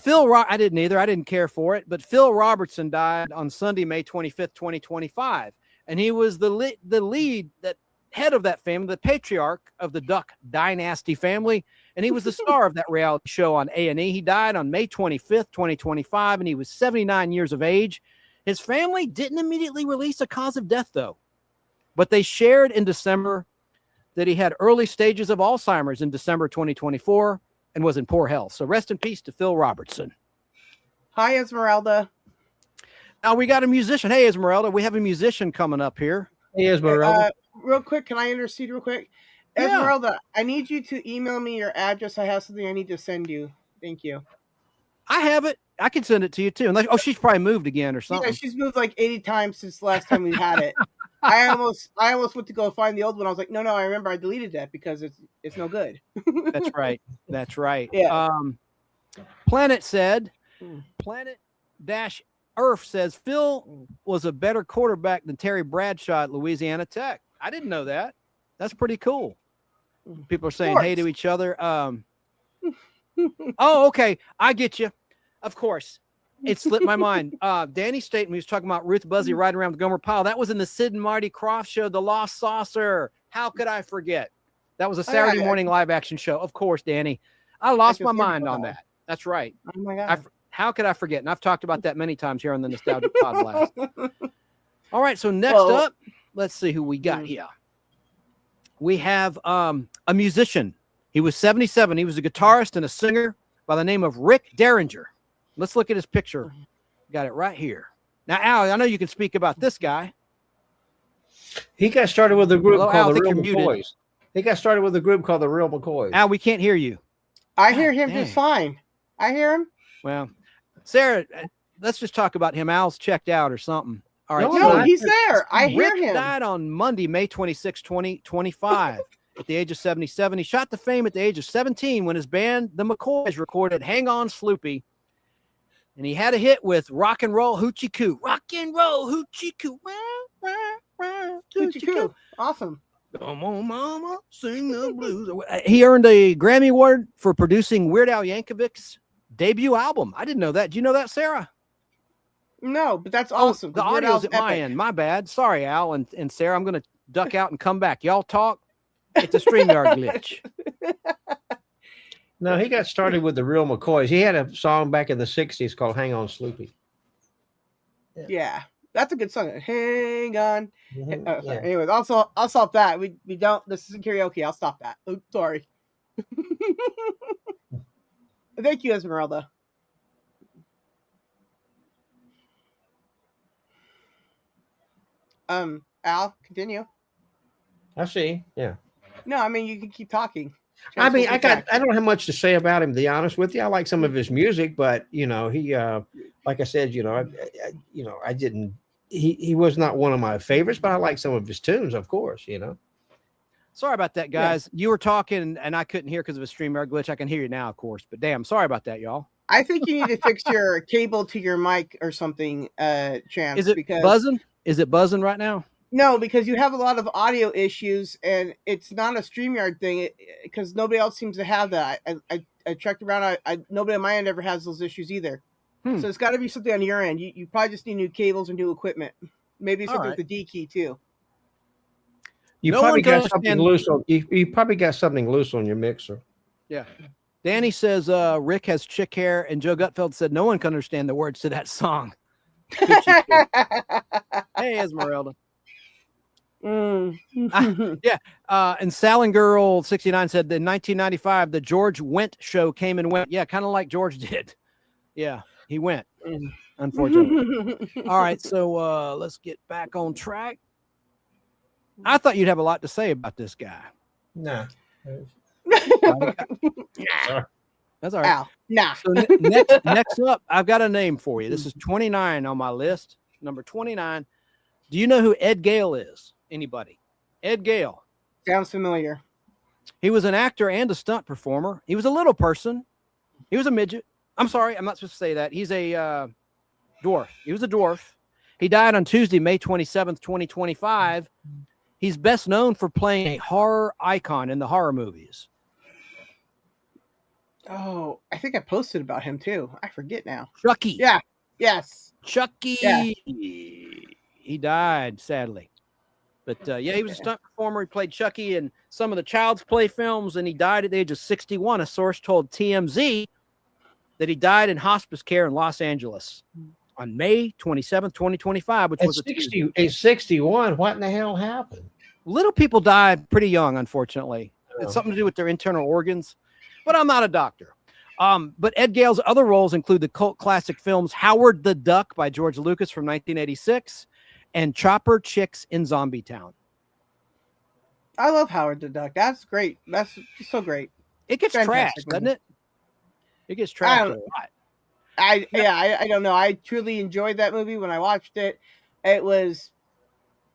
I didn't either. I didn't care for it. But Phil Robertson died on Sunday, May 25th, 2025. And he was the lead, that head of that family, the patriarch of the Duck Dynasty family. And he was the star of that reality show on A&E. He died on May 25th, 2025, and he was 79 years of age. His family didn't immediately release a cause of death, though. But they shared in December that he had early stages of Alzheimer's in December 2024 and was in poor health. So rest in peace to Phil Robertson. Hi, Esmeralda. Now we got a musician. Hey, Esmeralda, we have a musician coming up here. Hey, Esmeralda. Real quick, can I intercede real quick? Yeah. Esmeralda, I need you to email me your address. I have something I need to send you. Thank you. I have it. I can send it to you too. Unless, she's probably moved again or something. Yeah, she's moved like 80 times since the last time we had it. I almost went to go find the old one. I was like, no, I remember I deleted that because it's no good. That's right. That's right. Yeah. Planet said, Planet Irf says Phil was a better quarterback than Terry Bradshaw at Louisiana Tech. I didn't know that. That's pretty cool. People are saying hey to each other. Oh, okay. I get you. Of course. It slipped my mind. Danny Staten, he was talking about Ruth Buzzy riding around the Gomer Pyle. That was in the Sid and Marty Krofft show, The Lost Saucer. How could I forget? That was a Saturday morning live action show. Of course, Danny. I lost my mind on that. That's right. Oh my God. How could I forget? And I've talked about that many times here on the Nostalgic Podcast. All right. So next up, let's see who we got here. We have a musician. He was 77. He was a guitarist and a singer by the name of Rick Derringer. Let's look at his picture. Got it right here. Now, Al, I know you can speak about this guy. He got started with a group Al, called I the think Real you're muted. McCoys. He got started with a group called the Real McCoys. Al, we can't hear you. I hear him dang. just fine. I hear him. Well, Sarah, let's just talk about him. Al's checked out or something. All right. No, he's there. I hear Rick him. died on Monday, May 26, 2025, at the age of 77. He shot to fame at the age of 17 when his band, the McCoys, recorded Hang On Sloopy. And he had a hit with Rock and Roll Hoochie Coo. Rock and Roll Hoochie Coo. Hoochie Coo. Awesome. Come on, mama, sing the blues. He earned a Grammy Award for producing Weird Al Yankovic's debut album. I didn't know that. Do you know that, Sarah? No, but that's awesome. The audio's at my end. My bad. Sorry, Al and Sarah. I'm going to duck out and come back. Y'all talk. It's a StreamYard glitch. No, he got started with the Real McCoys. He had a song back in the 60s called Hang On Sloopy. Yeah, that's a good song. Hang on. Mhm, Sorry. yeah. Anyways, also I'll stop that. We don't. This isn't karaoke. I'll stop that. Oops, sorry. Thank you, Esmeralda. Al, continue. I see. Yeah. No, I mean you can keep talking. I mean, I don't have much to say about him, to be honest with you. I like some of his music, but he, like I said, I didn't. He was not one of my favorites, but I like some of his tunes, of course. Sorry about that, guys. You were talking and I couldn't hear because of a StreamYard glitch. I can hear you now, of course, but damn, sorry about that, y'all. I think you need to fix your cable to your mic or something, Chance. Is it buzzing? Is it buzzing right now? No, because you have a lot of audio issues, and it's not a StreamYard thing. Because nobody else seems to have that. I checked around. Nobody on my end ever has those issues either. So it's got to be something on your end. You probably just need new cables or new equipment. Maybe something with the D key too. You probably got something loose on. You probably got something loose on your mixer. Yeah. Danny says Rick has chick hair, and Joe Gutfeld said no one can understand the words to that song. Hey, Esmeralda. Yeah. And Salin Girl 69 said that in 1995 the George Wendt show came and went. Yeah, kind of like George did. Yeah, he went. Unfortunately. All right, so let's get back on track. I thought you'd have a lot to say about this guy. No. That's all right. Ow. Nah. So next up, I've got a name for you. This is 29 on my list. Number 29. Do you know who Ed Gale is? Anybody? Ed Gale. Sounds familiar. He was an actor and a stunt performer. He was a little person. He was a midget. I'm sorry, I'm not supposed to say that. He's a dwarf. He was a dwarf. He died on Tuesday, May 27th, 2025. He's best known for playing a horror icon in the horror movies. Oh, I think I posted about him too. I forget now. Chucky. Yeah. Yes. Chucky. Yeah. He died, sadly. But yeah, he was a stunt performer. He played Chucky in some of the Child's Play films, and he died at the age of 61. A source told TMZ that he died in hospice care in Los Angeles on May 27th, 2025, which was at 61. What in the hell happened? Little people die pretty young, unfortunately. It's something to do with their internal organs, but I'm not a doctor. But Ed Gale's other roles include the cult classic films Howard the Duck by George Lucas from 1986 and Chopper Chicks in Zombie Town. I love Howard the Duck. That's great. That's so great. It gets Fantastic trashed, doesn't it? It gets I trashed a don't- lot. I don't know. I truly enjoyed that movie when I watched it. It was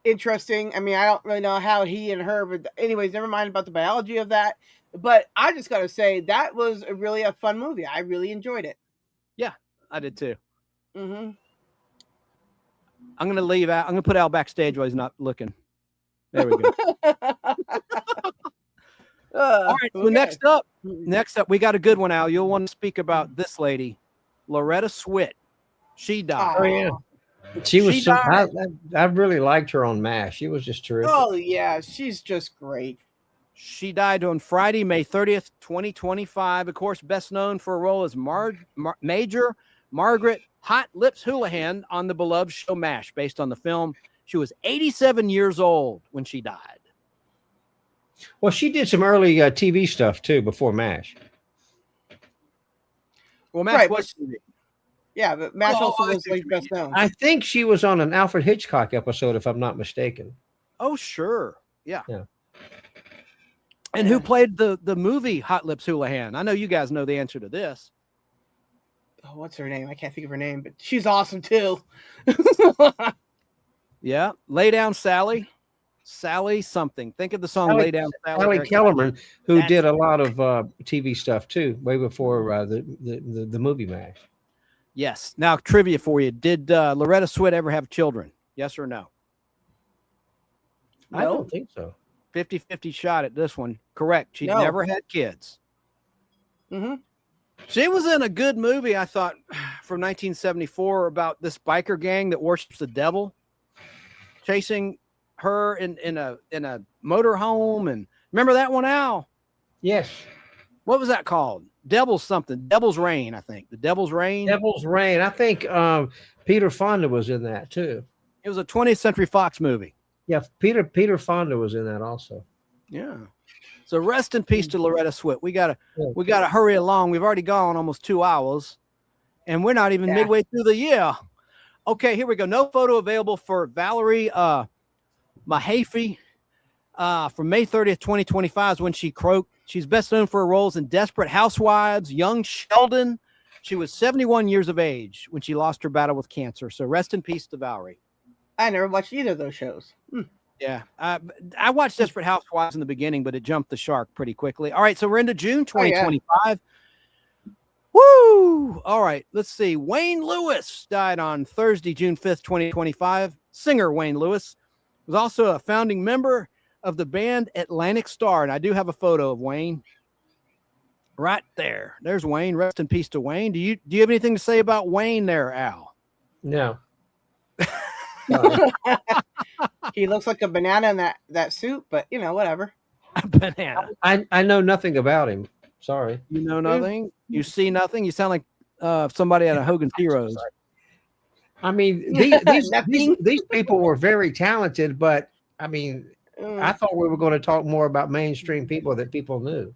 interesting. I mean, I don't really know how he and her, but anyways, never mind about the biology of that. But I just got to say that was really a fun movie. I really enjoyed it. Yeah, I did too. Mm-hmm. I'm gonna leave out. I'm gonna put Al backstage while he's not looking. There we go. All right. So next up, we got a good one, Al. You'll want to speak about this lady, Loretta Swit. She died. Oh yeah, she was. died. I really liked her on MASH. She was just terrific. Oh yeah, she's just great. She died on Friday, May 30th, 2025. Of course, best known for a role as Major Margaret Hot Lips Houlihan on the beloved show MASH, based on the film. She was 87 years old when she died. Well, she did some early TV stuff too before MASH. Well, MASH Right, was but- Yeah, but MASH also was like best known. I think she was on an Alfred Hitchcock episode, if I'm not mistaken. Oh, sure. Yeah. Yeah. And who played the movie Hot Lips Houlihan? I know you guys know the answer to this. Oh, what's her name? I can't think of her name, but she's awesome too. Yeah. Lay Down Sally. Sally something. Think of the song Lay Down Sally. Sally Very- Kellerman, who That's- did a lot of TV stuff too, way before the movie MASH. Yes. Now, trivia for you. Did Loretta Swit ever have children? Yes or no? I don't think so. 50-50 shot at this one. Correct. She No. never had kids. Mm-hmm. She was in a good movie, I thought, from 1974 about this biker gang that worships the devil, chasing her in a motor home. And remember that one, Al? Yes. What was that called? Devil's something. Devil's Reign, I think. The Devil's Reign. Devil's Reign. I think Peter Fonda was in that too. It was a 20th Century Fox movie. Yeah, Peter Fonda was in that also. Yeah. So rest in peace to Loretta Swit. We gotta hurry along. We've already gone almost 2 hours, and we're not even midway through the year. Okay, here we go. No photo available for Valerie Mahaffey from May 30th, 2025 is when she croaked. She's best known for her roles in Desperate Housewives, Young Sheldon. She was 71 years of age when she lost her battle with cancer. So rest in peace to Valerie. I never watched either of those shows. Yeah. I watched Desperate Housewives in the beginning, but it jumped the shark pretty quickly. All right. So we're into June 2025. Woo! All right. Let's see. Wayne Lewis died on Thursday, June 5th, 2025. Singer Wayne Lewis was also a founding member of the band Atlantic Star. And I do have a photo of Wayne right there. There's Wayne. Rest in peace to Wayne. Do you have anything to say about Wayne there, Al? No. He looks like a banana in that suit, but you know, whatever. Banana. I know nothing about him. Sorry. You know nothing? You see nothing? You sound like somebody out of Hogan's Heroes. I mean, these people were very talented, but I mean, I thought we were going to talk more about mainstream people that people knew.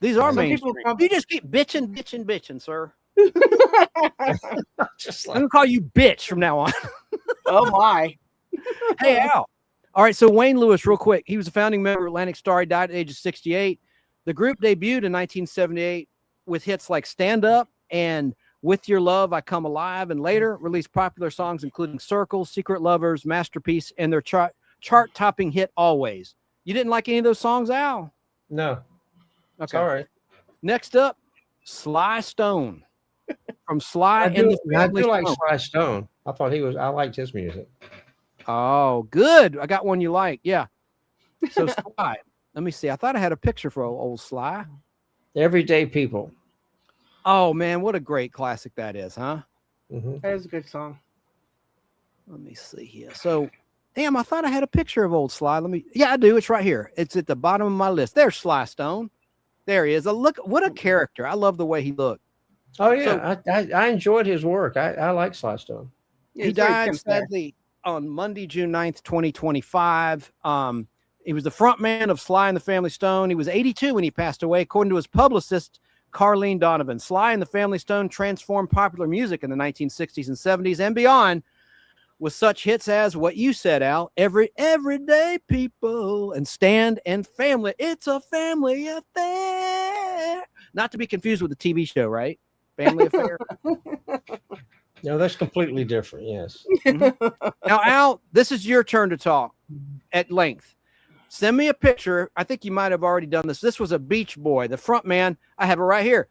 These are Some mainstream. people You just keep bitching, sir. Just I'm gonna call you bitch from now on. Oh my. Hey Al. All right, so Wayne Lewis, real quick. He was a founding member of Atlantic Star. He died at the age of 68. The group debuted in 1978 with hits like Stand Up and With Your Love, I Come Alive, and later released popular songs including Circles, Secret Lovers, Masterpiece, and their chart-topping hit Always. You didn't like any of those songs, Al? No. Okay. Sorry. Next up, Sly Stone. From Sly I and the do Family like Stone. Sly Stone. I thought I liked his music. Oh, good. I got one you like. Yeah. So Sly. Let me see. I thought I had a picture for old Sly. Everyday People. Oh man, what a great classic that is, huh? Mm-hmm. That is a good song. Let me see here. So, damn, I thought I had a picture of old Sly. Yeah, I do. It's right here. It's at the bottom of my list. There's Sly Stone. There he is. Look, what a character. I love the way he looked. Oh yeah, I enjoyed his work. I like Sly Stone. He died sadly on Monday, June 9th, 2025. He was the front man of Sly and the Family Stone. He was 82 when he passed away, according to his publicist, Carlene Donovan. Sly and the Family Stone transformed popular music in the 1960s and 70s and beyond with such hits as what you said, Al, Everyday People and Stand and Family. It's a family affair. Not to be confused with the TV show, right? Family Affair. No, that's completely different. Yes. Now, Al, this is your turn to talk at length. Send me a picture. I think you might have already done this. This was a Beach Boy, the front man. I have it right here.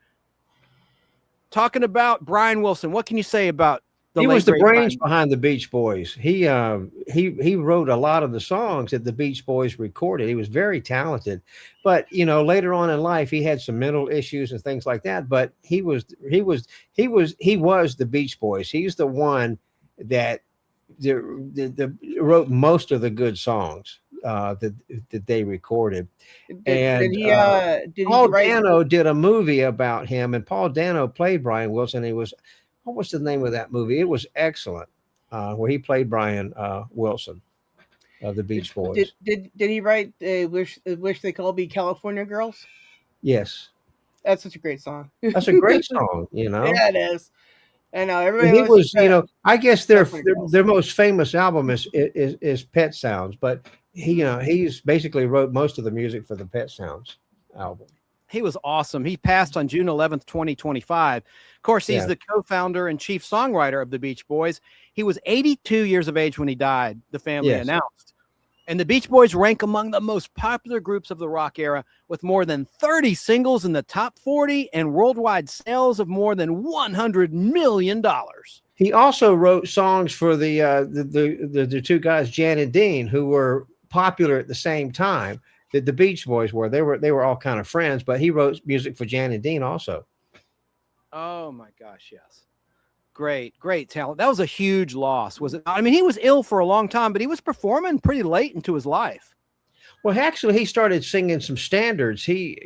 Talking about Brian Wilson. What can you say about He late was the great brains Brian. behind the Beach Boys. He wrote a lot of the songs that the Beach Boys recorded. He was very talented, but later on in life he had some mental issues and things like that. But he was the Beach Boys. He's the one that wrote most of the good songs that they recorded. Did he Paul write? Dano did a movie about him, and Paul Dano played Brian Wilson. What was the name of that movie? It was excellent, where he played Brian Wilson of the Beach Boys. Did he write Wish They Could All Be California Girls? Yes, That's such a great song. that's a great song. Yeah, it is. I know And everybody he was, I guess their California Girls. their most famous album is Pet Sounds, but he's basically wrote most of the music for the Pet Sounds album. He was awesome. He passed on June 11th, 2025. Of course, he's the co-founder and chief songwriter of the Beach Boys. He was 82 years of age when he died, the family announced. And the Beach Boys rank among the most popular groups of the rock era, with more than 30 singles in the top 40 and worldwide sales of more than $100 million. He also wrote songs for the two guys, Jan and Dean, who were popular at the same time that the Beach Boys were. They were all kind of friends, but he wrote music for Jan and Dean also. Oh my gosh, yes. Great talent. That was a huge loss, was it? I mean, he was ill for a long time, but he was performing pretty late into his life. Well, actually, he started singing some standards. He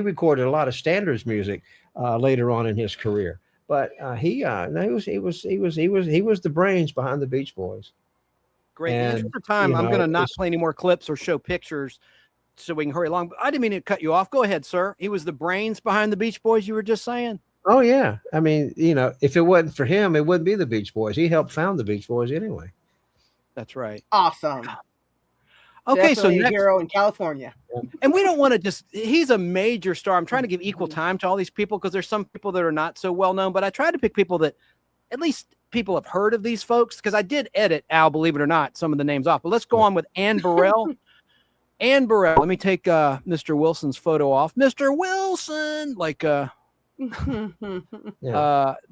recorded a lot of standards music later on in his career. But he was the brains behind the Beach Boys. Great. In the interest of time, I'm going to not play any more clips or show pictures so we can hurry along. But I didn't mean to cut you off. Go ahead, sir. He was the brains behind the Beach Boys, you were just saying? Oh, yeah. I mean, if it wasn't for him, it wouldn't be the Beach Boys. He helped found the Beach Boys anyway. That's right. Awesome. Okay, Definitely so a next, hero in California. and we don't want to he's a major star. I'm trying to give equal time to all these people because there's some people that are not so well known, but I tried to pick people that at least people have heard of these folks, because I did edit, Al, believe it or not, some of the names off. But let's go on with Ann Burrell. Ann Burrell. Let me take Mr. Wilson's photo off. Mr. Wilson,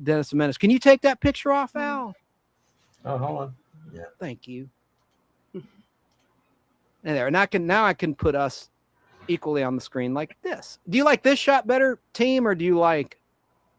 Dennis Menace. Can you take that picture off, Al? Oh, hold on. Yeah. Thank you. And there. And now I can put us equally on the screen like this. Do you like this shot better, team, or do you like?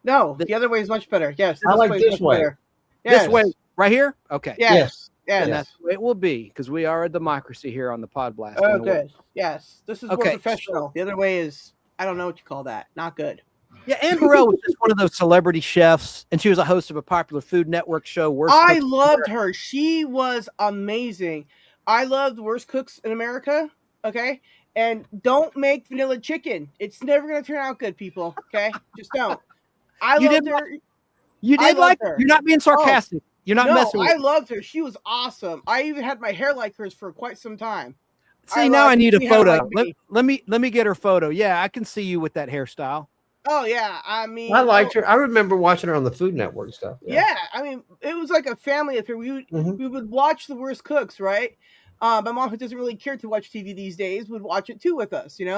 No, the other way is much better. Yes, I like this way. Better. Yes. This way, right here. Okay. Yes. And that's the way it will be, because we are a democracy here on the Pod Blast. Oh, good. Yes, this is more Okay. professional. The other way is, I don't know what you call that. Not good. Yeah, Ann Burrell was just one of those celebrity chefs, and she was a host of a popular Food Network show. I loved her. She was amazing. I loved Worst Cooks in America. Okay, and don't make vanilla chicken. It's never going to turn out good, people. Okay, just don't. I loved her. You did like her. You're not being sarcastic. You're not messing with I loved her. She was awesome. I even had my hair like hers for quite some time. See, now I need a photo. Let me get her photo. Yeah, I can see you with that hairstyle. Oh yeah, I mean, I liked her. I remember watching her on the Food Network stuff. Yeah, I mean, it was like a family affair. We would watch The Worst Cooks, right? My mom, who doesn't really care to watch TV these days, would watch it too with us. And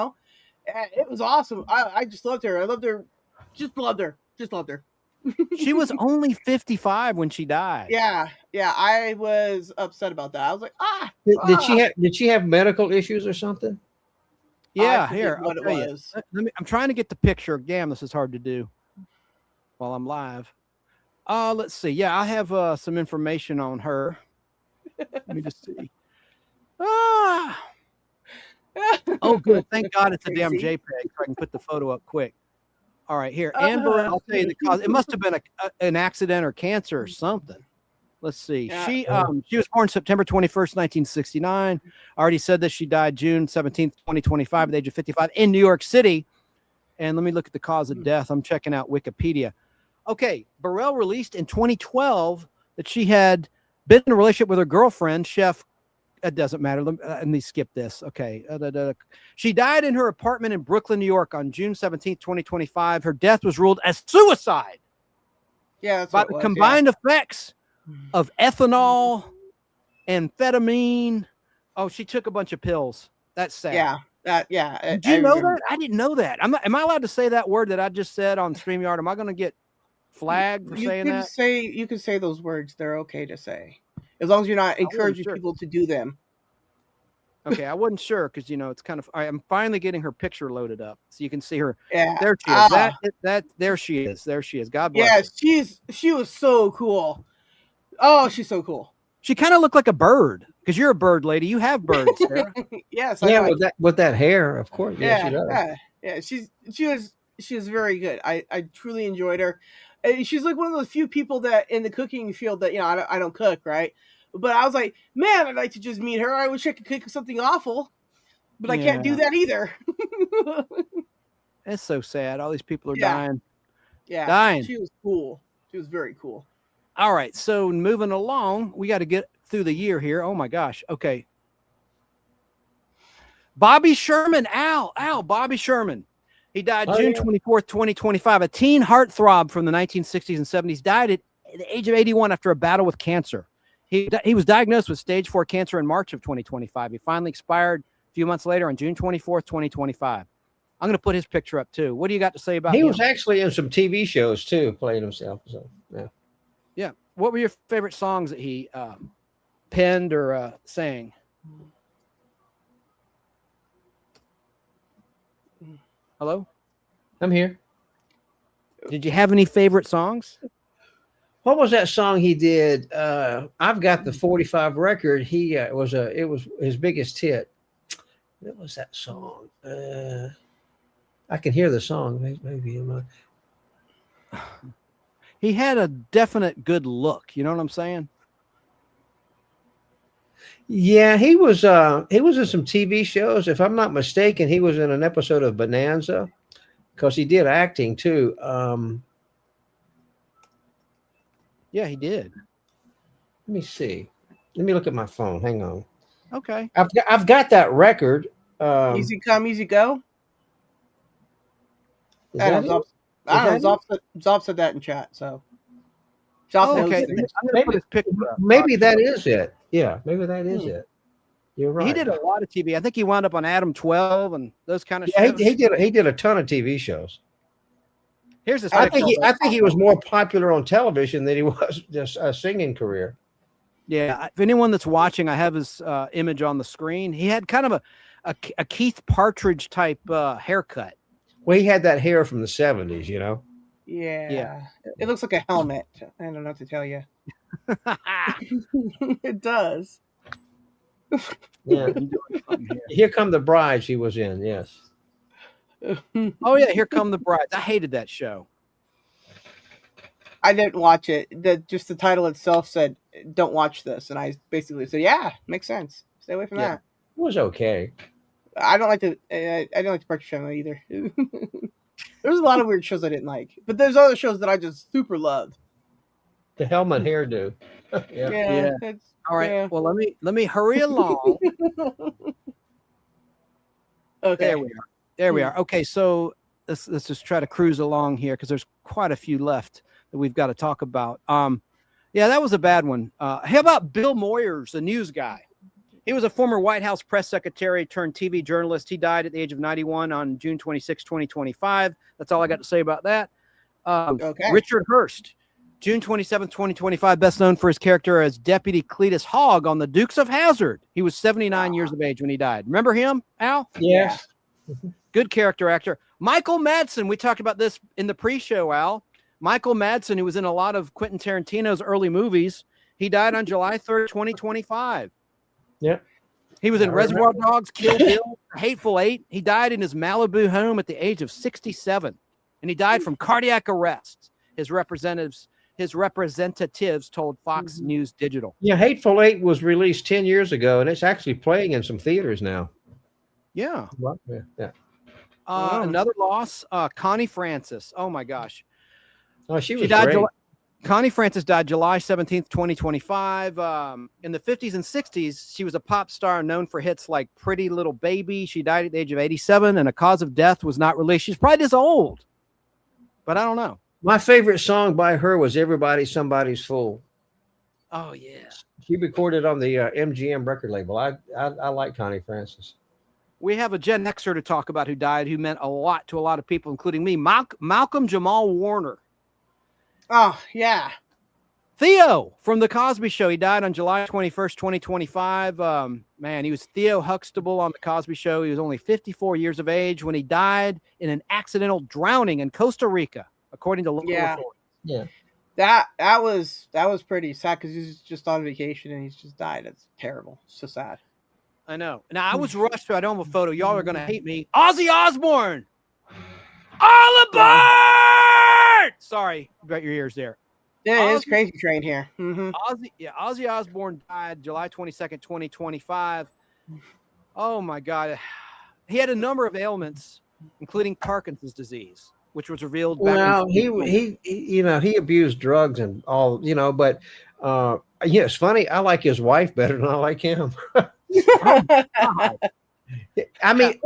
it was awesome. I just loved her. I loved her. Just loved her. She was only 55 when she died. Yeah. I was upset about that. I was like, Did she have medical issues or something? Yeah, here. What it was. I'm trying to get the picture. Damn, this is hard to do while I'm live. Let's see. Yeah, I have some information on her. Let me just see. Oh, good. Thank God it's a damn JPEG, so I can put the photo up quick. All right, here. Ann Burrell, I'll tell you the cause. It must have been an accident or cancer or something. Let's see. She was born September 21st, 1969. I already said that she died June 17th, 2025 at the age of 55 in New York City. And let me look at the cause of death. I'm checking out Wikipedia. Okay, Burrell released in 2012 that she had been in a relationship with her girlfriend, chef. It doesn't matter. Let me skip this. Okay. She died in her apartment in Brooklyn, New York on June 17th, 2025. Her death was ruled as suicide. Yeah, that's by the combined effects of ethanol, amphetamine. Oh, she took a bunch of pills. That's sad. Yeah. Did you know that? I didn't know that. Am I allowed to say that word that I just said on StreamYard? Am I going to get flagged for saying that? You can say those words. They're okay to say, as long as you're not encouraging sure. people to do them. Okay, I wasn't sure because it's kind of. I'm finally getting her picture loaded up, so you can see her. Yeah. There she is. There she is. There she is. God bless. Yeah, her. she was so cool. Oh, she's so cool. She kind of looked like a bird because you're a bird lady. You have birds, Sarah. Yes. Yeah, with that hair, of course. Yeah, she does. Yeah. She was very good. I truly enjoyed her. She's like one of those few people that in the cooking field that I don't cook, right? But I was like, man, I'd like to just meet her. I wish I could cook something awful, but I can't do that either. It's so sad. All these people are dying. Yeah, dying. She was cool. She was very cool. All right, so moving along, we got to get through the year here. Oh my gosh. Okay. Bobby Sherman, Bobby Sherman. He died June 24th, 2025. A teen heartthrob from the 1960s and 70s, died at the age of 81 after a battle with cancer. He was diagnosed with stage 4 cancer in March of 2025. He finally expired a few months later on June 24th, 2025. I'm going to put his picture up too. What do you got to say about him? He was actually in some TV shows too, playing himself. So yeah. Yeah. What were your favorite songs that he penned or sang? Hello? I'm here. Did you have any favorite songs? What was that song he did? I've got the 45 record. He it was his biggest hit. What was that song? I can hear the song. Maybe in my... He had a definite good look. You know what I'm saying? Yeah, he was in some TV shows. If I'm not mistaken, he was in an episode of Bonanza because he did acting too. Yeah, he did. Let me see. Let me look at my phone. Hang on. Okay. I've got that record. Easy come, easy go. I don't know. Zop said that in chat. So. Okay. Maybe that is it. Yeah, maybe that is it. You're right. He did a lot of TV. I think he wound up on Adam 12 and those kind of shows. He did a ton of TV shows. Here's his I think he was more popular on television than he was just a singing career. Yeah, if anyone that's watching, I have his image on the screen. He had kind of a Keith Partridge type haircut. Well, he had that hair from the 70s, you know. Yeah. It looks like a helmet. I don't know what to tell you. It does. Yeah. Here Come the Brides he was in, yes. Oh yeah, Here Come the Brides. I hated that show. I didn't watch it. Just the title itself said, "Don't watch this," and I basically said, "Yeah, makes sense. Stay away from that." It was okay. I don't like the Partridge Family either. There's a lot of weird shows I didn't like, but there's other shows that I just super loved. The helmet hairdo. Yeah. All right. Yeah. Well, let me hurry along. Okay. There we are. Okay, so let's just try to cruise along here because there's quite a few left that we've got to talk about. Yeah, that was a bad one. How about Bill Moyers, the news guy? He was a former White House press secretary turned TV journalist. He died at the age of 91 on June 26, 2025. That's all I got to say about that. Richard Hurst, June 27, 2025, best known for his character as Deputy Cletus Hogg on The Dukes of Hazzard. He was 79 years of age when he died. Remember him, Al? Yes. Good character actor. Michael Madsen, we talked about this in the pre-show, Al. Michael Madsen, who was in a lot of Quentin Tarantino's early movies, he died on July 3rd, 2025. Yeah. He was in Reservoir Dogs, Kill Bill, Hateful Eight. He died in his Malibu home at the age of 67, and he died from cardiac arrest. His representatives told Fox News Digital. Yeah, Hateful Eight was released 10 years ago, and it's actually playing in some theaters now. Yeah. Yeah. Another loss, Connie Francis. Oh, my gosh. Oh, she died great. Connie Francis died July 17th, 2025. In the 50s and 60s, she was a pop star known for hits like Pretty Little Baby. She died at the age of 87, and a cause of death was not released. She's probably just old, but I don't know. My favorite song by her was Everybody Somebody's Fool. Oh, yeah. She recorded on the MGM record label. I like Connie Francis. We have a Gen Xer to talk about who died, who meant a lot to a lot of people, including me. Malcolm Jamal Warner. Oh, yeah. Theo from The Cosby Show. He died on July 21st, 2025. Man, he was Theo Huxtable on The Cosby Show. He was only 54 years of age when he died in an accidental drowning in Costa Rica, according to local Yeah. authorities. Yeah. That was pretty sad because he's just on vacation and he's just died. It's terrible. It's so sad. I know. Now, I was rushed to. I don't have a photo. Y'all are going to hate me. Ozzy Osbourne. All aboard! Sorry about your ears there. Yeah, it is Crazy Train here. Ozzy Osbourne died July 22nd, 2025. Oh my God. He had a number of ailments, including Parkinson's disease, which was revealed back Well, in he abused drugs and all, but it's funny. I like his wife better than I like him. I mean,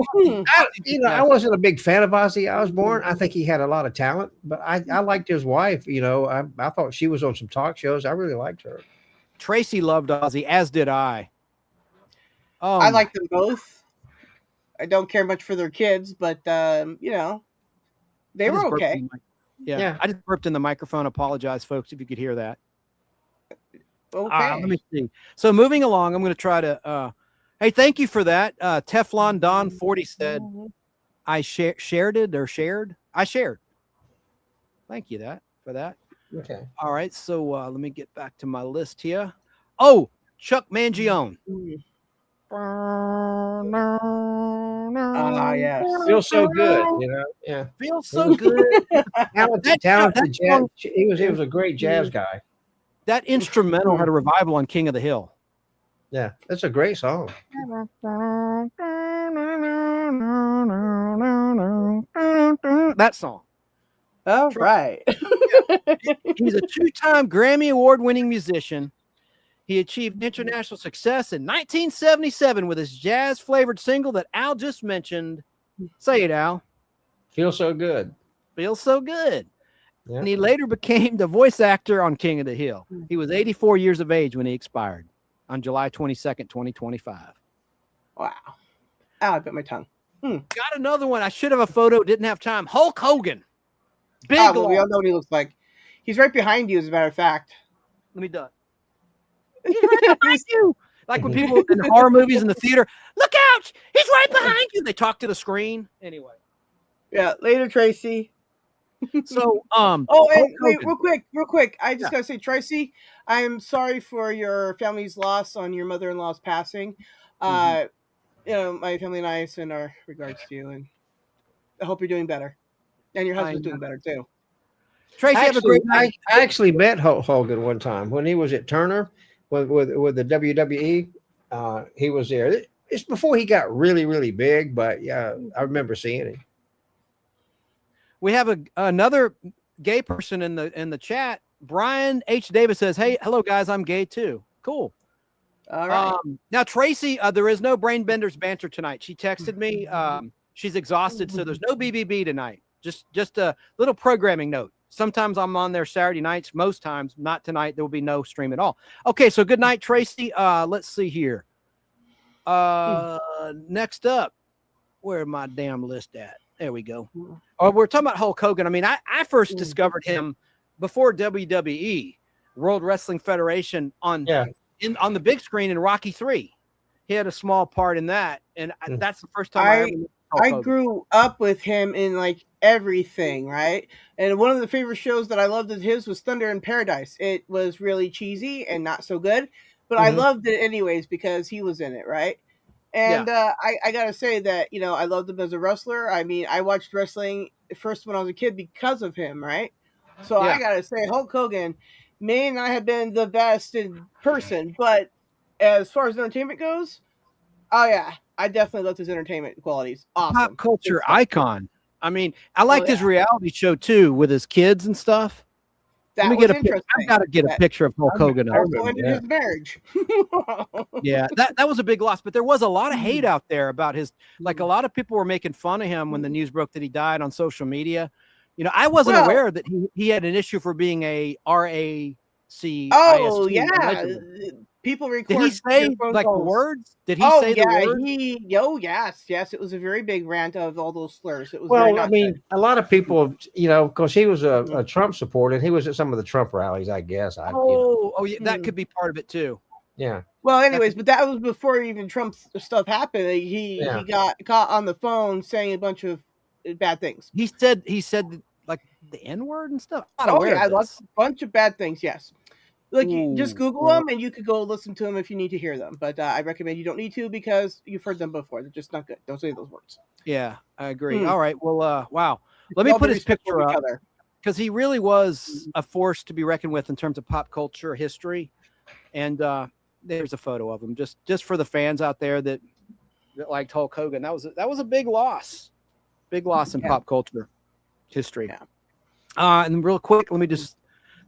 I wasn't a big fan of Ozzy Osbourne. I think he had a lot of talent, but I liked his wife. I thought she was on some talk shows. I really liked her. Tracy loved Ozzy, as did I. Oh, I like them both. I don't care much for their kids, but they were okay. Yeah, I just burped in the microphone. Apologize, folks, if you could hear that. Okay. Let me see. So moving along, I'm going to try to. Hey, thank you for that. Teflon Don 40 said, "I shared it or shared. I shared." Thank you for that. Okay. All right. So let me get back to my list here. Oh, Chuck Mangione. Yes. Feels so good, Yeah. Feels so good. talented jazz. He was a great jazz guy. That instrumental had a revival on King of the Hill. Yeah, that's a great song. That song. All right. He's a two-time Grammy Award-winning musician. He achieved international success in 1977 with his jazz-flavored single that Al just mentioned. Say it, Al. Feels so good. Feels so good. Yeah. And he later became the voice actor on King of the Hill. He was 84 years of age when he expired on July 22nd, 2025. Wow. Ow, I bit my tongue. Got another one. I should have a photo. Didn't have time. Hulk Hogan. Big well, we all know what he looks like. He's right behind you, as a matter of fact. Let me do it. He's right behind you. Like when people in horror movies in the theater, look out! He's right behind you. They talk to the screen. Anyway. Yeah, later, Tracy. So, wait, real quick. I just gotta say, Tracy, I am sorry for your family's loss on your mother-in-law's passing. My family and I send our regards to you, and I hope you're doing better, and your husband's doing better too. Tracy, have a great night. I actually met Hulk Hogan one time when he was at Turner with the WWE. He was there. It's before he got really, really big, but yeah, I remember seeing him. We have another gay person in the chat. Brian H. Davis says, "Hey, hello guys, I'm gay too." Cool. All right. Now Tracy, there is no Brain Benders banter tonight. She texted me. She's exhausted, so there's no BBB tonight. Just a little programming note. Sometimes I'm on there Saturday nights. Most times, not tonight. There will be no stream at all. Okay, so good night, Tracy. Let's see here. Next up, where my damn list at? There we go. Oh, we're talking about Hulk Hogan. I mean, I first discovered him before WWE, World Wrestling Federation, on the big screen in Rocky III. He had a small part in that, and that's the first time I grew up with him in like everything, right? And one of the favorite shows that I loved of his was Thunder in Paradise. It was really cheesy and not so good, but I loved it anyways because he was in it, right? And I gotta say that I loved him as a wrestler. I mean, I watched wrestling first when I was a kid because of him, right? So I gotta say, Hulk Hogan may not have been the best in person, but as far as entertainment goes, oh yeah, I definitely loved his entertainment qualities. Awesome. Pop culture icon. I mean, I liked his reality show too with his kids and stuff. That Let me was get a picture. I've got to get a picture of Hulk Hogan. Also ended his marriage. Yeah, that was a big loss, but there was a lot of hate out there about his. Like a lot of people were making fun of him when the news broke that he died on social media. I wasn't aware that he had an issue for being a RAC. Oh yeah, people record. Did he say their phone like the calls. words? Did he Oh say yeah, the words? yes. It was a very big rant of all those slurs. It was very Well, I not mean, good. a lot of people, because he was Mm-hmm. a Trump supporter, and he was at some of the Trump rallies, I guess. Oh, yeah, that could be part of it too. Yeah. Well, anyways, but that was before even Trump's stuff happened. He got caught on the phone saying a bunch of bad things. He said like the N-word and stuff. I'm not Oh aware yeah, of lots this. bunch of bad things. Yes, like you just Ooh, Google well, them and you could go listen to them if you need to hear them. But I recommend you don't need to because you've heard them before. They're just not good. Don't say those words. yeah, I agree. Mm. All right. Well, wow. Let All me put be his respectful picture of each up other. because he really was a force to be reckoned with in terms of pop culture history. And there's a photo of him just for the fans out there that liked Hulk Hogan. That was a big loss in pop culture history. Yeah. And real quick, let me just,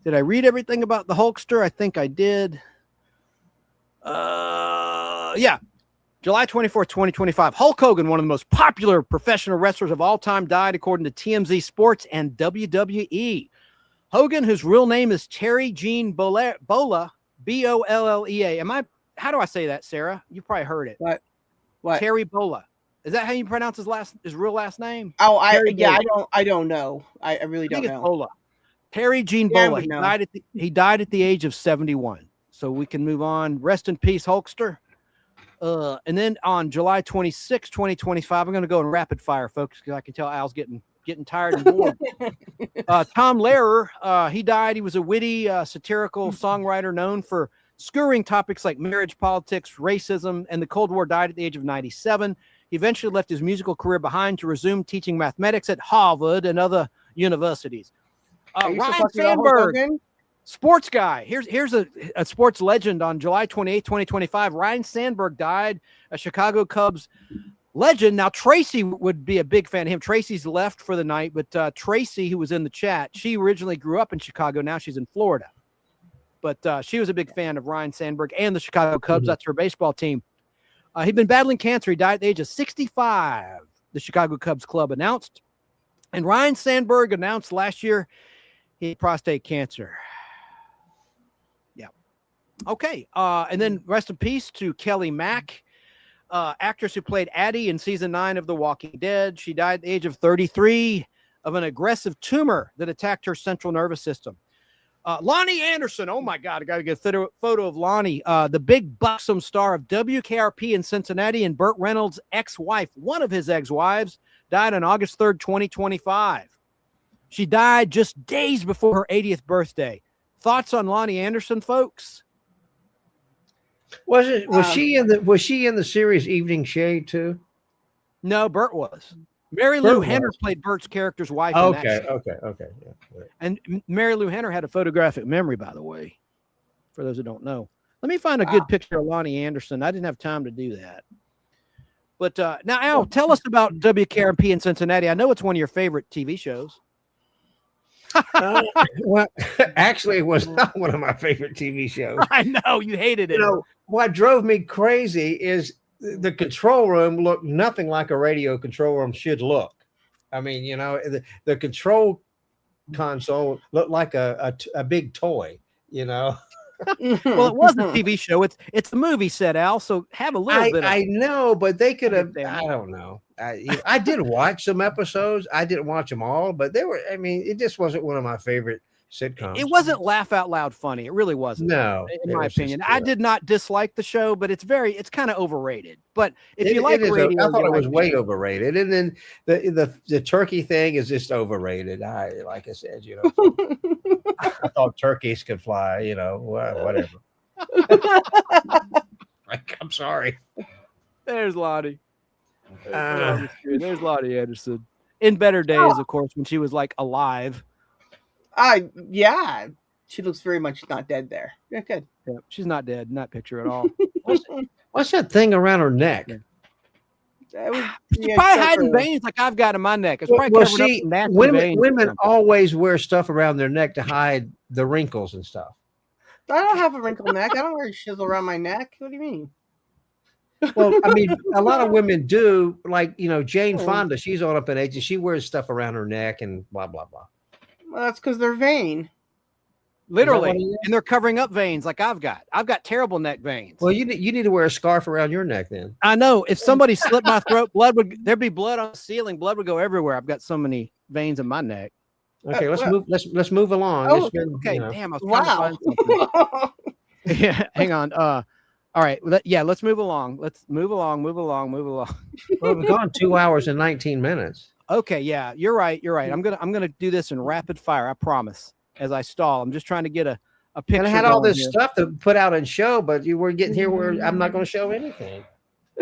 did I read everything about the Hulkster? I think I did. Yeah. July 24th, 2025. Hulk Hogan, one of the most popular professional wrestlers of all time, died according to TMZ Sports and WWE. Hogan, whose real name is Terry Gene Bollea, B-O-L-L-E-A. How do I say that, Sarah? You probably heard it. What? Terry Bolla. Is that how you pronounce his real last name? Oh, Terry Bolla. I don't know. I really I don't think it's know. Bolla. Terry Gene Yeah, I Bolla. would He know. died at the age of 71. So we can move on. Rest in peace, Hulkster. And then on July 26, 2025, I'm going to go in rapid fire, folks, because I can tell Al's getting tired and bored. Tom Lehrer, he died. He was a witty, satirical songwriter known for skewering topics like marriage, politics, racism, and the Cold War. Died at the age of 97. He eventually left his musical career behind to resume teaching mathematics at Harvard and other universities. Ryan Sandberg, sports guy. Here's a sports legend. On July 28, 2025, Ryan Sandberg died, a Chicago Cubs legend. Now, Tracy would be a big fan of him. Tracy's left for the night, but Tracy, who was in the chat, she originally grew up in Chicago. Now she's in Florida. But she was a big fan of Ryan Sandberg and the Chicago Cubs. That's her baseball team. He'd been battling cancer. He died at the age of 65, the Chicago Cubs club announced. And Ryan Sandberg announced last year he had prostate cancer. Yeah. Okay. And then rest in peace to Kelly Mack, actress who played Addie in season 9 of The Walking Dead. She died at the age of 33 of an aggressive tumor that attacked her central nervous system. Lonnie Anderson. Oh my God. I got to get a photo of Lonnie, the big buxom star of WKRP in Cincinnati, and Burt Reynolds' ex-wife, one of his ex-wives, died on August 3rd, 2025. She died just days before her 80th birthday. Thoughts on Lonnie Anderson, folks? Was she in the series Evening Shade too? No, Burt was. Mary Lou Henner played Burt's character's wife. Okay. Yeah. And Mary Lou Henner had a photographic memory, by the way, for those who don't know. Let me find a good picture of Lonnie Anderson. I didn't have time to do that. But now, Al, tell us about WKRP in Cincinnati. I know it's one of your favorite TV shows. Well, actually, it was not one of my favorite TV shows. I know you hated it. What drove me crazy is the control room looked nothing like a radio control room should look. I mean, the control console looked like a big toy. Well, it was a TV show. It's a movie set, Al. So have a little bit. I know, but they could have. I don't know. I did watch some episodes. I didn't watch them all, but they were. I mean, it just wasn't one of my favorite sitcoms. It wasn't laugh out loud funny. It really wasn't. No, in my opinion, I did not dislike the show, but it's kind of overrated. But if you like radio, I thought it was way overrated. And then the turkey thing is just overrated. Like I said, I thought turkeys could fly. Whatever. I'm sorry. There's Lottie. There's Lottie Anderson. In better days, of course, when she was like alive. Yeah, she looks very much not dead there. Yeah, good. Yeah, she's not dead in that picture at all. What's that thing around her neck? She's probably hiding veins like I've got in my neck. It's probably covering up nasty veins. Women always wear stuff around their neck to hide the wrinkles and stuff. I don't have a wrinkled neck. I don't wear shizzle around my neck. What do you mean? Well, I mean, a lot of women do. Like, Jane Fonda, she's all up in age and she wears stuff around her neck and blah, blah, blah. Well, that's because they're vain. Literally, what it is? and they're covering up veins like I've got. I've got terrible neck veins. Well, you need to wear a scarf around your neck then. I know. If somebody slit my throat, there'd be blood on the ceiling. Blood would go everywhere. I've got so many veins in my neck. Okay, let's move along. Oh, It's been, okay. you know. Damn, I was trying to find something. Yeah, hang on. All right. Let's move along. Let's move along. Well, we've gone 2 hours and 19 minutes. Okay, yeah, you're right. I'm gonna do this in rapid fire. I promise. As I stall, I'm just trying to get a picture. And I had all going this here. stuff to put out and show, but you were getting here where I'm not going to show anything.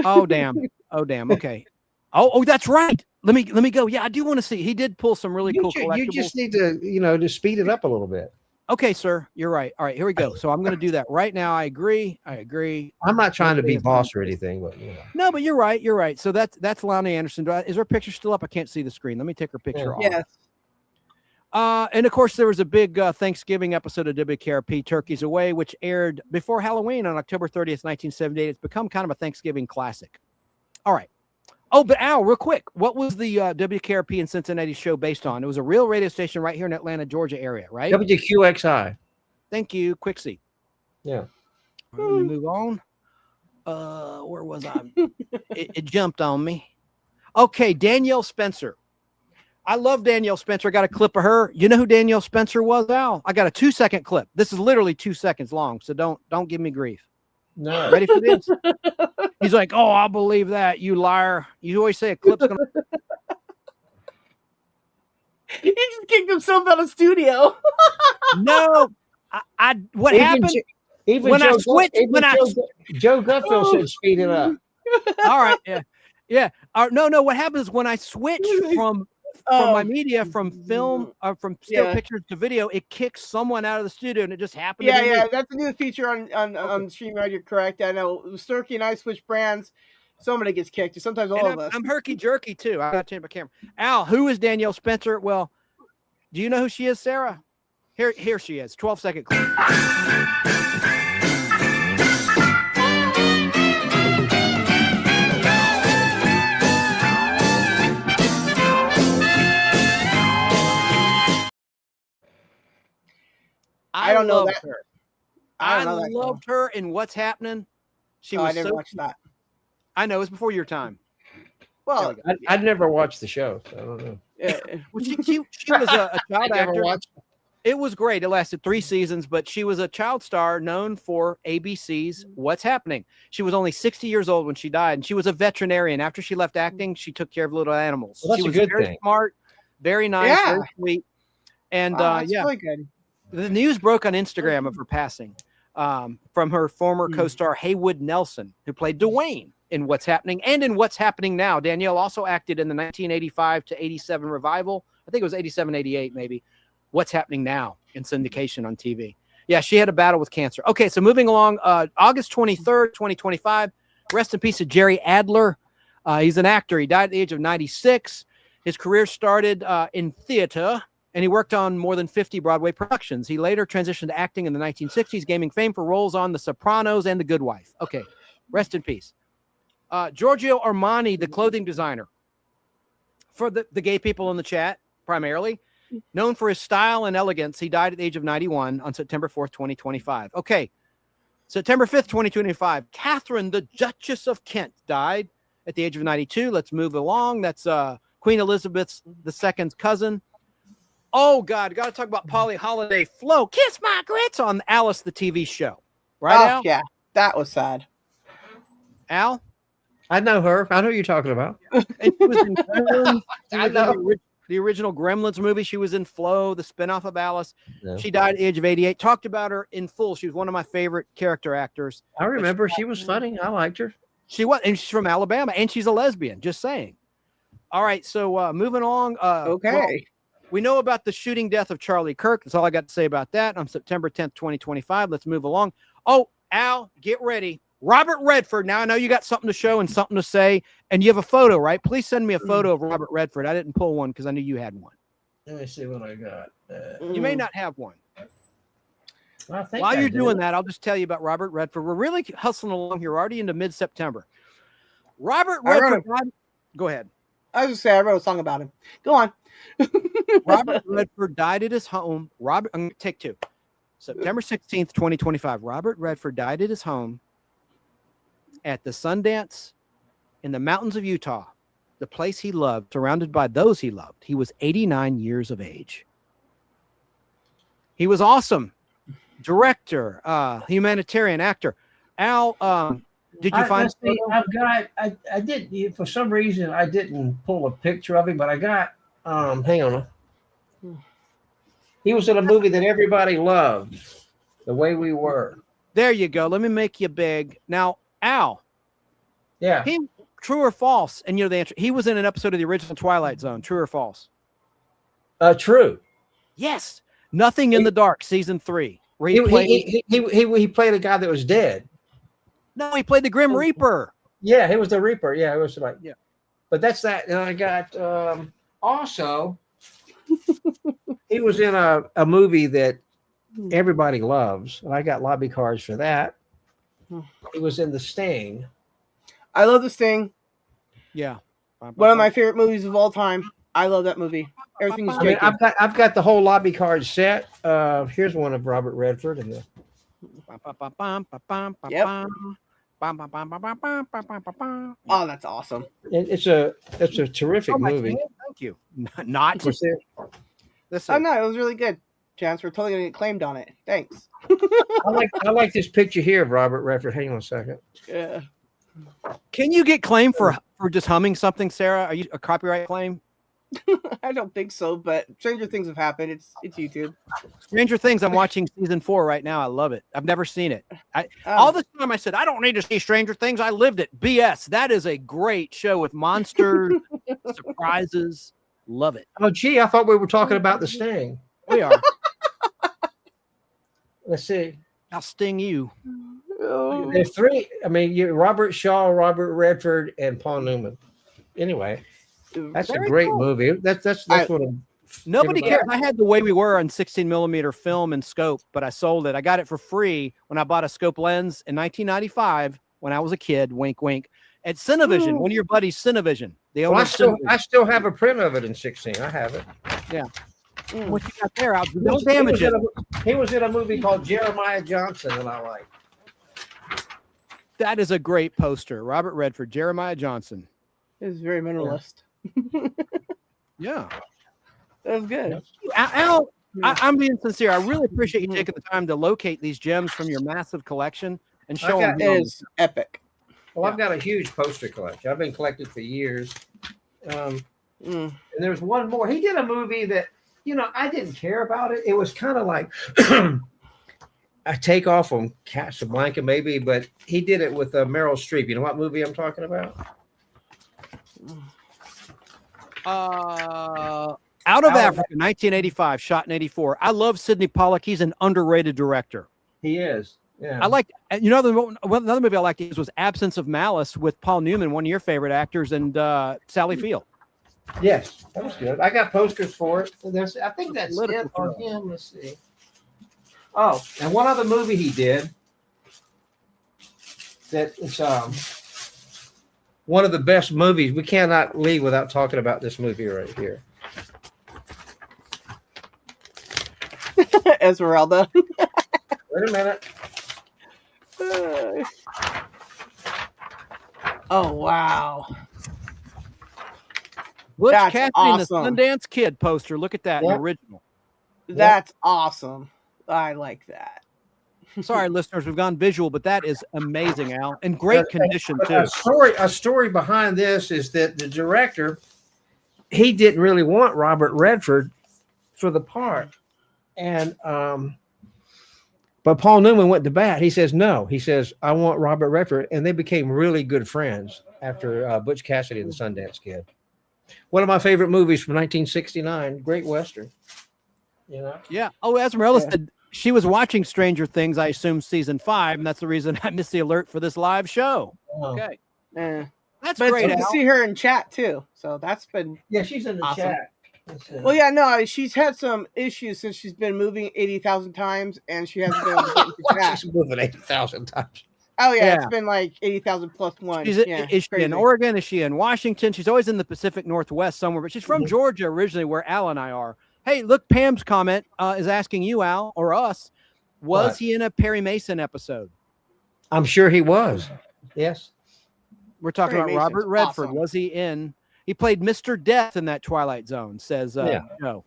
Oh damn. Okay. Oh, that's right. Let me go. Yeah, I do want to see. He did pull some really cool collectibles. You just need to, to speed it up a little bit. Okay, sir. You're right. All right, here we go. So I'm going to do that right now. I agree. I'm not trying to be boss or anything, but No, but you're right. So that's Lonnie Anderson. Is her picture still up? I can't see the screen. Let me take her picture off. Yes. And of course, there was a big Thanksgiving episode of WKRP, Turkeys Away, which aired before Halloween on October 30th, 1978. It's become kind of a Thanksgiving classic. All right. Oh, but Al, real quick, what was the WKRP in Cincinnati show based on? It was a real radio station right here in Atlanta, Georgia area, right? WQXI. Thank you, Quixie. Yeah. Let me move on. Where was I? it jumped on me. Okay, Danielle Spencer. I love Danielle Spencer. I got a clip of her. You know who Danielle Spencer was, Al? I got a 2-second clip. This is literally 2 seconds long, so don't give me grief. No. Ready for this? He's like, "Oh, I'll believe that, you liar. You always say a clip's gonna." He just kicked himself out of studio. No, what happened? Even when Joe I switched, Joe Gutfield said speed it up. All right, yeah. No. What happens is when I switch from my media from film from still pictures to video, it kicks someone out of the studio, and it just happened. Yeah. That's a new feature on StreamYard. You're correct. I know. Sturkey and I switch brands. Somebody gets kicked, or sometimes all of us. I'm herky jerky too. I got to change my camera. Al, who is Danielle Spencer? Well, do you know who she is, Sarah? Here she is. 12-second clip. I don't know loved that. her. I I don't know that loved her in What's Happening. She was I never so watched that. I know it's before your time. Well, I'd never watched the show, so I don't know. Well, she was a child I never actor. watched it. It was great. It lasted 3 seasons, but she was a child star known for ABC's What's Happening. She was only 60 years old when she died, and she was a veterinarian. After she left acting, she took care of little animals. Well, that's she a was good very thing. smart, very nice, Yeah. very sweet. And that's really good. the news broke on Instagram of her passing from her former co-star Haywood Nelson, who played Dwayne in What's Happening and in What's Happening Now. Danielle also acted in the 1985 to 87 revival. I think it was 87, 88 maybe. What's Happening Now in syndication on TV. Yeah, she had a battle with cancer. Okay, so moving along, August 23rd, 2025. Rest in peace to Jerry Adler. He's an actor. He died at the age of 96. His career started in theater, and he worked on more than 50 Broadway productions. He later transitioned to acting in the 1960s, gaining fame for roles on The Sopranos and The Good Wife. Okay, rest in peace. Giorgio Armani, the clothing designer, for the gay people in the chat, primarily, known for his style and elegance. He died at the age of 91 on September 4th, 2025. Okay, September 5th, 2025. Catherine, the Duchess of Kent, died at the age of 92. Let's move along. That's Queen Elizabeth II's cousin. Oh, God, got to talk about Polly Holiday Flo. Kiss my grits on Alice, the TV show. Right, Al? Yeah, that was sad. Al? I know her. I know who you're talking about. And she was in Gremlins. I know. The original Gremlins movie. She was in Flo, the spinoff of Alice. Yeah. She died at the age of 88. Talked about her in full. She was one of my favorite character actors. I remember she was funny. I liked her. She was, and she's from Alabama, and she's a lesbian. Just saying. All right, so moving along. Okay. Well, we know about the shooting death of Charlie Kirk. That's all I got to say about that. On September 10th, 2025. Let's move along. Oh, Al, get ready. Robert Redford. Now I know you got something to show and something to say, and you have a photo, right? Please send me a photo of Robert Redford. I didn't pull one because I knew you had one. Let me see what I got. You may not have one. I think While I you're do. doing that, I'll just tell you about Robert Redford. We're really hustling along here. We're already into mid-September. Robert Redford. Go ahead. I was just say I wrote a song about him. Go on. Robert Redford died at his home. I'm going to take two. September 16th, 2025. Robert Redford died at his home at the Sundance in the mountains of Utah, the place he loved, surrounded by those he loved. He was 89 years of age. He was awesome. Director, humanitarian actor. Al, did you find? I've got. I did for some reason I didn't pull a picture of him, but I got. Hang on. He was in a movie that everybody loved, The Way We Were. There you go. Let me make you big. Now, Al. Yeah. True or false? And you know the answer. He was in an episode of the original Twilight Zone. True or false? True. Yes. Nothing in the Dark, season 3. Where He played a guy that was dead. No, he played the Grim Reaper. Yeah, he was the Reaper. Yeah, it was like yeah. But that's that. And I got also he was in a movie that everybody loves, and I got lobby cards for that. He was in The Sting. I love The Sting. Yeah. One of my favorite movies of all time. I love that movie. Everything's I mean, shaking. I've got the whole lobby card set. Here's one of Robert Redford and the. Yep. Oh, that's awesome. It's a terrific movie. Thank you. Not. Oh no, it was really good. Chance, we're totally gonna get claimed on it. Thanks. I like this picture here of Robert Redford. Hang on a second. Yeah. Can you get claimed for just humming something, Sarah? Are you a copyright claim? I don't think so, but stranger things have happened. It's YouTube. Stranger Things. I'm watching season 4 right now. I love it. I've never seen it. All this time I said I don't need to see Stranger Things. I lived it. BS. That is a great show with monsters, surprises. Love it. Oh, gee, I thought we were talking about The Sting. We are. Let's see. I'll sting you. There's 3. I mean, Robert Shaw, Robert Redford, and Paul Newman. Anyway, that's a great movie. That's what nobody cares. I had The Way We Were on 16 millimeter film and scope, but I sold it. I got it for free when I bought a scope lens in 1995 when I was a kid. Wink, wink. At Cinevision, one of your buddies, Cinevision. Well, I still have a print of it in 16. I have it. Yeah. What you got there? Don't damage it. He was in a movie called Jeremiah Johnson, and I like. That is a great poster. Robert Redford, Jeremiah Johnson. It was very minimalist. Yeah. That was good. Al, I'm being sincere. I really appreciate you taking the time to locate these gems from your massive collection and show them. It is epic. Well, I've got a huge poster collection. I've been collecting for years. And there's one more. He did a movie that, I didn't care about it. It was kind of like a takeoff on Casablanca, maybe, but he did it with Meryl Streep. You know what movie I'm talking about? Out of Africa, 1985, shot in 84. I love Sidney Pollack. He's an underrated director. He is. Yeah. I like, another movie I liked was Absence of Malice with Paul Newman, one of your favorite actors, and Sally Field. Yes, that was good. I got posters for it. I think that's it on him. Let's see. Oh, and one other movie he did that is one of the best movies. We cannot leave without talking about this movie right here. Esmeralda. Wait a minute. Oh, wow. Butch That's Cassidy awesome. and the Sundance Kid poster. Look at that, the original. That's awesome. I like that. Sorry, listeners, we've gone visual, but that is amazing, Al, in great condition too. A story behind this is that the director, he didn't really want Robert Redford for the part, and but Paul Newman went to bat. He says no. He says I want Robert Redford, and they became really good friends after Butch Cassidy and the Sundance Kid. One of my favorite movies from 1969, great Western. Yeah. Oh, Esmeralda said she was watching Stranger Things, I assume season 5, and that's the reason I missed the alert for this live show. Oh. Okay. That's great, It's good to Al. see her in chat too. So that's been she's in the awesome. chat. Well, yeah, no, she's had some issues since she's been moving 80,000 times, and she hasn't been able to get into chat. She's moving 80,000 times. Oh yeah, Yeah. it's been like 80,000 plus one. Is she crazy. in Oregon? Is she in Washington? She's always in the Pacific Northwest somewhere, but she's from Georgia originally, where Al and I are. Hey, look, Pam's comment is asking you, Al, or us, Was What? he in a Perry Mason episode? I'm sure he was. Yes. We're talking Perry about Mason's Robert Redford. awesome. Was he in? He played Mr. Death in that Twilight Zone, says Yeah. Joe.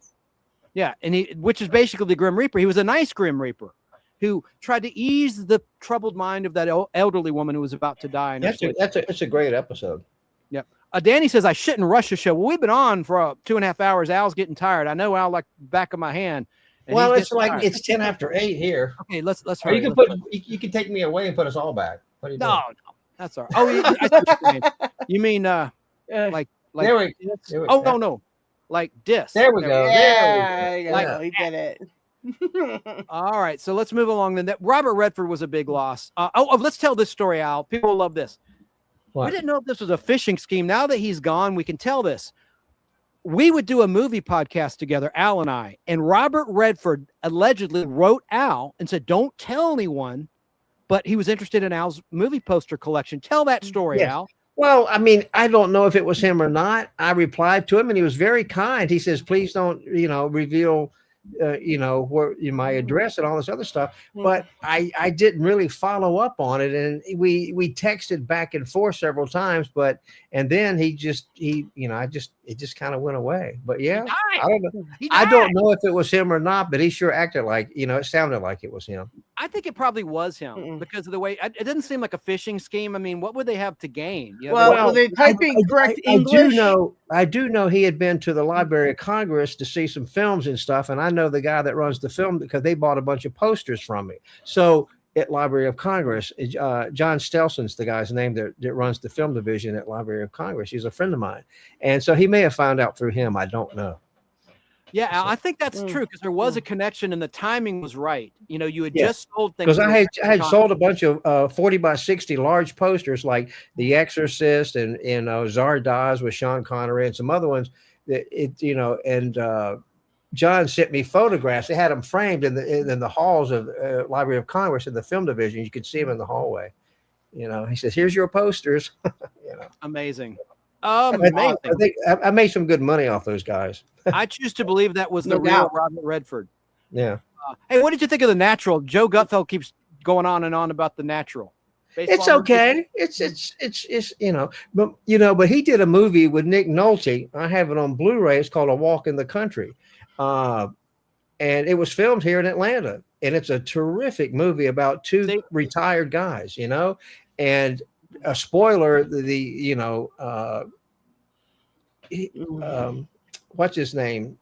Yeah, and which is basically the Grim Reaper. He was a nice Grim Reaper who tried to ease the troubled mind of that elderly woman who was about to die. In her sleep. That's a great episode. Yep. Danny says I shouldn't rush the show. Well, we've been on for 2.5 hours. Al's getting tired. I know Al like the back of my hand. and Well, he's it's getting like tired. it's 10 after 8 here. Okay, let's Or hurry. you can let's put hurry. you can take me away and put us all back. What are you doing? No, that's all right. Oh, I see what you're saying. You mean like There we- discs? there we- Oh no, like discs. There we go. Yeah, There we go. like, Yeah. he did it. All right, so let's move along. Then Robert Redford was a big loss. Let's tell this story, Al. People will love this. What? We didn't know if this was a phishing scheme. Now that he's gone, we can tell this. We would do a movie podcast together, Al and I, and Robert Redford allegedly wrote Al and said, "Don't tell anyone," but he was interested in Al's movie poster collection. Tell that story, Yes. Al. Well, I mean, I don't know if it was him or not. I replied to him, and he was very kind. He says, "Please don't, reveal, where my address and all this other stuff." But I didn't really follow up on it, and we texted back and forth several times. And then it just kind of went away. But yeah, I don't know. I don't know if it was him or not, but he sure acted like it sounded like it was him. I think it probably was him because of the way it didn't seem like a phishing scheme. I mean, what would they have to gain? Well, they type in correct English. I do know he had been to the Library of Congress to see some films and stuff, and I know the guy that runs the film because they bought a bunch of posters from me. So at Library of Congress, John Stelson's the guy's name that runs the film division at Library of Congress. He's a friend of mine, and so he may have found out through him. I don't know. Yeah, Al, I think that's true because there was a connection and the timing was right. You had Yeah. just sold things. Because I had sold a bunch of 40 by 60 large posters like The Exorcist and Zardoz with Sean Connery and some other ones. John sent me photographs. They had them framed in the halls of Library of Congress in the film division. You could see them in the hallway. He says, "Here's your posters." Amazing. I Amazing. think I made some good money off those guys. I choose to believe that was No the real doubt. Robert Redford. Yeah. Hey, what did you think of The Natural? Joe Gutfeld keeps going on and on about The Natural. It's Baseball movie? okay. It's but he did a movie with Nick Nolte. I have it on Blu-ray. It's called A Walk in the Country. And it was filmed here in Atlanta. And it's a terrific movie about two retired guys, and a spoiler, what's his name?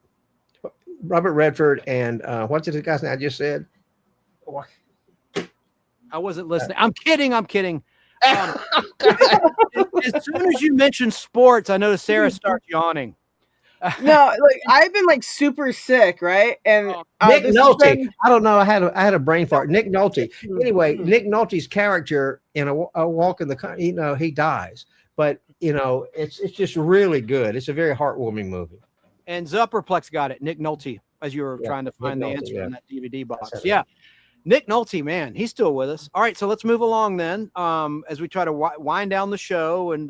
Robert Redford and what's the guy's name I just said? I wasn't listening. I'm kidding. As soon as you mentioned sports, I noticed Sarah starts yawning. No, I've been super sick, right? And Nick this has Nolte. been- I don't know. I had a brain fart. Nick Nolte. Anyway, Nick Nolte's character in a Walk in the Country, he dies, but it's just really good. It's a very heartwarming movie. And Zupperplex got it. Nick Nolte, as you were Yeah, trying to find Nick the Nolte, answer yeah. in that DVD box. That's Yeah. Nick Nolte, man, he's still with us. All right, so let's move along then as we try to wind down the show. And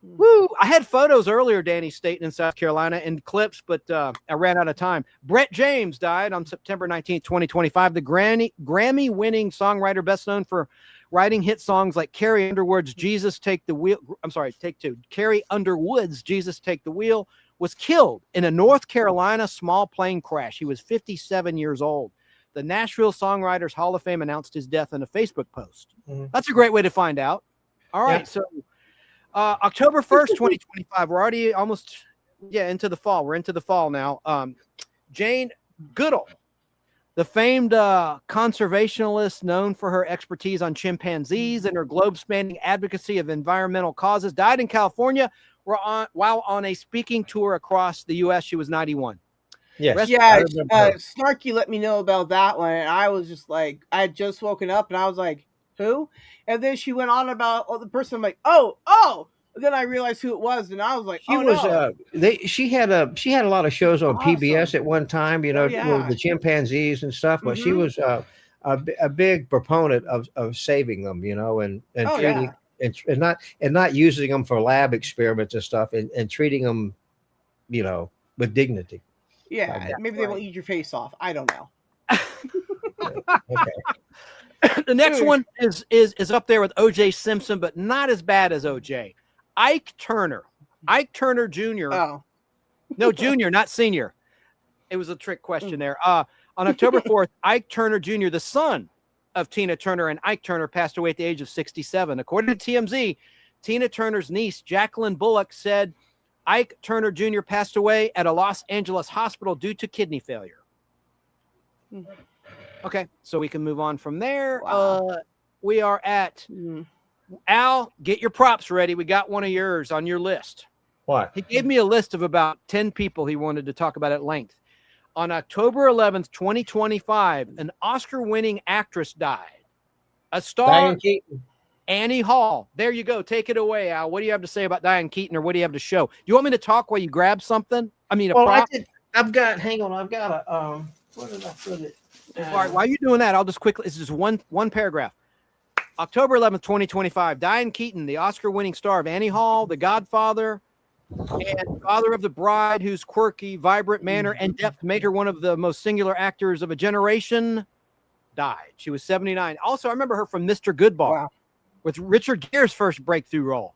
woo, I had photos earlier, Danny, Staten in South Carolina, and clips, but I ran out of time. Brett James died on September 19th, 2025. The Grammy-winning songwriter, best known for writing hit songs like Carrie Underwood's Jesus Take the Wheel. I'm sorry, take two. Carrie Underwood's Jesus Take the Wheel was killed in a North Carolina small plane crash. He was 57 years old. The Nashville Songwriters Hall of Fame announced his death in a Facebook post. That's a great way to find out. All right, so October 1st, 2025. We're already almost into the fall. We're into the fall now. Jane Goodall, the famed conservationist known for her expertise on chimpanzees and her globe-spanning advocacy of environmental causes, died in California while on a speaking tour across the U.S. She was 91. Yes. Yeah, Snarky let me know about that one, and I was just like, I had just woken up, and I was like, who? And then she went on about the person. I'm like, oh. And then I realized who it was, and I was like, She had a lot of shows on PBS at one time, with the chimpanzees and stuff. But she was a big proponent of saving them, and treating and not using them for lab experiments and stuff, and treating them, with dignity. Yeah, maybe they won't eat your face off. I don't know. The next one is up there with O.J. Simpson, but not as bad as O.J. Ike Turner. Ike Turner Jr. Oh. No, junior, not senior. It was a trick question there. On October 4th, Ike Turner Jr., the son of Tina Turner and Ike Turner, passed away at the age of 67. According to TMZ, Tina Turner's niece, Jacqueline Bullock, said Ike Turner Jr. passed away at a Los Angeles hospital due to kidney failure. Okay, so we can move on from there. We are at Al. Get your props ready. We got one of yours on your list. What? He gave me a list of about 10 people he wanted to talk about at length. On October 11th, 2025, an Oscar-winning actress died. A star, Diane Keaton. Annie Hall. There you go. Take it away, Al. What do you have to say about Diane Keaton, or what do you have to show? Do you want me to talk while you grab something? I mean, a prop? I've got a, where did I put it? All right, while you're doing that, I'll just quickly, it's just one paragraph. October 11th, 2025, Diane Keaton, the Oscar-winning star of Annie Hall, The Godfather, and Father of the Bride, whose quirky, vibrant manner and depth made her one of the most singular actors of a generation, died. She was 79. Also, I remember her from Mr. Goodbar with Richard Gere's first breakthrough role.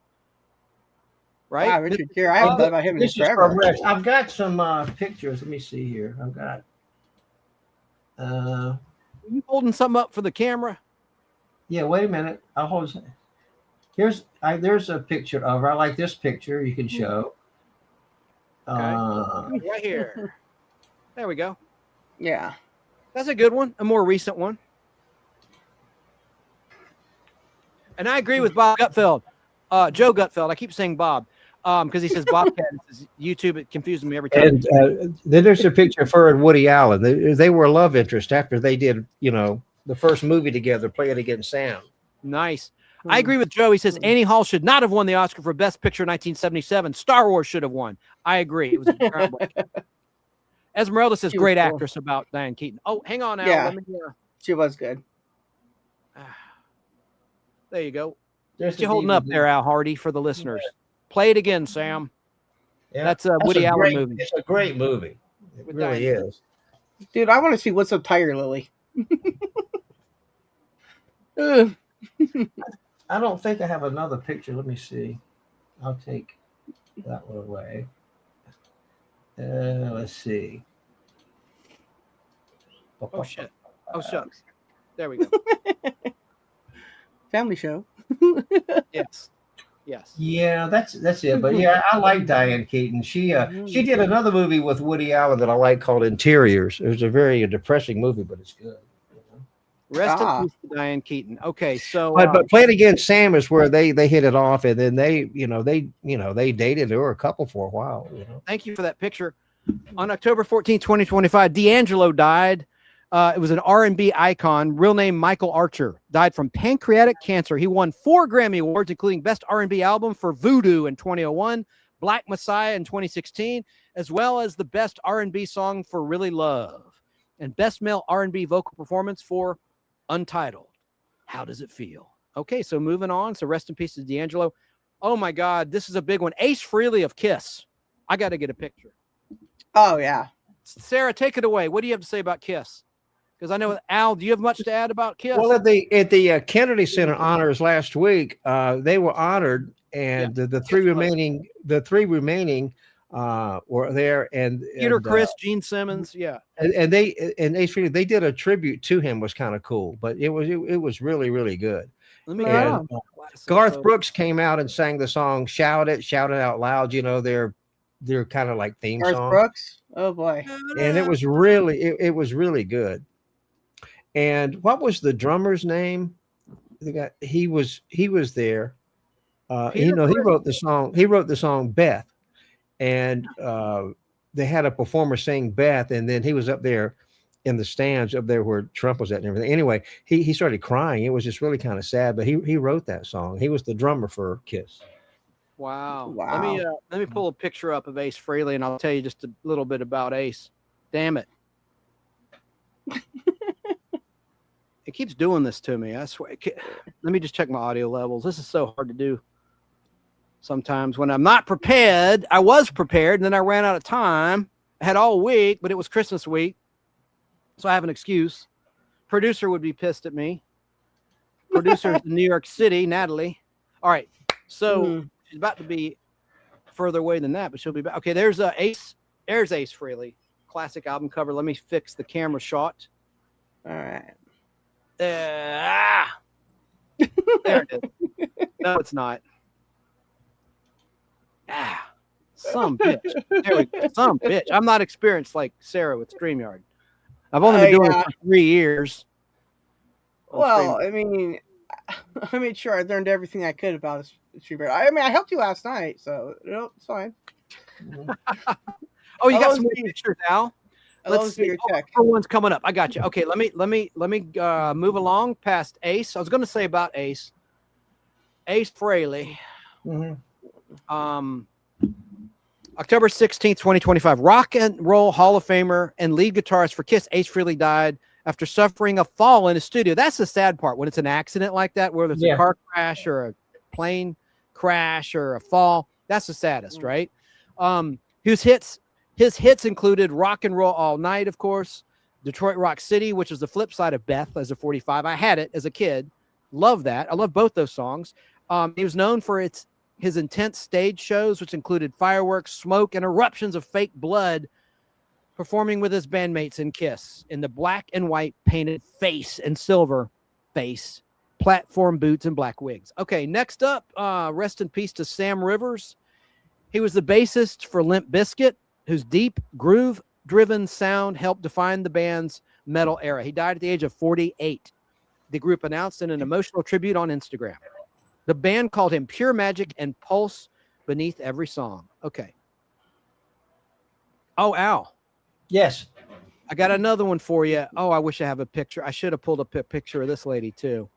Right? Wow, Richard Gere. I haven't thought about him in This is forever. from Rex. I've got some pictures. Let me see here. I've got. Are you holding something up for the camera? Yeah, wait a minute. I'll hold. There's a picture of her. I like this picture. You can show. Right here. There we go. Yeah. That's a good one. A more recent one. And I agree with Bob Gutfeld. Joe Gutfeld. I keep saying Bob because he says Bobcat. It's YouTube. It confuses me every time. And then there's a picture of her and Woody Allen. They were a love interest after they did, the first movie together, Play It Again, Sam. Nice. I agree with Joe. He says Annie Hall should not have won the Oscar for Best Picture in 1977. Star Wars should have won. I agree. It was groundbreaking. Esmeralda says great actress about Diane Keaton. Oh, hang on, Al. Yeah. Let me hear. She was good. There you go. There's What you the holding up DVD. there, Al Hardy, for the listeners? Play it again, Sam. Yeah, That's a Woody Allen great movie. It's a great movie. It With really Diane. is. Dude, I want to see What's Up Tiger Lily. Ugh. I don't think I have another picture. Let me see. I'll take that one away. Let's see. Oh, shit. Oh, shucks. There we go. Family show. Yes. Yes. Yeah, that's it. But yeah, I like Diane Keaton. She did another movie with Woody Allen that I like called Interiors. It was a very depressing movie, but it's good. Rest in peace to Diane Keaton. Okay, so But Play It Again, Sam is where they hit it off, and then they dated. They were a couple for a while. Thank you for that picture. On October 14, 2025, D'Angelo died. It was an R&B icon, real name Michael Archer, died from pancreatic cancer. He won 4 Grammy Awards, including Best R&B Album for Voodoo in 2001, Black Messiah in 2016, as well as the Best R&B Song for Really Love, and Best Male R&B Vocal Performance for Untitled. How does it feel? Okay, so moving on. So rest in peace to D'Angelo. Oh my God, this is a big one. Ace Frehley of Kiss. I got to get a picture. Oh, yeah. Sarah, take it away. What do you have to say about Kiss? Because I know, Al, do you have much to add about Kiss? Well, at the Kennedy Center honors last week, they were honored, and the three remaining were there, and Peter Criss, Gene Simmons, yeah, and Ace Frehley, they did a tribute to him, was kind of cool, but it was really, really good. Let me And, Garth Brooks came out and sang the song "Shout It Out Loud." They're kind of like theme Garth song. Brooks. Oh boy. And it was really good. And what was the drummer's name? He was there. He wrote the song. He wrote the song Beth, and they had a performer sing Beth, and then he was up there in the stands up there where Trump was at and everything. Anyway, he started crying. It was just really kind of sad, but he wrote that song. He was the drummer for Kiss. Wow. Wow. Let me pull a picture up of Ace Frehley, and I'll tell you just a little bit about Ace. Damn it. It keeps doing this to me. I swear. Let me just check my audio levels. This is so hard to do sometimes when I'm not prepared. I was prepared, and then I ran out of time. I had all week, but it was Christmas week. so I have an excuse. Producer would be pissed at me. Producer's in New York City, Natalie. All right, so she's about to be further away than that, but she'll be back. Okay, there's Ace. There's Ace Frehley, classic album cover. Let me fix the camera shot. All right. There it is. No, it's not. Some bitch. There we go. Some bitch. I'm not experienced like Sarah with StreamYard. I've only been doing it for 3 years. Well, I mean, I made sure I learned everything I could about StreamYard. I mean, I helped you last night, so it's fine. Oh, you got some more pictures now. Let's see. Your check. One's coming up. I got you. Okay, let me move along past Ace. I was going to say about Ace Frehley. October 16th, 2025. Rock and Roll Hall of Famer and lead guitarist for Kiss, Ace Frehley died after suffering a fall in a studio. That's the sad part when it's an accident like that, whether it's a car crash or a plane crash or a fall. That's the saddest, right? His hits included Rock and Roll All Night, of course, Detroit Rock City, which is the flip side of Beth as a 45. I had it as a kid. Love that. I love both those songs. He was known for his intense stage shows, which included fireworks, smoke, and eruptions of fake blood, performing with his bandmates in Kiss in the black and white painted face and silver face, platform boots, and black wigs. Okay, next up, rest in peace to Sam Rivers. He was the bassist for Limp Bizkit, whose deep, groove-driven sound helped define the band's metal era. He died at the age of 48. The group announced in an emotional tribute on Instagram. The band called him Pure Magic and Pulse beneath every song. Okay. Oh, Al. Yes. I got another one for you. Oh, I wish I have a picture. I should have pulled up a picture of this lady, too.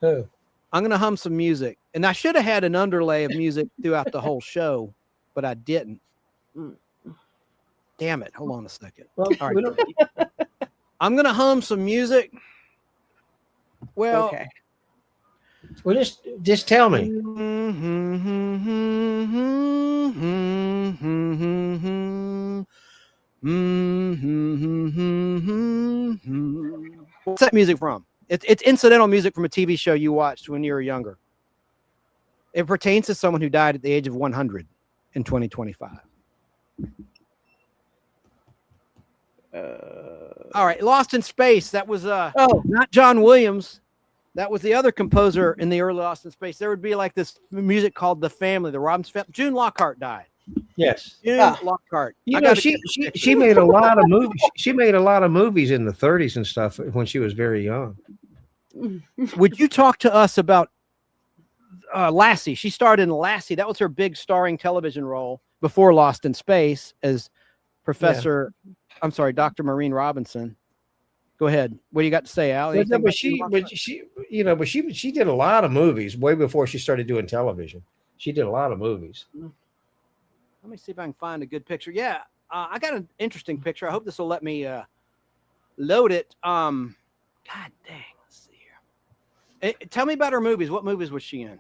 Who? I'm going to hum some music. And I should have had an underlay of music throughout the whole show, but I didn't. Damn it. Hold on a second. Well, all right. I'm going to hum some music. Well, okay. Well, just tell me. What's that music from? It's incidental music from a TV show you watched when you were younger. It pertains to someone who died at the age of 100 in 2025. All right, Lost in Space. That was not John Williams. That was the other composer in the early Lost in Space. There would be like this music called The Family, the Robbins family. June Lockhart died. Yes. June Lockhart. You know, she made a lot of movies. She made a lot of movies in the 30s and stuff when she was very young. Would you talk to us about Lassie? She starred in Lassie. That was her big starring television role before Lost in Space as Dr. Maureen Robinson. Go ahead. What do you got to say, Al? But she did a lot of movies way before she started doing television. She did a lot of movies. Let me see if I can find a good picture. Yeah, I got an interesting picture. I hope this will let me load it. God dang. Let's see here. Tell me about her movies. What movies was she in?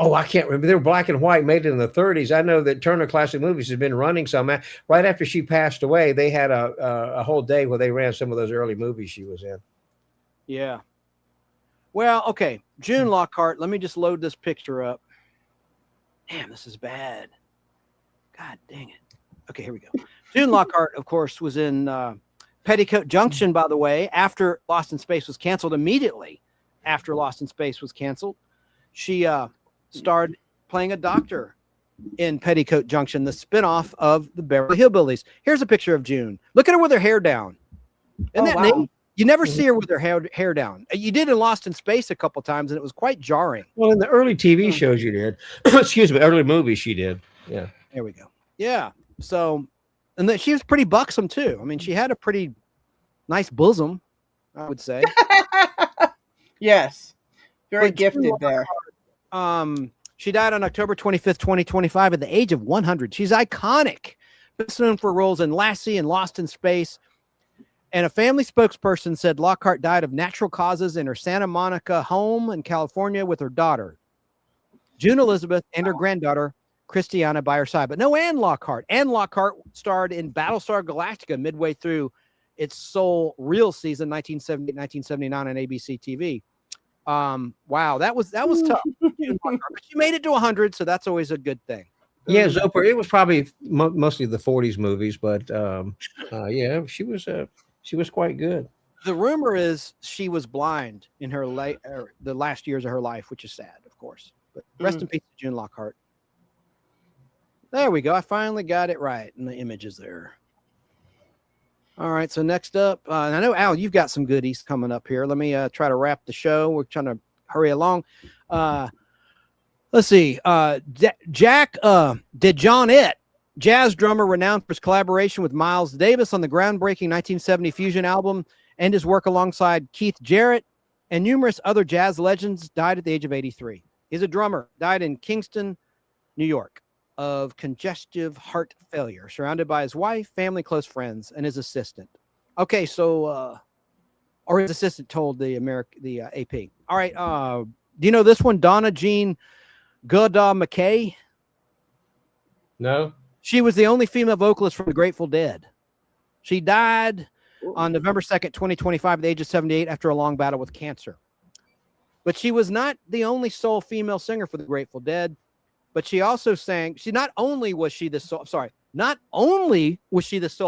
Oh, I can't remember. They were black and white, made in the 30s. I know that Turner Classic Movies has been running some. Right after she passed away, they had a whole day where they ran some of those early movies she was in. Yeah. Well, okay. June Lockhart. Let me just load this picture up. Damn, this is bad. God dang it. Okay, here we go. June Lockhart, of course, was in Petticoat Junction, by the way, after Lost in Space was canceled. Immediately after Lost in Space was canceled, she starred playing a doctor in Petticoat Junction, the spinoff of the Beverly Hillbillies. Here's a picture of June. Look at her with her hair down. Isn't that neat? You never see her with her hair down. You did in Lost in Space a couple times, and it was quite jarring. Well, in the early TV shows you did. Excuse me, early movies she did. Yeah. There we go. Yeah. So, and then she was pretty buxom, too. I mean, she had a pretty nice bosom, I would say. Yes. Very gifted there. She died on October 25th, 2025 at the age of 100. She's iconic. Best known for roles in Lassie and Lost in Space. And a family spokesperson said Lockhart died of natural causes in her Santa Monica home in California with her daughter, June Elizabeth, and her granddaughter, Christiana, by her side. But no Anne Lockhart. Anne Lockhart starred in Battlestar Galactica midway through its sole real season, 1978-1979 on ABC TV. Wow, that was tough. But you made it to 100, so that's always a good thing. Yeah, Zoper. It was probably mostly the '40s movies, but yeah, she was quite good. The rumor is she was blind in her the last years of her life, which is sad, of course. But rest in peace, June Lockhart. There we go. I finally got it right, and the image is there. All right. So next up, and I know Al, you've got some goodies coming up here. Let me try to wrap the show. We're trying to hurry along. Let's see. Jack DeJohnette, jazz drummer renowned for his collaboration with Miles Davis on the groundbreaking 1970 Fusion album, and his work alongside Keith Jarrett and numerous other jazz legends, died at the age of 83. He's a drummer, died in Kingston, New York, of congestive heart failure, surrounded by his wife, family, close friends, and his assistant. Okay, so, or his assistant told the AP. All right, do you know this one, Donna Jean Goda McKay? No. She was the only female vocalist from the Grateful Dead. She died on November 2nd, 2025, at the age of 78 after a long battle with cancer. But she was not the only sole female singer for the Grateful Dead, but she also sang, not only was she the sole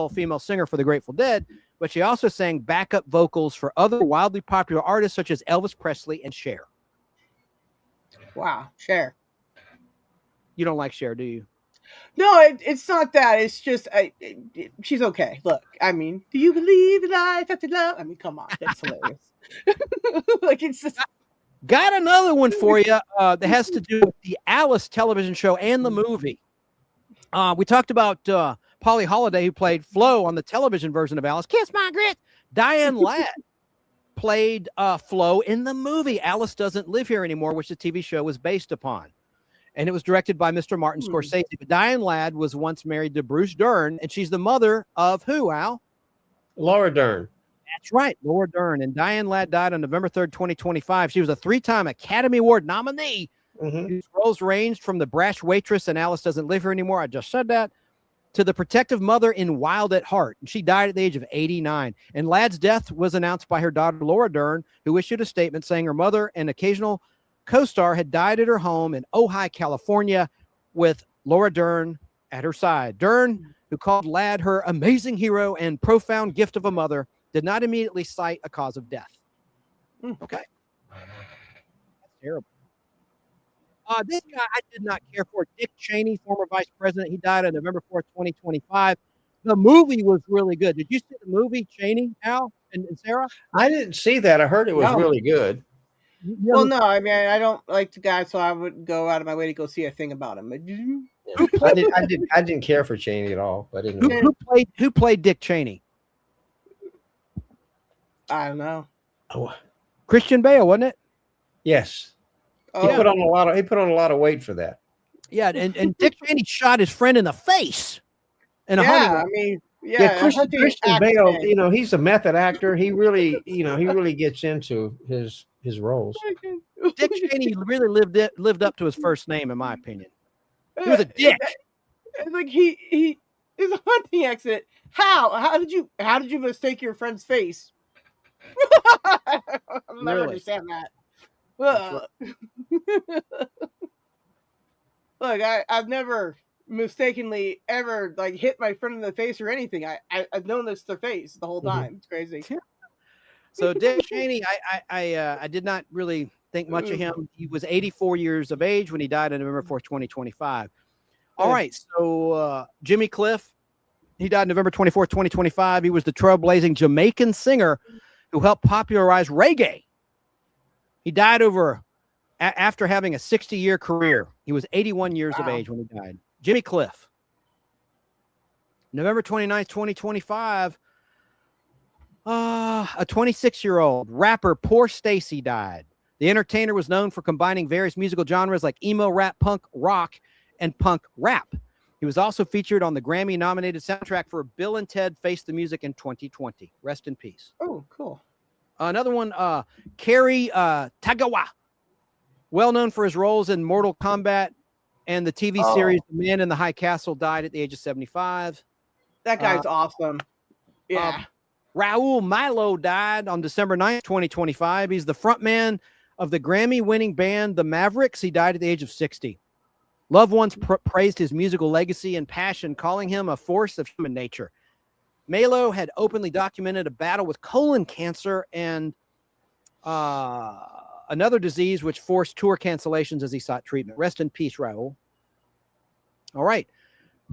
female singer for the Grateful Dead, but she also sang backup vocals for other wildly popular artists such as Elvis Presley and Cher. Wow, Cher. You don't like Cher, do you? No, it's not that. It's just she's okay. Look, I mean, do you believe in life after love? I mean, come on, that's hilarious. Like, it's just... Got another one for you that has to do with the Alice television show and the movie. We talked about Polly Holiday, who played Flo on the television version of Alice. Kiss my grits. Diane Ladd played Flo in the movie Alice Doesn't Live Here Anymore, which the TV show was based upon. And it was directed by Mr. Martin Scorsese. But Diane Ladd was once married to Bruce Dern, and she's the mother of who, Al? Laura Dern. That's right, Laura Dern. And Diane Ladd died on November 3rd, 2025. She was a 3-time Academy Award nominee. Whose roles ranged from the brash waitress in Alice Doesn't Live Here Anymore, I just said that, to the protective mother in Wild at Heart. And she died at the age of 89. And Ladd's death was announced by her daughter, Laura Dern, who issued a statement saying her mother and occasional co-star had died at her home in Ojai, California, with Laura Dern at her side. Dern, who called Ladd her amazing hero and profound gift of a mother, did not immediately cite a cause of death. Okay. That's terrible. This guy I did not care for, Dick Cheney, former vice president. He died on November 4th, 2025. The movie was really good. Did you see the movie, Cheney, Al and Sarah? I didn't see that. I heard it was really good. Well, no, I mean, I don't like the guy, so I wouldn't go out of my way to go see a thing about him. I didn't care for Cheney at all. I didn't know. Who played Dick Cheney? I don't know. Oh. Christian Bale, wasn't it? Yes. He put on a lot of weight for that. Yeah, and Dick Cheney shot his friend in the face in a I mean, Christian Bale, you know, he's a method actor. He really, gets into his roles. Dick Cheney really lived up to his first name, in my opinion. He was a dick. It's like he is a hunting accident. How did you mistake your friend's face? I'll never understand that. Look, I've never mistakenly ever like hit my friend in the face or anything. I've known this their face the whole time. It's crazy. So Dick Cheney, I did not really think much of him. He was 84 years of age when he died on November 4th, 2025. All right, so Jimmy Cliff, he died November 24th, 2025. He was the trailblazing Jamaican singer who helped popularize reggae. He died after having a 60-year career. He was 81 years of age when he died. Jimmy Cliff. November 29th, 2025, a 26-year-old rapper, Poor Stacy, died. The entertainer was known for combining various musical genres like emo rap, punk rock, and punk rap. He was also featured on the Grammy-nominated soundtrack for Bill and Ted Face the Music in 2020. Rest in peace. Oh, cool. Another one, Kerry Tagawa, well known for his roles in Mortal Kombat and the TV series The Man in the High Castle, died at the age of 75. That guy's awesome. Yeah. Raul Milo died on December 9th, 2025. He's the frontman of the Grammy-winning band The Mavericks. He died at the age of 60. Loved ones praised his musical legacy and passion, calling him a force of human nature. Malo had openly documented a battle with colon cancer and another disease which forced tour cancellations as he sought treatment. Rest in peace, Raul. All right.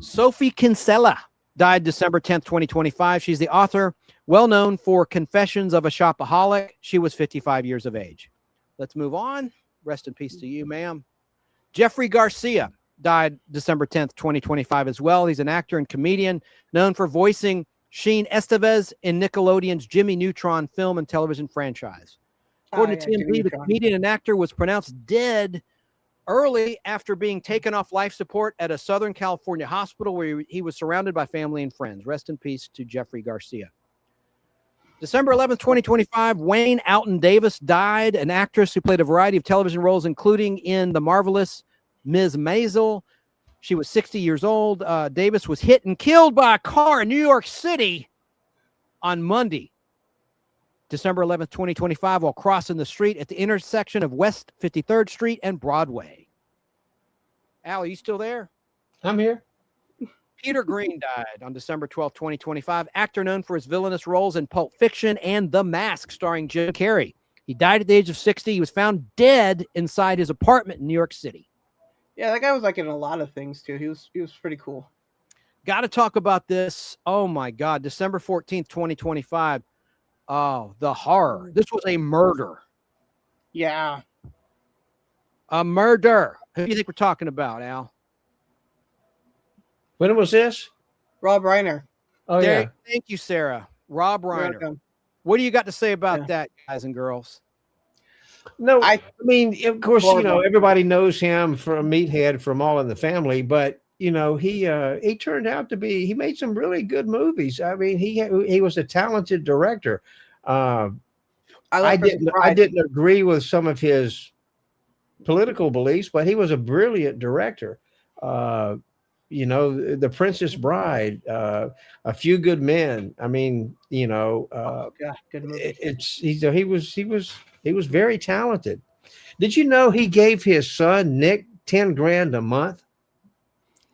Sophie Kinsella died December 10th, 2025. She's the author, well known for Confessions of a Shopaholic. She was 55 years of age. Let's move on. Rest in peace to you, ma'am. Jeffrey Garcia died December 10th, 2025 as well. He's an actor and comedian known for voicing Sheen Estevez in Nickelodeon's Jimmy Neutron film and television franchise. According to TMZ, the comedian and actor was pronounced dead early after being taken off life support at a Southern California hospital where he was surrounded by family and friends. Rest in peace to Jeffrey Garcia. December 11th, 2025, Wayne Alton Davis died, an actress who played a variety of television roles, including in The Marvelous Ms. Maisel. She was 60 years old. Davis was hit and killed by a car in New York City on Monday, December 11th, 2025, while crossing the street at the intersection of West 53rd Street and Broadway. Al, are you still there? I'm here. Peter Green died on December 12th, 2025. Actor known for his villainous roles in Pulp Fiction and The Mask, starring Jim Carrey. He died at the age of 60. He was found dead inside his apartment in New York City. Yeah, that guy was like in a lot of things too. He was pretty cool. Got to talk about this. Oh my God, December 14th, 2025. Oh, the horror. This was a murder. Yeah. A murder. Who do you think we're talking about, Al? When was this? Rob Reiner. Oh, yeah. Thank you, Sarah. Rob Reiner. What do you got to say about that, guys and girls? No, I mean, of course, you know, everybody knows him from Meathead, from All in the Family, but you know, he turned out to be, he made some really good movies. I mean, he was a talented director. I didn't agree with some of his political beliefs, but he was a brilliant director. You know, The Princess Bride, A Few Good Men. I mean, you know, good movie. He was very talented. Did you know he gave his son Nick $10,000 a month?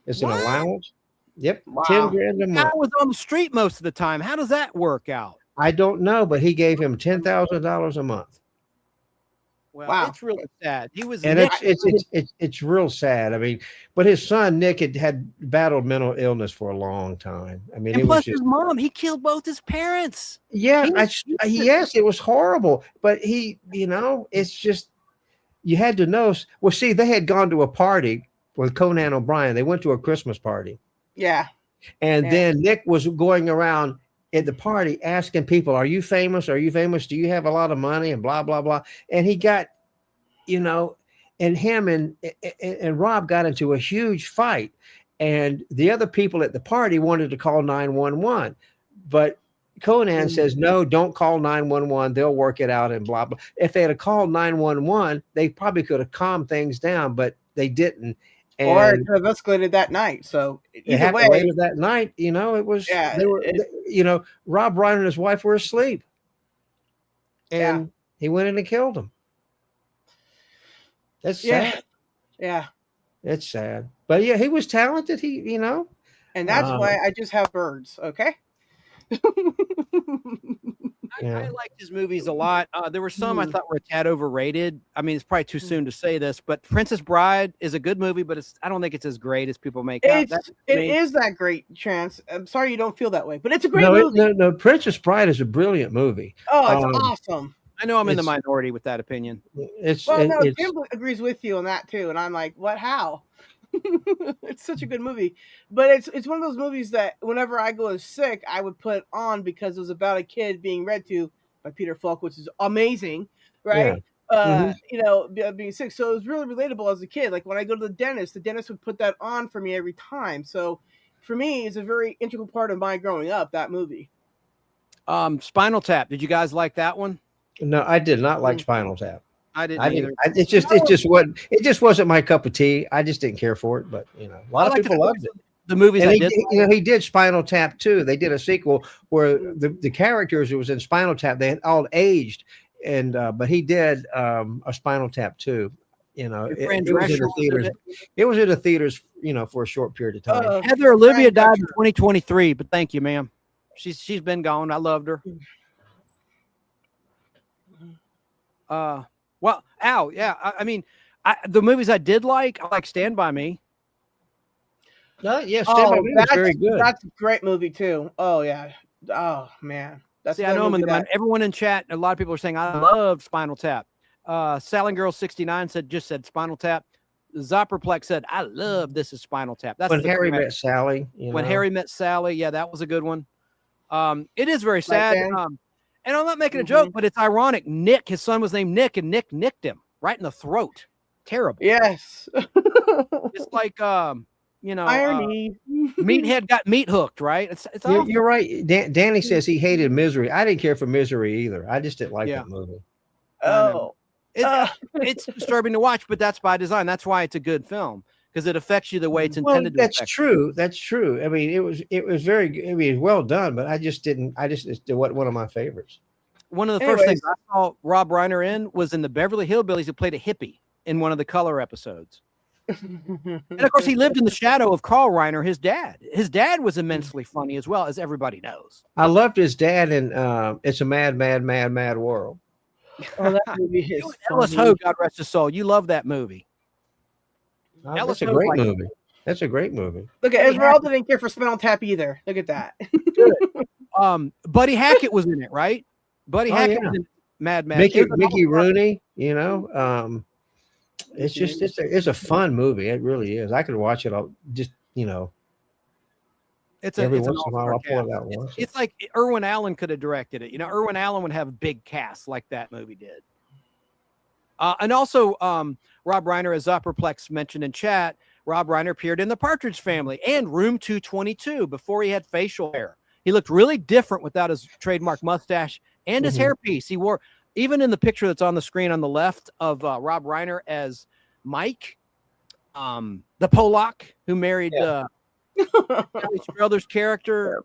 It's an allowance. Yep, wow. $10,000 a month. I was on the street most of the time. How does that work out? I don't know, but he gave him $10,000 a month. Well, wow. It's really sad. He was, and it's real sad. I mean, but his son Nick had battled mental illness for a long time. I mean, and plus his mom, he killed both his parents. Yeah, yes, it was horrible. But he, you know, it's just you had to know. Well, see, they had gone to a party with Conan O'Brien. They went to a Christmas party. Yeah, and then Nick was going around at the party asking people, "Are you famous? Are you famous? Do you have a lot of money?" And blah blah blah. And he got, you know, and him and Rob got into a huge fight. And the other people at the party wanted to call 911, but Conan says, "No, don't call 911. They'll work it out." And blah blah. If they had called 911, they probably could have calmed things down, but they didn't. And or it could have escalated that night. So either way, later that night, you know, it was, you know, Rob Reiner and his wife were asleep, and he went in and killed them. That's sad. Yeah, it's sad. But yeah, he was talented. He, you know, and that's why I just have birds. Okay. I liked his movies a lot. There were some I thought were a tad overrated. I mean, it's probably too soon to say this, but Princess Bride is a good movie, but I don't think it's as great as people make out. It is that great, Chance. I'm sorry you don't feel that way, but it's a great movie. No, Princess Bride is a brilliant movie. Oh, it's awesome. I know I'm in the minority with that opinion. Tim agrees with you on that too, and I'm like, what? How? It's such a good movie, but it's one of those movies that whenever I go sick, I would put on because it was about a kid being read to by Peter Falk, which is amazing, right? Yeah. You know, being sick, so it was really relatable as a kid. Like when I go to the dentist would put that on for me every time. So for me, it's a very integral part of my growing up. That movie. Spinal Tap. Did you guys like that one? No, I did not like Spinal Tap. I didn't either. It just wasn't my cup of tea. I just didn't care for it. But you know, a lot of people loved it. the movies And I he, did. you know, he did Spinal Tap too. They did a sequel where the characters who was in Spinal Tap, they had all aged, and but he did a Spinal Tap too. You know, Your it, friend it was in Drescher the was in theaters. it? It was in the theaters, you know, for a short period of time. Heather Olivia died in 2023, but thank you, ma'am. She's been gone. I loved her. Well, ow, yeah. I mean, the movies I did like, I like Stand By Me. Yeah, Stand By Me was very good. That's a great movie too. Oh yeah. Oh man. That's See, I know everyone in chat, a lot of people are saying I love Spinal Tap. Salon Girl 69 said Spinal Tap. Zopperplex said I love This Is Spinal Tap. That's When Harry Met Sally. When Harry Met Sally, yeah, that was a good one. It is very sad. And I'm not making a joke, but it's ironic. Nick, his son was named Nick, and Nick nicked him right in the throat. Terrible. Yes. It's like you know, irony. Meathead got meat hooked, right? It's awful. You're right. Danny says he hated Misery. I didn't care for Misery either. I just didn't like that movie. Oh. It's disturbing to watch, but that's by design. That's why it's a good film, because it affects you the way it's intended to. That's affect true. you. That's true. I mean, it was very good. I mean, well done, but it wasn't one of my favorites. One of the first things I saw Rob Reiner in was in the Beverly Hillbillies. He played a hippie in one of the Color episodes. And of course, he lived in the shadow of Carl Reiner, his dad. His dad was immensely funny as well, as everybody knows. I loved his dad in It's a Mad, Mad, Mad, Mad World. Oh, that movie is Ellis Ho, God rest his soul. You love that movie. That's a great movie. That's a great movie. Look at Esmeralda didn't care for Spinal Tap either. Look at that. Buddy Hackett was in it, right? Buddy Hackett was in Mad Mad. Mickey Rooney, you know. It's just it's a fun movie. It really is. I could watch it all just, you know. Every once in a while I'll pull it out once. It's like Irwin Allen could have directed it. You know, Irwin Allen would have a big cast like that movie did. And also, Rob Reiner, as Upperplex mentioned in chat, Rob Reiner appeared in The Partridge Family and Room 222 before he had facial hair. He looked really different without his trademark mustache and his hairpiece. He wore, even in the picture that's on the screen on the left of Rob Reiner as Mike, the Polak who married Kelly Strother's character,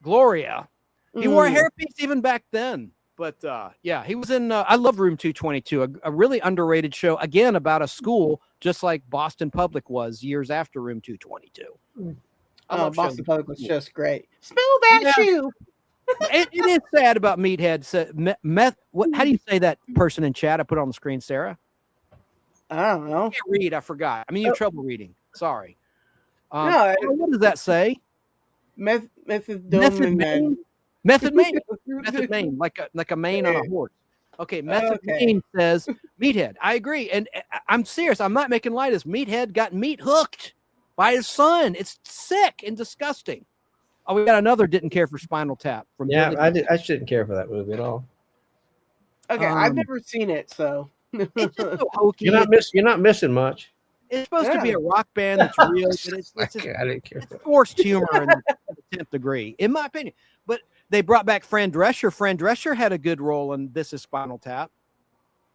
Gloria. He wore a hairpiece even back then. But yeah, he was in, I love Room 222, a really underrated show, again, about a school, just like Boston Public was years after Room 222. Boston Public was just great. Smell that shoe. It is sad about Meathead. How do you say that person in chat? I put it on the screen, Sarah. I don't know. I can't read. I forgot. I mean, you have trouble reading. Sorry. No, what does that say? Method Main. Method Main. Method Main, like a mane on a horse. Okay, Method Main says Meathead. I agree, and I'm serious. I'm not making light of this. Meathead got meat hooked by his son. It's sick and disgusting. Oh, we got another didn't care for Spinal Tap from I didn't care for that movie at all. Okay, I've never seen it, so it's just so hokey. You're not missing much. It's supposed to be a rock band that's real, but I didn't care. It's forced humor in the 10th degree, in my opinion. But they brought back Fran Drescher. Fran Drescher had a good role in This Is Spinal Tap.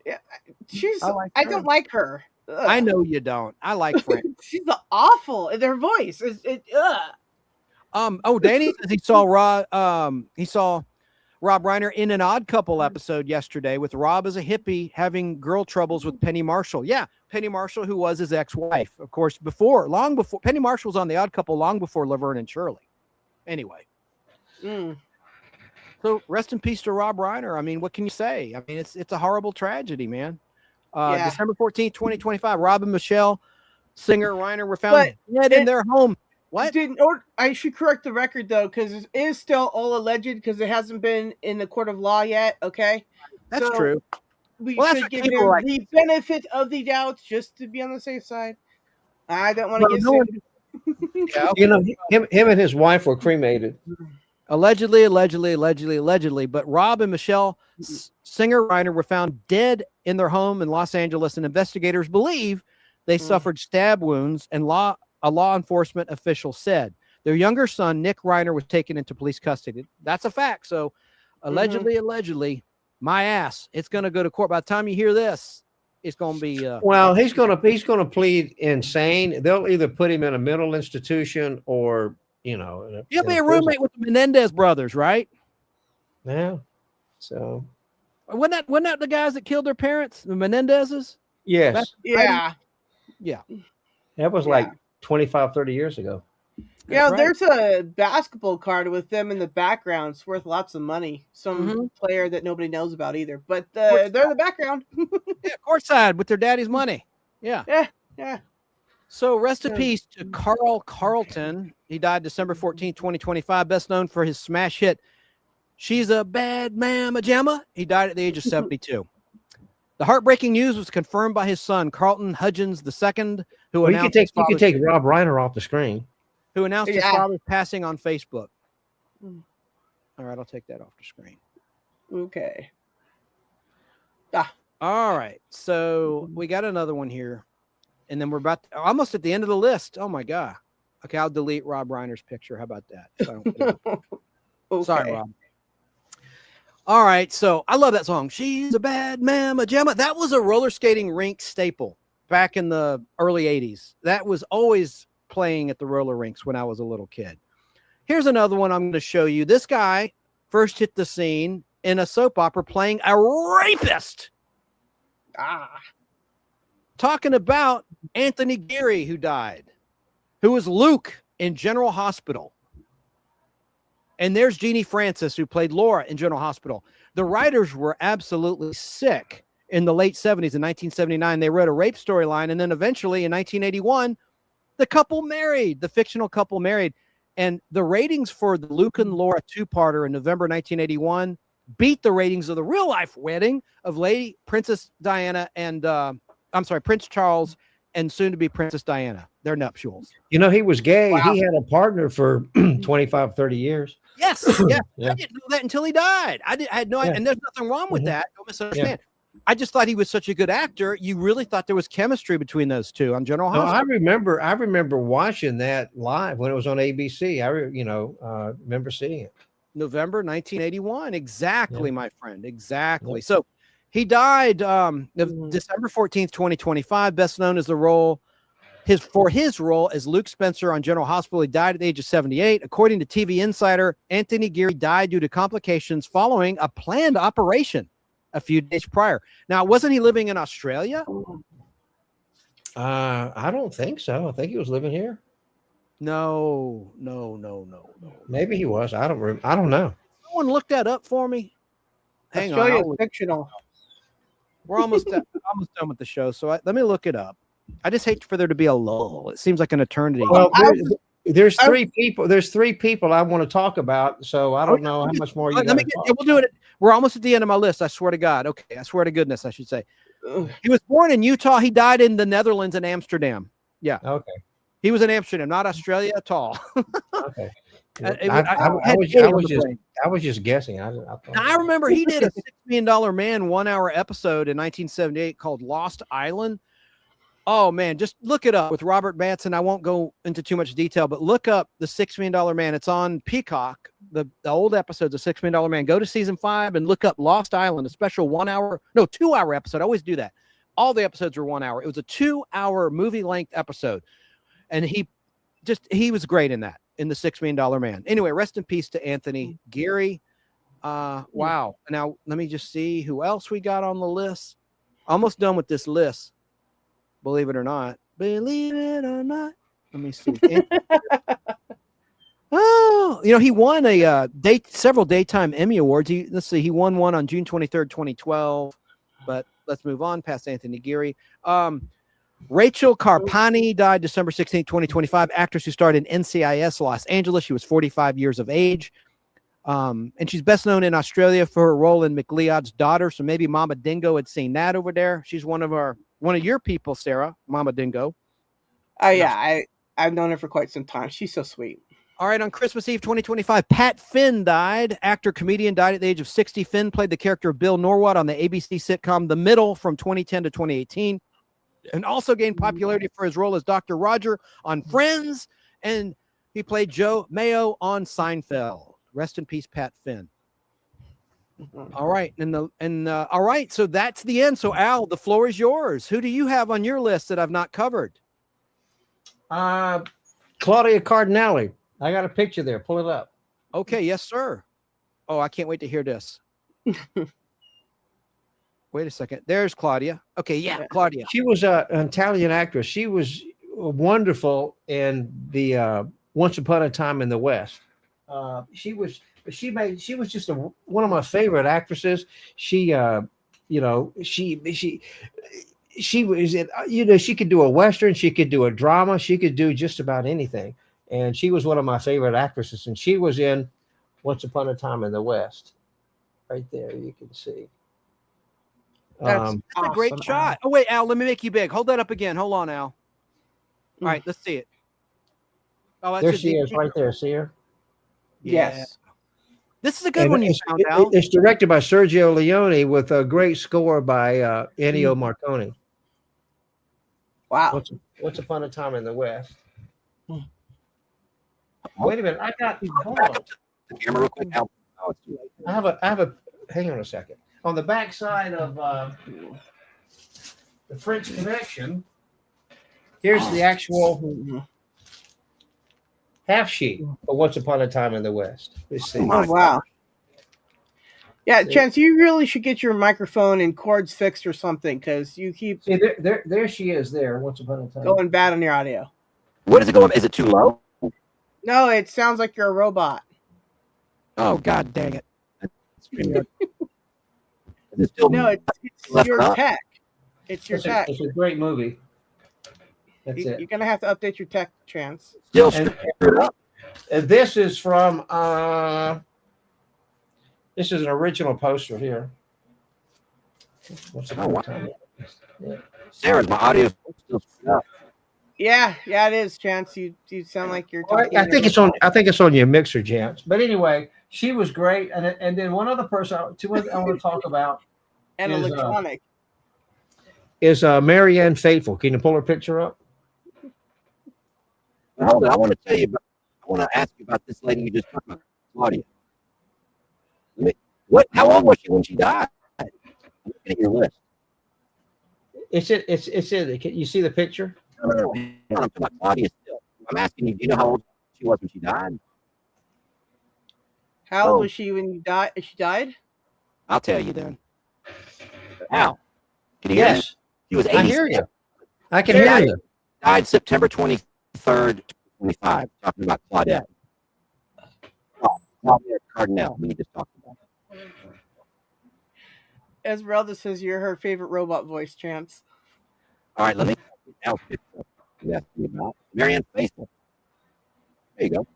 Yeah, I don't like her. Ugh. I know you don't. I like Fran. She's awful. Their voice is Danny says he saw Rob Reiner in an Odd Couple episode yesterday with Rob as a hippie having girl troubles with Penny Marshall. Yeah, Penny Marshall, who was his ex-wife, of course, long before Penny Marshall was on the Odd Couple, long before Laverne and Shirley. Anyway. So rest in peace to Rob Reiner. I mean, what can you say? I mean, it's a horrible tragedy, man. December 14th, 2025, Rob and Michelle, singer Reiner, were found dead in their home. What? I should correct the record though, because it is still all alleged because it hasn't been in the court of law yet. Okay, that's true. We should give them the benefit of the doubt just to be on the safe side. I don't want to get sued. You know, him and his wife were cremated. Allegedly. But Rob and Michelle, singer Reiner, were found dead in their home in Los Angeles, and investigators believe they suffered stab wounds, and a law enforcement official said their younger son, Nick Reiner, was taken into police custody. That's a fact. So allegedly, my ass, it's going to go to court. By the time you hear this, it's going to be. Well, he's gonna plead insane. They'll either put him in a mental institution or He'll be a prison. roommate with the Menendez brothers, right? Yeah. So Wasn't that the guys that killed their parents, the Menendezes? yes, Yeah. Yeah. that was like 25, 30 years ago. Yeah, That's right. there's a basketball card with them in the background. It's worth lots of money. Some player that nobody knows about either, but they're in the background. Yeah, courtside with their daddy's money. Yeah. Yeah. So rest in Yeah. peace to Carl Carlton. He died December 14, 2025, best known for his smash hit, She's a Bad Mama Jamma. He died at the age of 72. The heartbreaking news was confirmed by his son, Carlton Hudgens II, who Well, you announced could take Rob Reiner off the screen. who announced his Yeah. father's passing on Facebook. Mm. All right, I'll take that off the screen. Okay. All right, so we got another one here, and then we're almost at the end of the list. Oh my God. Okay, I'll delete Rob Reiner's picture. How about that? So I don't put it up. Okay. Sorry, Rob. All right, so I love that song. She's a Bad Mama Jamma. That was a roller skating rink staple back in the early 80s. That was always playing at the roller rinks when I was a little kid. Here's another one I'm going to show you. This guy first hit the scene in a soap opera playing a rapist. Talking about Anthony Geary, who died, who was Luke in General Hospital. And there's Jeannie Francis, who played Laura in General Hospital. The writers were absolutely sick in the late 70s. In 1979, they wrote a rape storyline. And then eventually in 1981, the fictional couple married. And the ratings for the Luke and Laura two-parter in November 1981 beat the ratings of the real-life wedding of Lady Princess Diana and, Prince Charles and soon-to-be Princess Diana, their nuptials. You know, he was gay. Wow. He had a partner for 25, 30 years. Yes, yeah. I didn't know that until he died. I had no idea, and there's nothing wrong with that. Don't misunderstand. Yeah. I just thought he was such a good actor. You really thought there was chemistry between those two on General Hospital. I remember watching that live when it was on ABC. I remember seeing it. November 1981. Exactly, my friend. Exactly. Yeah. So he died December 14th, 2025, best known as his role as Luke Spencer on General Hospital. He died at the age of 78. According to TV Insider, Anthony Geary died due to complications following a planned operation a few days prior. Now, wasn't he living in Australia? I don't think so. I think he was living here. No. Maybe he was. I don't know. Someone look that up for me. Hang Australia on. Is fictional. We're almost done with the show, so let me look it up. I just hate for there to be a lull. It seems like an eternity. Well, there's three people. There's three people I want to talk about, so I don't know how much more you. We'll do it. We're almost at the end of my list. I swear to God. Okay, I swear to goodness, I should say. He was born in Utah. He died in the Netherlands in Amsterdam. Yeah. Okay. He was in Amsterdam, not Australia at all. Okay. I was just guessing. I remember he did a $6 Million Man 1 hour episode in 1978 called Lost Island. Oh man, just look it up with Robert Manson. I won't go into too much detail, but look up the $6 Million Man. It's on Peacock, the old episodes of $6 Million Man. Go to season 5 and look up Lost Island, a special 2 hour episode. I always do that. All the episodes were 1 hour. It was a 2 hour movie length episode. And he was great in that, in the $6 Million Man. Anyway, rest in peace to Anthony Geary. Wow. Now let me just see who else we got on the list. Almost done with this list. Believe it or not. Let me see. He won several daytime Emmy Awards. He won one on June 23rd, 2012. But let's move on past Anthony Geary. Rachel Carpani died December 16th, 2025. Actress who starred in NCIS Los Angeles. She was 45 years of age. And she's best known in Australia for her role in McLeod's Daughter. So maybe Mama Dingo had seen that over there. She's one of your people, Sarah, Mama Dingo. Oh yeah, I've known her for quite some time. She's so sweet. All right, on Christmas Eve 2025, Pat Finn died. Actor, comedian, died at the age of 60. Finn played the character of Bill Norwood on the ABC sitcom The Middle from 2010 to 2018, and also gained popularity for his role as Dr. Roger on Friends, and he played Joe Mayo on Seinfeld. Rest in peace, Pat Finn. All right, all right, so that's the end. So Al, the floor is yours. Who do you have on your list that I've not covered? Claudia Cardinale. I got a picture there. Pull it up. Okay, yes, sir. Oh, I can't wait to hear this. Wait a second. There's Claudia. Okay, yeah, Claudia. She was an Italian actress. She was wonderful in the Once Upon a Time in the West. She was just one of my favorite actresses. She was she could do a Western, she could do a drama, she could do just about anything. And she was one of my favorite actresses. And she was in Once Upon a Time in the West. Right there, you can see. That's a great shot. Oh, wait, Al, let me make you big. Hold that up again. Hold on, Al. All right, let's see it. Oh, that's there she is right there. See her? Yes. This is a good one you found out. It's directed by Sergio Leone with a great score by Ennio Morricone. Wow. Once Upon a Time in the West. Wait a minute. Hold on. The camera real quick. Al. I have a hang on a second. On the back side of the French Connection, here's the actual half sheet of Once Upon a Time in the West. Let's see. Oh, wow. Yeah, Chance, you really should get your microphone and cords fixed or something, because you keep there she is there, Once Upon a Time. Going bad on your audio. What is it going? Is it too low? No, it sounds like you're a robot. Oh, God dang it. No, it's your tech. It's your tech. It's a great movie. That's it. You're going to have to update your tech, Chance. And this is from this is an original poster here. What's the Sarah, my audio still up. Yeah, it is, Chance. You sound like you're talking. I think it's on your mixer, Chance. But anyway, she was great. And then one other person I want to talk about and electronic is Marianne Faithfull. Can you pull her picture up? Hold on, I want to ask you about this lady you just talked about, Claudia. How old was she when she died? I'm looking at your list. It's in. Can you see the picture? No. I'm talking about Claudia still. I'm asking you, do you know how old she was when she died? How old was she when she died? I'll tell you then. Al, can you hear me? She was 87. I hear you. I can hear you. Died September 23rd, 25. Talking about Claudia. Claudia Cardinale, we just talked about. Esmeralda says you're her favorite robot voice, Chance. All right, let me ask you about Marianne Faithfull. There you go.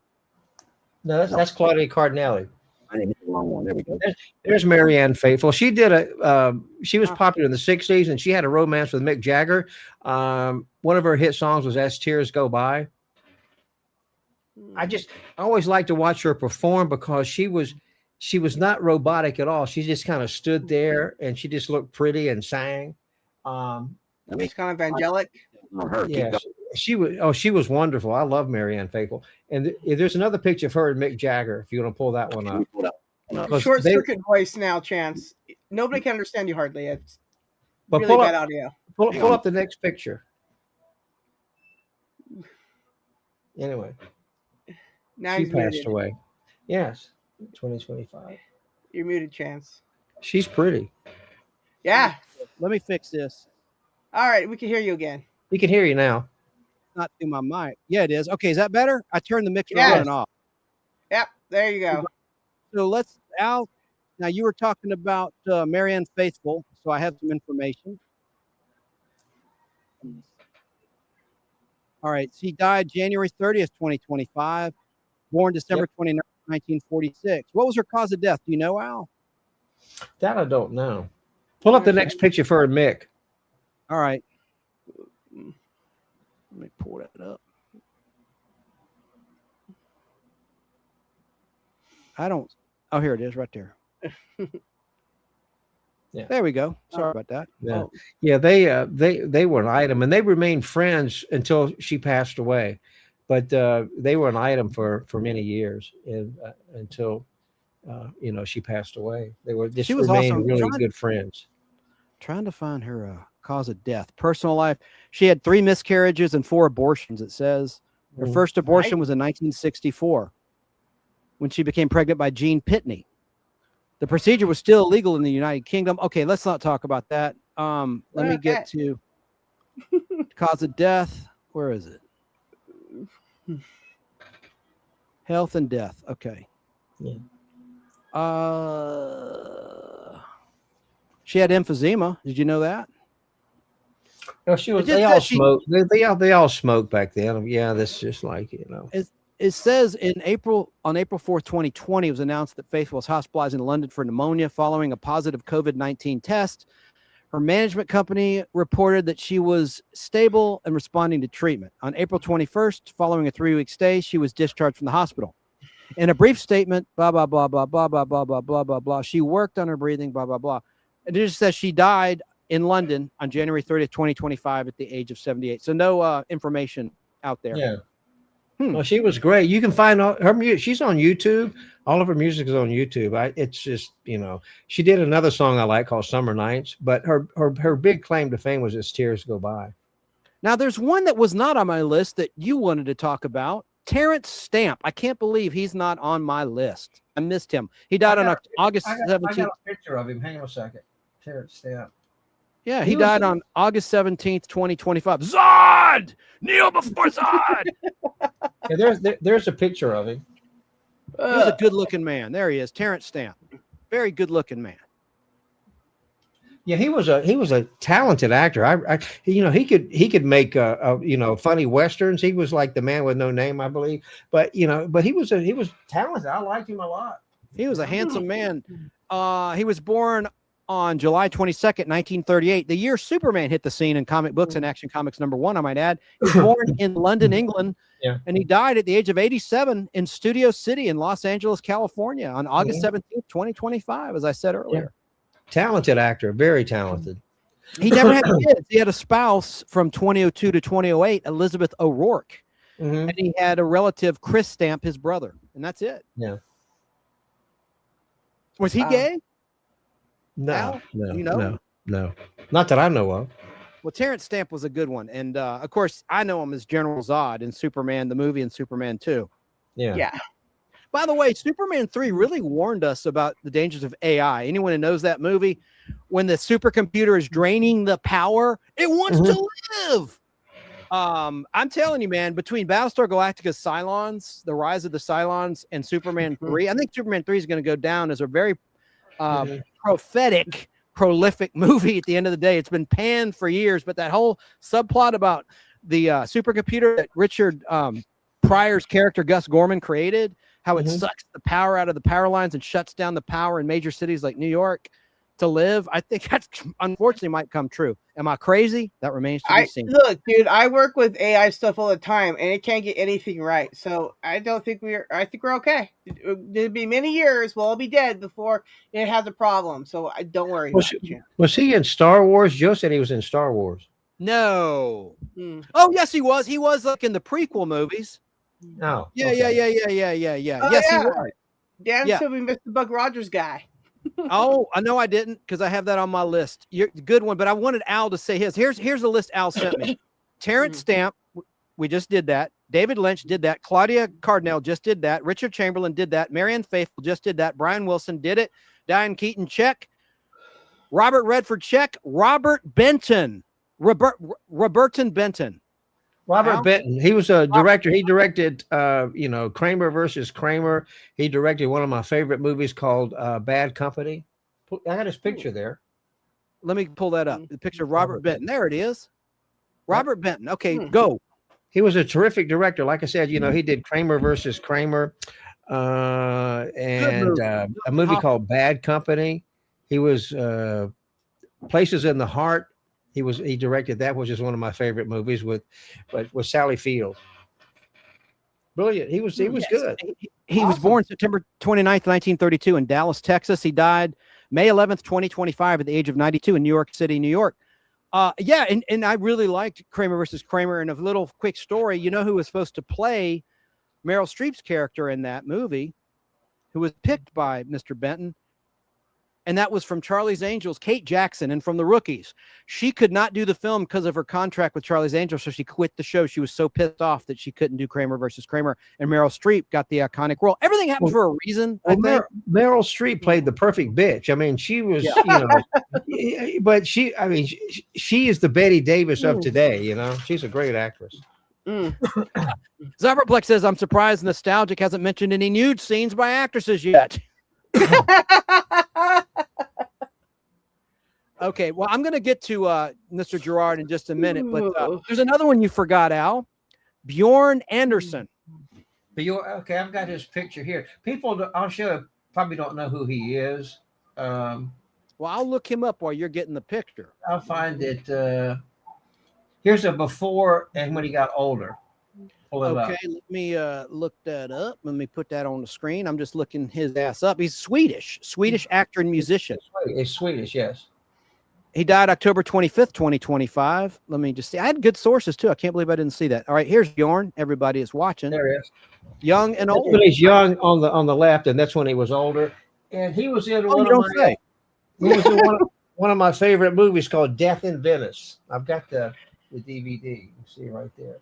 No, that's Claudia Cardinale. I didn't hit the wrong one. There we go. There's Marianne Faithfull. She did she was popular in the 60s, and she had a romance with Mick Jagger. One of her hit songs was As Tears Go By. I always liked to watch her perform because she was not robotic at all. She just kind of stood there and she just looked pretty and sang. She's kind of angelic. Yeah, she was wonderful. I love Marianne Faithfull. And there's another picture of her and Mick Jagger, if you want to pull that one up. Short circuit voice now, Chance. Nobody can understand you hardly. It's really bad audio. Pull up the next picture. Anyway, now she he's passed muted. away. Yes, 2025. You're muted, Chance. She's pretty. Yeah. Let me fix this. All right, we can hear you again. We can hear you now. Not through my mic. Yeah, it is. Okay, is that better? I turned the mixer on and off. Yep, there you go. So Al, now you were talking about Marianne Faithfull, so I have some information. All right, she died January 30th, 2025, born December 29th, 1946. What was her cause of death? Do you know, Al? That I don't know. Pull up the next picture for Mick. All right. Let me pull that up. Oh, here it is right there. Yeah. There we go. Sorry about that. Yeah. Yeah, they were an item, and they remained friends until she passed away. But they were an item for many years, and until she passed away. They were just She was remained awesome. really good friends. Trying to find her cause of death. Personal life. She had 3 miscarriages and 4 abortions, it says. Her first abortion was in 1964 when she became pregnant by Jean Pitney. The procedure was still illegal in the United Kingdom. Okay, let's not talk about that. Let me get to cause of death. Where is it? Health and death. Okay. Yeah. She had emphysema. Did you know that? No, she was. They all smoked. They all smoked back then. Yeah, that's just like It says on April 4th, 2020, it was announced that Faith was hospitalized in London for pneumonia following a positive COVID-19 test. Her management company reported that she was stable and responding to treatment. On April 21st, following a 3-week stay, she was discharged from the hospital. In a brief statement, blah, blah, blah, blah, blah, blah, blah, blah, blah, blah, blah. She worked on her breathing, blah, blah, blah. And it just says she died in London on January 30th, 2025 at the age of 78. So no information out there. Yeah. Well, she was great. You can find her music. She's on YouTube. All of her music is on YouTube. It's just, she did another song I like called Summer Nights, but her big claim to fame was As Tears Go By. Now, there's one that was not on my list that you wanted to talk about. Terrence Stamp. I can't believe he's not on my list. I missed him. He died on August 17th. I got a picture of him. Hang on a second. Terrence Stamp. Yeah, he died on August 17th, 2025. Zod! Kneel before Zod! Yeah, there's a picture of him. He was a good-looking man. There he is, Terrence Stamp. Very good-looking man. Yeah, he was a talented actor. He could make funny westerns. He was like the man with no name, I believe. But he was talented. I liked him a lot. He was a handsome man. He was born on July 22nd, 1938, the year Superman hit the scene in comic books and Action Comics #1, I might add. He was born in London, England, and he died at the age of 87 in Studio City in Los Angeles, California on August 17th, 2025, as I said earlier. Talented actor, very talented. He never had kids. He had a spouse from 2002 to 2008, Elizabeth O'Rourke, and he had a relative, Chris Stamp, his brother, and that's it. Yeah. Was he gay? No, no, not that I know of. Well, Terrence Stamp was a good one, and of course, I know him as General Zod in Superman the movie and Superman 2. Yeah. By the way, Superman 3 really warned us about the dangers of AI. Anyone who knows that movie, when the supercomputer is draining the power, it wants to live. I'm telling you, man, between Battlestar Galactica's Cylons, the rise of the Cylons, and Superman 3, I think Superman 3 is going to go down as a very prophetic, prolific movie at the end of the day. It's been panned for years, but that whole subplot about the supercomputer that Richard Pryor's character Gus Gorman created, how it sucks the power out of the power lines and shuts down the power in major cities like New York to live, I think that's unfortunately might come true. Am I crazy? That remains to be seen. Look, dude, I work with AI stuff all the time, and it can't get anything right. So I think we're okay. There'll be many years we'll all be dead before it has a problem. So I don't worry. Was he in Star Wars? Joe said he was in Star Wars. No. Oh, yes, he was. He was like in the prequel movies. Oh, yeah. Oh, Yes, he was. Dan said we missed the Buck Rogers guy. Oh, I know I didn't because I have that on my list. You're good one, but I wanted Al to say his. Here's the list Al sent me. Terrence Stamp, we just did that. David Lynch did that. Claudia Cardinal just did that. Richard Chamberlain did that. Marianne Faithfull just did that. Brian Wilson did it. Diane Keaton, check. Robert Redford, check. Robert Benton. Roberton Benton. Robert Benton. He was a director. He directed, Kramer versus Kramer. He directed one of my favorite movies called Bad Company. I got his picture there. Let me pull that up. The picture of Robert Benton. There it is. Robert Benton. Okay, go. He was a terrific director. Like I said, he did Kramer versus Kramer and a movie called Bad Company. He was Places in the Heart. He directed that, which is one of my favorite movies with Sally Field. Brilliant. He was good. He was born September 29th, 1932 in Dallas, Texas. He died May 11th, 2025 at the age of 92 in New York City, New York. And I really liked Kramer versus Kramer. And a little quick story, who was supposed to play Meryl Streep's character in that movie? who was picked by Mr. Benton. And that was from Charlie's Angels, Kate Jackson, and from The Rookies. She could not do the film because of her contract with Charlie's Angels, so she quit the show. She was so pissed off that she couldn't do Kramer versus Kramer, and Meryl Streep got the iconic role. Everything happens for a reason, I think. Meryl Streep played the perfect bitch. I mean, she was, but she is the Betty Davis of today, She's a great actress. Zyberplex says, I'm surprised Nostalgic hasn't mentioned any nude scenes by actresses yet. Okay, well, I'm going to get to Mr. Gerard in just a minute, but there's another one you forgot, Al. Bjorn Anderson. Okay, I've got his picture here. People, I'll show you, probably don't know who he is. Well, I'll look him up while you're getting the picture. I'll find it. Here's a before and when he got older. Pull it up. Let me look that up. Let me put that on the screen. I'm just looking his ass up. He's Swedish actor and musician. He's Swedish, yes. He died October 25th, 2025. Let me just see. I had good sources too. I can't believe I didn't see that. All right, here's Bjorn. Everybody is watching. There he is. Young and old. When he's young on the left, and that's when he was older. And he was in one of my favorite movies called Death in Venice. I've got the DVD. You see it right there.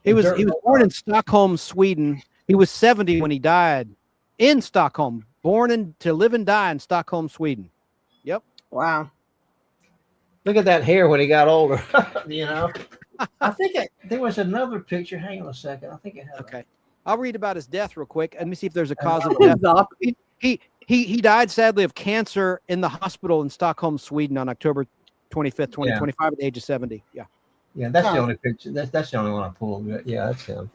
He was born in Stockholm, Sweden. He was 70 when he died in Stockholm. Born to live and die in Stockholm, Sweden. Yep. Wow. Look at that hair when he got older. I think there was another picture. Hang on a second. I think it had. Okay. I'll read about his death real quick. Let me see if there's a cause of death. He died sadly of cancer in the hospital in Stockholm, Sweden on October 25th, 2025 at the age of 70. Yeah. Yeah, that's the only picture. That's the only one I pulled. Yeah, that's him.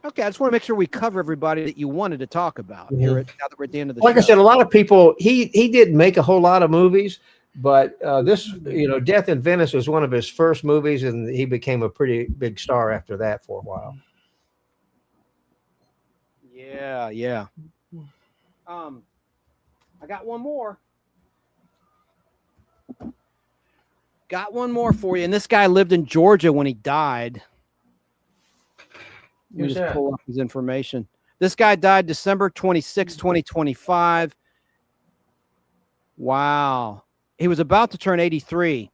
Okay, I just want to make sure we cover everybody that you wanted to talk about here. Now that we're at the end of the Like show. I said, a lot of people. He didn't make a whole lot of movies, but this, Death in Venice was one of his first movies, and he became a pretty big star after that for a while. Yeah. I got one more. Got one more for you, and this guy lived in Georgia when he died. Let me just pull up his information. This guy died December 26, 2025. Wow. He was about to turn 83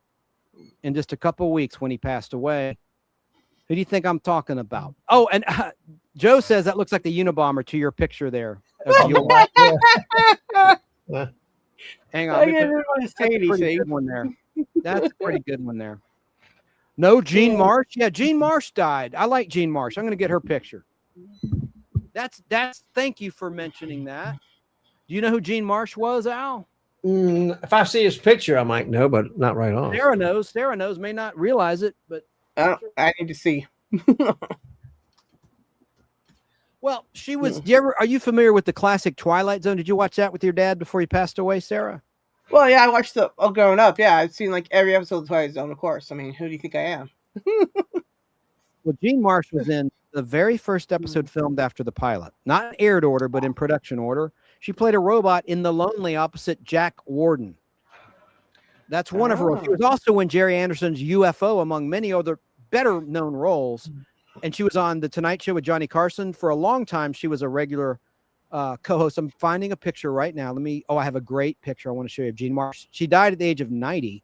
in just a couple of weeks when he passed away. Who do you think I'm talking about? Oh, and Joe says that looks like the Unabomber to your picture there. Hang on. That's a pretty good one there. That's a pretty good one there. No, Jean Marsh. Yeah, Jean Marsh died. I like Jean Marsh. I'm going to get her picture. That's. Thank you for mentioning that. Do you know who Jean Marsh was, Al? If I see his picture, I might know, but not right on. Sarah knows. Sarah knows. May not realize it, but I need to see. Well, she was. Are you familiar with the classic Twilight Zone? Did you watch that with your dad before he passed away, Sarah? Well, yeah, I watched growing up. Yeah, I've seen like every episode of Twilight Zone, of course. I mean, who do you think I am? Well, Jean Marsh was in the very first episode filmed after the pilot, not in aired order, but in production order. She played a robot in The Lonely opposite Jack Warden. That's one of her roles. She was also in Jerry Anderson's UFO, among many other better known roles. And she was on The Tonight Show with Johnny Carson. For a long time, she was a regular co-host. I'm finding a picture right now. I have a great picture I want to show you of Jean Marsh. She died at the age of 90.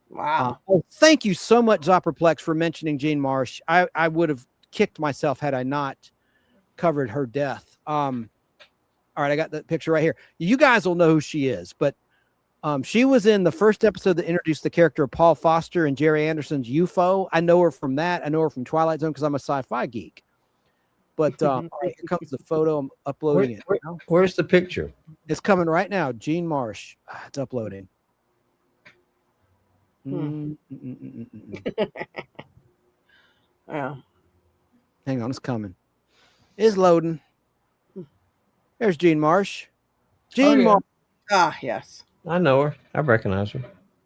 Wow. Thank you so much, Zopperplex, for mentioning Jean Marsh. I would have kicked myself had I not covered her death. All right, I got that picture right here. You guys will know who she is, but she was in the first episode that introduced the character of Paul Foster and Jerry Anderson's UFO. I know her from that. I know her from Twilight Zone because I'm a sci-fi geek. But all right, here comes the photo. I'm uploading it. Where's the picture? It's coming right now. Jean Marsh. It's uploading. Yeah. Hang on, it's coming. It's loading. There's Jean Marsh. Jean Marsh. Ah, yes. I know her. I recognize her.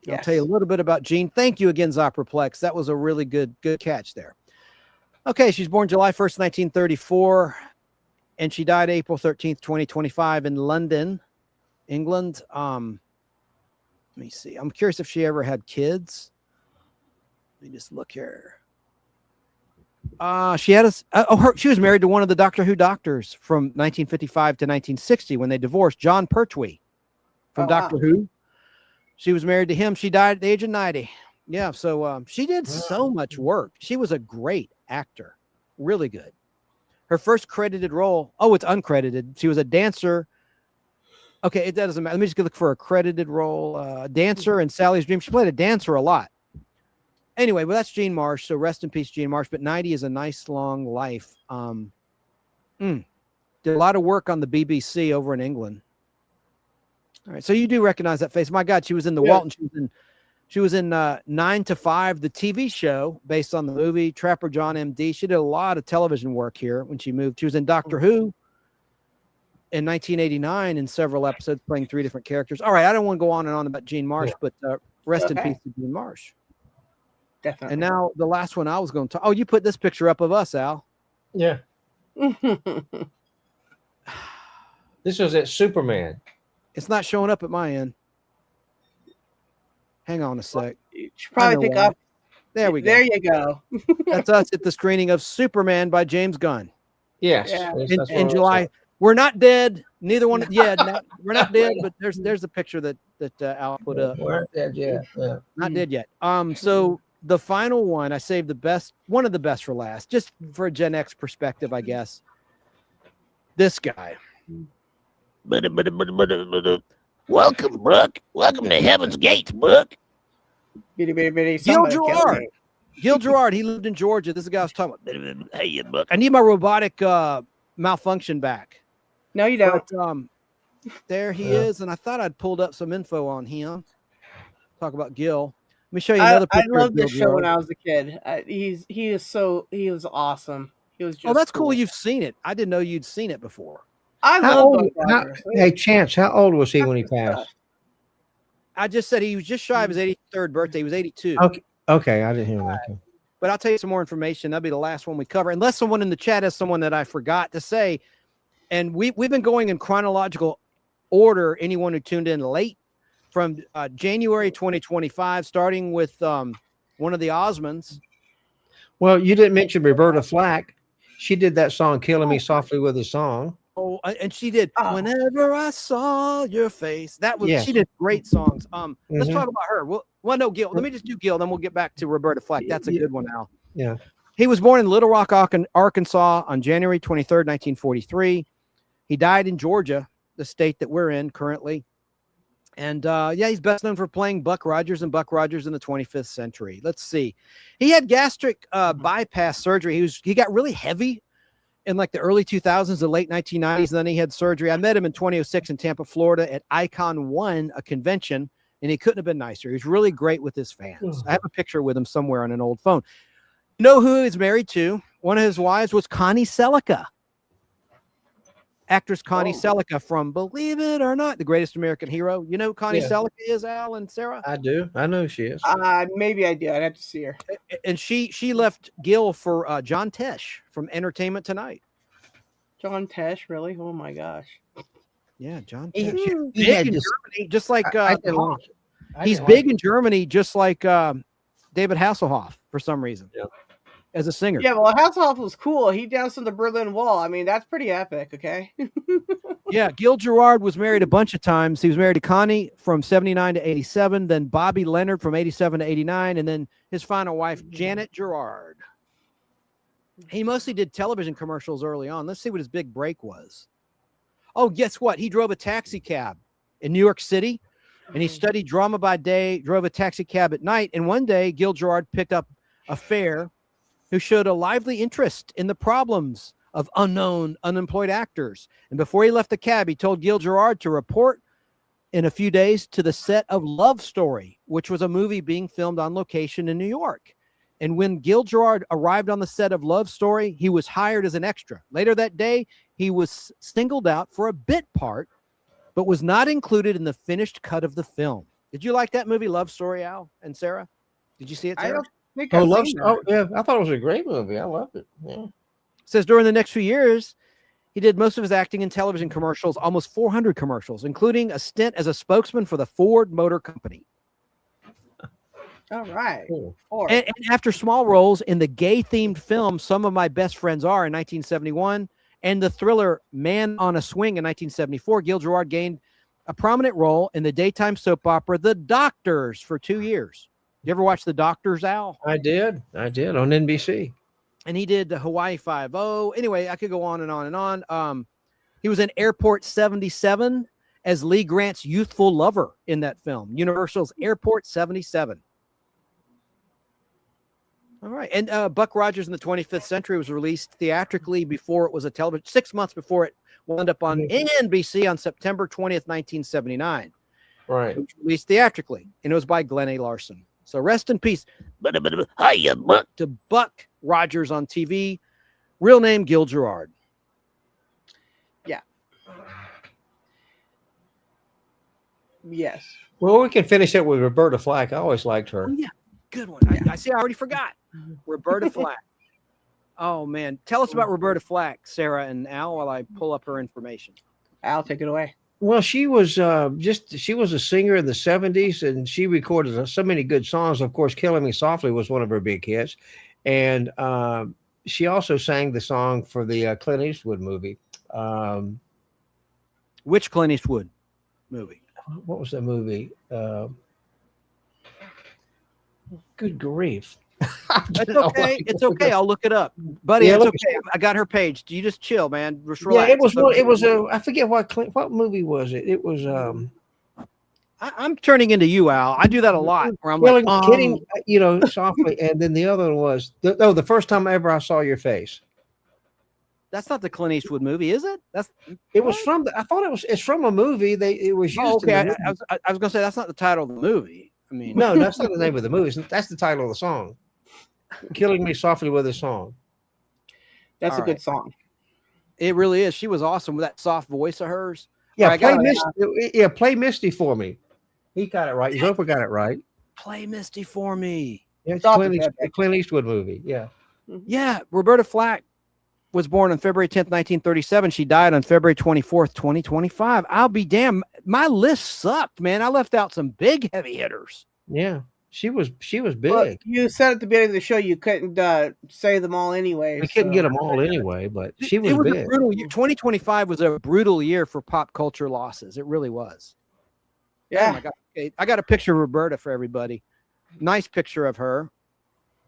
I'll tell you a little bit about Jean. Thank you again, Zopperplex. That was a really good catch there. Okay, she's born July 1st, 1934, and she died April 13th, 2025 in London, England. Let me see. I'm curious if she ever had kids. Let me just look here. She was married to one of the Doctor Who doctors from 1955 to 1960 when they divorced, John Pertwee from Doctor Who. She was married to him. She died at the age of 90. Yeah, so she did so much work. She was a great actor, really good. Her first credited role, it's uncredited. She was a dancer. Okay, it doesn't matter. Let me just look for a credited role. Dancer in Sally's Dream. She played a dancer a lot. Anyway, well, that's Jean Marsh. So rest in peace, Jean Marsh. But 90 is a nice long life. Did a lot of work on the BBC over in England. All right, so you do recognize that face. My God, she was in the Walton. She was in 9 to 5, the TV show based on the movie Trapper John M.D. She did a lot of television work here when she moved. She was in Doctor Who in 1989 in several episodes, playing 3 different characters. All right, I don't want to go on and on about Jean Marsh, but rest in peace to Jean Marsh. Definitely. And now the last one I was going to talk. Oh, you put this picture up of us, Al. Yeah. This was at Superman. It's not showing up at my end. Hang on a sec. You should probably pick up. There we go. There you go. That's us at the screening of Superman by James Gunn. Yes. Yeah. In July. We're not dead. Neither one. Yeah, we're not dead. But there's a picture that Al put up. We're not dead yet. Yeah. Not dead yet. So the final one, I saved one of the best for last, just for a Gen X perspective, I guess. This guy. Welcome, Brooke. Welcome to Heaven's Gates, Brooke. Gil Gerard. Gil Gerard. He lived in Georgia. This is the guy I was talking about. Hey, Brooke. I need my robotic malfunction back. No, you don't. But, there he is, and I thought I'd pulled up some info on him. Talk about Gil. Let me show you another picture. I loved this show when I was a kid. He was awesome. He was just that's cool. You've seen it. I didn't know you'd seen it before. Hey, Chance, how old was he when he passed? I just said he was just shy of his 83rd birthday. He was 82. Okay, I didn't hear that. But I'll tell you some more information. That'll be the last one we cover. Unless someone in the chat has someone that I forgot to say. And we've been going in chronological order, anyone who tuned in late, from January 2025, starting with one of the Osmonds. Well, you didn't mention Roberta Flack. She did that song, Killing Me Softly with a Song. Oh, and she did Whenever I Saw Your Face. That was She did great songs. Let's talk about her. Well, no, Gil. Let me just do Gil, then we'll get back to Roberta Flack. That's a good one, Al. Yeah. He was born in Little Rock, Arkansas on January 23rd, 1943. He died in Georgia, the state that we're in currently. And he's best known for playing Buck Rogers in the 25th Century. Let's see. He had gastric bypass surgery. He got really heavy in like the early 2000s, the late 1990s, and then he had surgery. I met him in 2006 in Tampa, Florida at Icon 1, a convention, and he couldn't have been nicer. He was really great with his fans. I have a picture with him somewhere on an old phone. You know who he's married to? One of his wives was Connie Selica. Actress Connie Selica from Believe It or Not, The Greatest American Hero. You know who Connie Selica is, Al and Sarah? I do. I know who she is. Maybe I do. I'd have to see her. And she left Gil for John Tesh from Entertainment Tonight. John Tesh, really? Oh my gosh. Yeah, John Tesh. He's big in Germany, just like he's big in Germany, just like David Hasselhoff for some reason. Yeah. As a singer. Yeah, well, Hasselhoff was cool. He danced on the Berlin Wall. I mean, that's pretty epic, okay? Yeah, Gil Gerard was married a bunch of times. He was married to Connie from 79 to 87, then Bobby Leonard from 87 to 89, and then his final wife, Janet Gerard. He mostly did television commercials early on. Let's see what his big break was. Oh, guess what? He drove a taxi cab in New York City, and he studied drama by day, drove a taxi cab at night, and one day, Gil Gerard picked up a fare who showed a lively interest in the problems of unemployed actors. And before he left the cab, he told Gil Gerard to report in a few days to the set of Love Story, which was a movie being filmed on location in New York. And when Gil Gerard arrived on the set of Love Story, he was hired as an extra. Later that day, he was singled out for a bit part, but was not included in the finished cut of the film. Did you like that movie, Love Story, Al and Sarah? Did you see it, Sarah? Yeah, I thought it was a great movie. I loved it. Yeah. Says during the next few years, he did most of his acting in television commercials, almost 400 commercials, including a stint as a spokesman for the Ford Motor Company. All right. Cool. 4. And after small roles in the gay-themed film Some of My Best Friends Are in 1971 and the thriller Man on a Swing in 1974, Gil Gerard gained a prominent role in the daytime soap opera The Doctors for 2 years. You ever watch The Doctors, Al? I did on NBC. And he did the Hawaii Five-0. Anyway, I could go on and on and on. He was in Airport 77 as Lee Grant's youthful lover in that film, Universal's Airport 77. All right. And Buck Rogers in the 25th Century was released theatrically before it was a television, 6 months before it wound up on NBC on September 20th, 1979. Right. It was released theatrically, and it was by Glenn A. Larson. So rest in peace. Hiya, Buck, to Buck Rogers on TV. Real name, Gil Gerard. Yeah. Yes. Well, we can finish it with Roberta Flack. I always liked her. Oh, yeah. Good one. I see. I already forgot. Roberta Flack. Oh, man. Tell us about Roberta Flack, Sarah and Al, while I pull up her information. Al, take it away. Well, she was she was a singer in the 70s, and she recorded so many good songs. Of course, Killing Me Softly was one of her big hits. And she also sang the song for the Clint Eastwood movie. Which Clint Eastwood movie? What was that movie? Good grief. It's okay. It's okay. I'll look it up, buddy. Yeah, it's look- okay. I got her page. You just chill, man. Just Yeah, relax. it was It's one. okay. It was a. I forget what movie was it. It was I'm turning into you, Al. I do that a lot. Where I'm kidding, softly. And then the other one was the first time ever I saw your face. That's not the Clint Eastwood movie, is it? It was from. I thought it's from a movie. It was used. Oh, okay. in the movie. I was gonna say that's not the title of the movie. I mean, No, that's not the name of the movie. That's the title of the song. Killing Me Softly with a Song. That's All a good right. song. It really is. She was awesome with that soft voice of hers. Yeah, All right, play Misty for me. He got it right. Zopa got it right. Play Misty for me. Yeah, it's Stop Clint, it, the Clint Eastwood movie. Yeah. Yeah, Roberta Flack was born on February 10th, 1937. She died on February 24th, 2025. I'll be damned. My list sucked, man. I left out some big heavy hitters. Yeah. She was big. Well, you said at the beginning of the show you couldn't say them all anyway. We couldn't get them all anyway, but she was It was big. a brutal year. 2025 was a brutal year for pop culture losses. It really was. Yeah. Oh my God. Okay, I got a picture of Roberta for everybody. Nice picture of her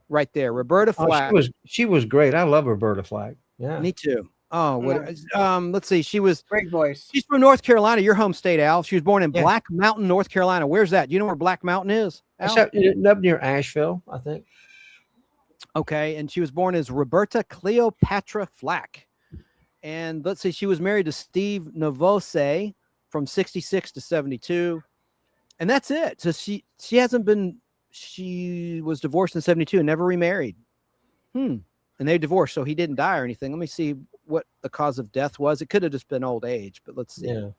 right there. Roberta Flack. She was great. I love Roberta Flack. Yeah. Me too. Oh, let's see. She's great voice. She's from North Carolina, your home state, Al. She was born in Yeah. Black Mountain, North Carolina. Where's that? Do you know where Black Mountain is? Al? It's up near Asheville, I think. Okay, and she was born as Roberta Cleopatra Flack. And let's see, she was married to Steve Novose from 66 to 72. And that's it. So she was divorced in 72 and never remarried. And they divorced, so he didn't die or anything. Let me see what the cause of death was. It could have just been old age, but let's see. Yeah.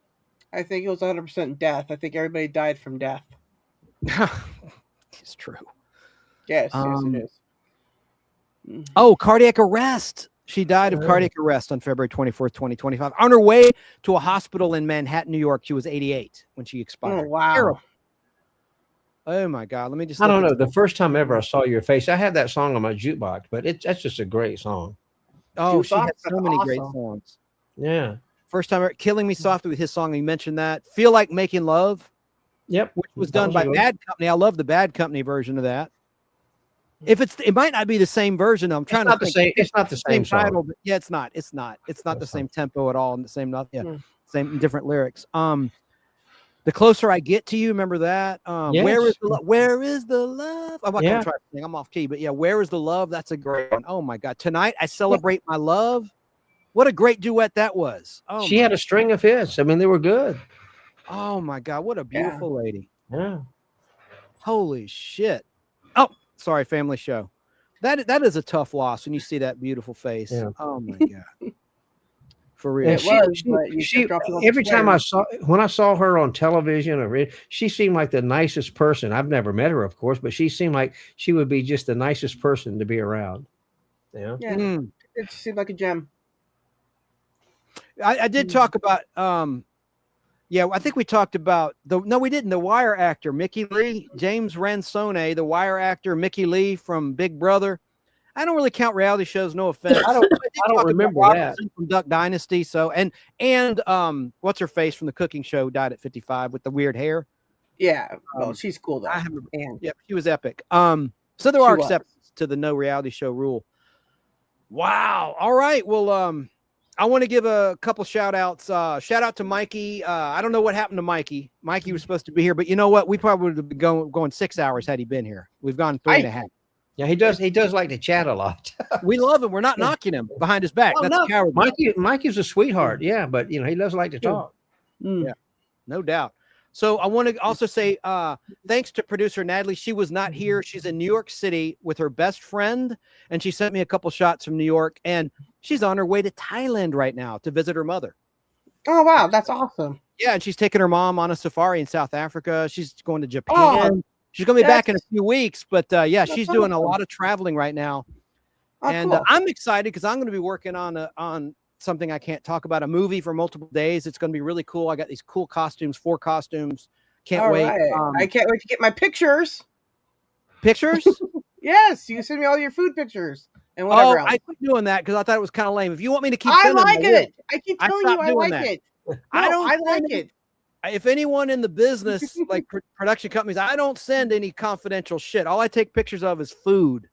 I think it was 100% death. I think everybody died from death. It's true. Yes, yes, it is. Oh, cardiac arrest. She died of cardiac arrest on February 24th, 2025. On her way to a hospital in Manhattan, New York. She was 88 when she expired. Oh, wow. Terrible. Oh, my God. Let me just I don't look know. at- The first time ever I saw your face, I had that song on my jukebox, but that's just a great song. Oh, she Jukebox? had so That's many great awesome. songs. Yeah. First time ever, Killing Me Softly with his song. You mentioned that. Feel Like Making Love, Yep. which was That done by a good- Bad Company. I love the Bad Company version of that. It might not be the same version. I'm trying to not the think. same- it's not the same song. title, but yeah, it's not. It's not the same tempo at all, and the same same different lyrics. The Closer I Get to You, remember that? Yes. Where is the love? I'm not Yeah. gonna try to sing. I'm off key, but yeah, Where is the love? That's a great one. Oh my God! Tonight I Celebrate My Love. What a great duet that was. Oh, She had a string of hits. I mean, they were good. oh my God! What a beautiful lady. Yeah. Holy shit! Oh, sorry, family show. That is a tough loss when you see that beautiful face. Yeah. Oh my God! For real. And every time when I saw her on television or she seemed like the nicest person. I've never met her, of course, but she seemed like she would be just the nicest person to be around. Yeah. Yeah. It seemed like a gem. I did talk about Yeah, I think we talked about no, we didn't. The Wire actor Mickey Lee, James Ransone, the Wire actor Mickey Lee from Big Brother. I don't really count reality shows, no offense. I don't remember that. From Duck Dynasty. So and what's her face from the cooking show died at 55 with the weird hair. Yeah, well, she's cool though. Yeah, she was epic. So there are exceptions to the no reality show rule. Wow. All right. Well, I want to give a couple shout outs. Shout out to Mikey. I don't know what happened to Mikey. Mikey was supposed to be here, but you know what? We probably would have been going 6 hours had he been here. We've gone 3.5. Yeah, he does. He does like to chat a lot. We love him. We're not knocking him behind his back. That's cowardly. Mikey's a sweetheart. Yeah, but he does like to talk. Yeah, no doubt. So I want to also say thanks to producer Natalie. She was not here. She's in New York City with her best friend, and she sent me a couple shots from New York. And she's on her way to Thailand right now to visit her mother. Oh wow, that's awesome. Yeah, and she's taking her mom on a safari in South Africa. She's going to Japan. She's going to be back in a few weeks, but yeah, she's doing a lot of traveling right now. And cool. I'm excited because I'm going to be working on something I can't talk about, a movie for multiple days. It's going to be really cool. I got these cool costumes, 4 costumes. Can't wait. Right. I can't wait to get my pictures. Pictures? Yes, you send me all your food pictures and whatever else. I quit doing that because I thought it was kind of lame. If you want me to keep I sending like them, it. I keep telling you I like that. it. I don't. I like it. If anyone in the business, like production companies, I don't send any confidential shit. All I take pictures of is food.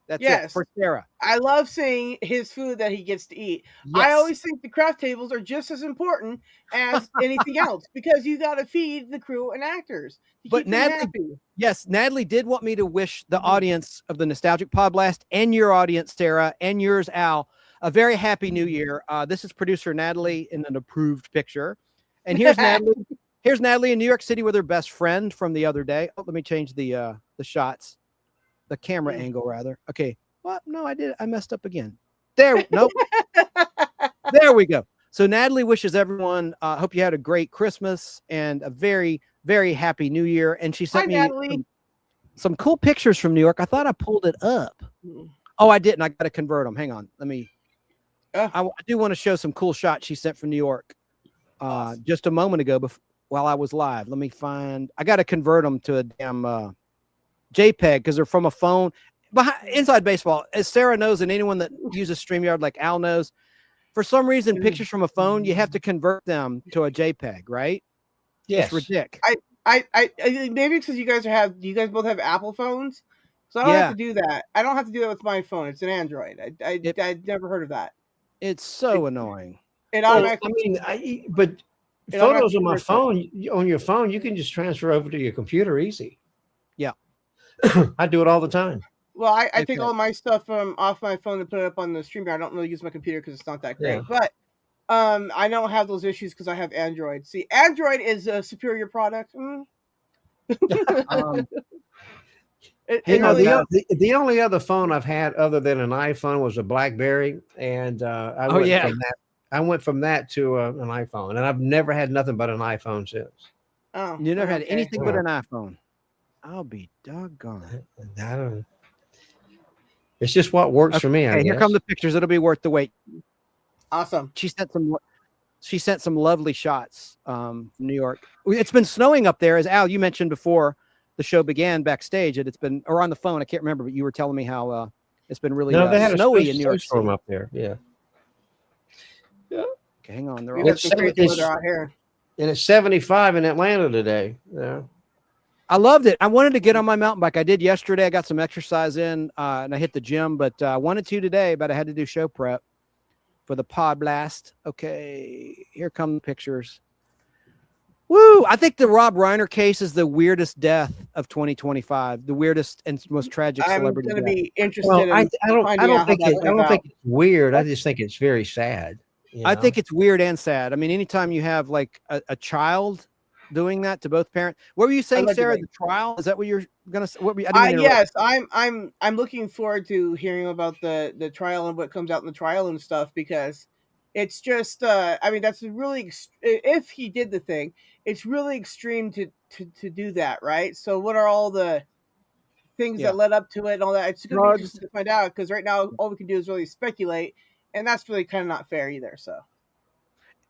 That's it for Sarah. I love seeing his food that he gets to eat. Yes. I always think the craft tables are just as important as anything else because you got to feed the crew and actors. But Natalie did want me to wish the audience of the Nostalgic Pod Blast and your audience, Sarah, and yours, Al, a very happy new year. This is producer Natalie in an approved picture. And here's Natalie. Here's Natalie in New York City with her best friend from the other day. Oh, let me change the shots. The camera angle, rather. Okay. What? No, I messed up again. There. Nope. There we go. So Natalie wishes everyone, hope you had a great Christmas and a very, very happy New Year. And she sent me some cool pictures from New York. I thought I pulled it up. Oh, I didn't. I got to convert them. Hang on. Let me. I do want to show some cool shots she sent from New York just a moment ago while I was live. Let me find. I got to convert them to a damn JPEG because they're from a phone. Inside baseball, as Sarah knows, and anyone that uses StreamYard like Al knows, for some reason, pictures from a phone, you have to convert them to a JPEG, right? Yes. It's ridiculous. I maybe because you guys both have Apple phones, so I don't have to do that. I don't have to do that with my phone. It's an Android. I'd never heard of that. It's so annoying. It automatically. But photos on my phone, on your phone, you can just transfer over to your computer easy. Yeah. I do it all the time. Well, I take all my stuff off my phone and put it up on the streamer. I don't really use my computer because it's not that great. Yeah. But I don't have those issues because I have Android. See, Android is a superior product. The only other phone I've had other than an iPhone was a BlackBerry, and I went from that to an iPhone, and I've never had nothing but an iPhone since. Oh, you never had anything but an iPhone. I'll be doggone. I don't know. It's just what works for me. I guess. Here come the pictures. It'll be worth the wait. Awesome. She sent some lovely shots from New York. It's been snowing up there, as Al, you mentioned before the show began backstage. It's been, or on the phone, I can't remember, but you were telling me how it's been really snowy in New York City. Up there. Yeah. Yeah. Okay, hang on. They're out here. And it's 75 in Atlanta today. Yeah. I loved it. I wanted to get on my mountain bike. I did yesterday. I got some exercise in and I hit the gym, but I wanted to today, but I had to do show prep for the Pod Blast. Okay, here come the pictures. Woo! I think the Rob Reiner case is the weirdest death of 2025, the weirdest and most tragic celebrity death. I'm going to be interested. Well, I don't think it's weird. I just think it's very sad. I think it's weird and sad. I mean, anytime you have like a child doing that to both parents. What were you saying, Sarah? The trial? Is that what you're gonna say? Yes, I'm looking forward to hearing about the trial and what comes out in the trial and stuff, because it's just I mean, that's really if he did the thing, it's really extreme to do that, right? So what are all the things that led up to it and all that? It's going to be interesting to find out, because right now all we can do is really speculate, and that's really kind of not fair either. So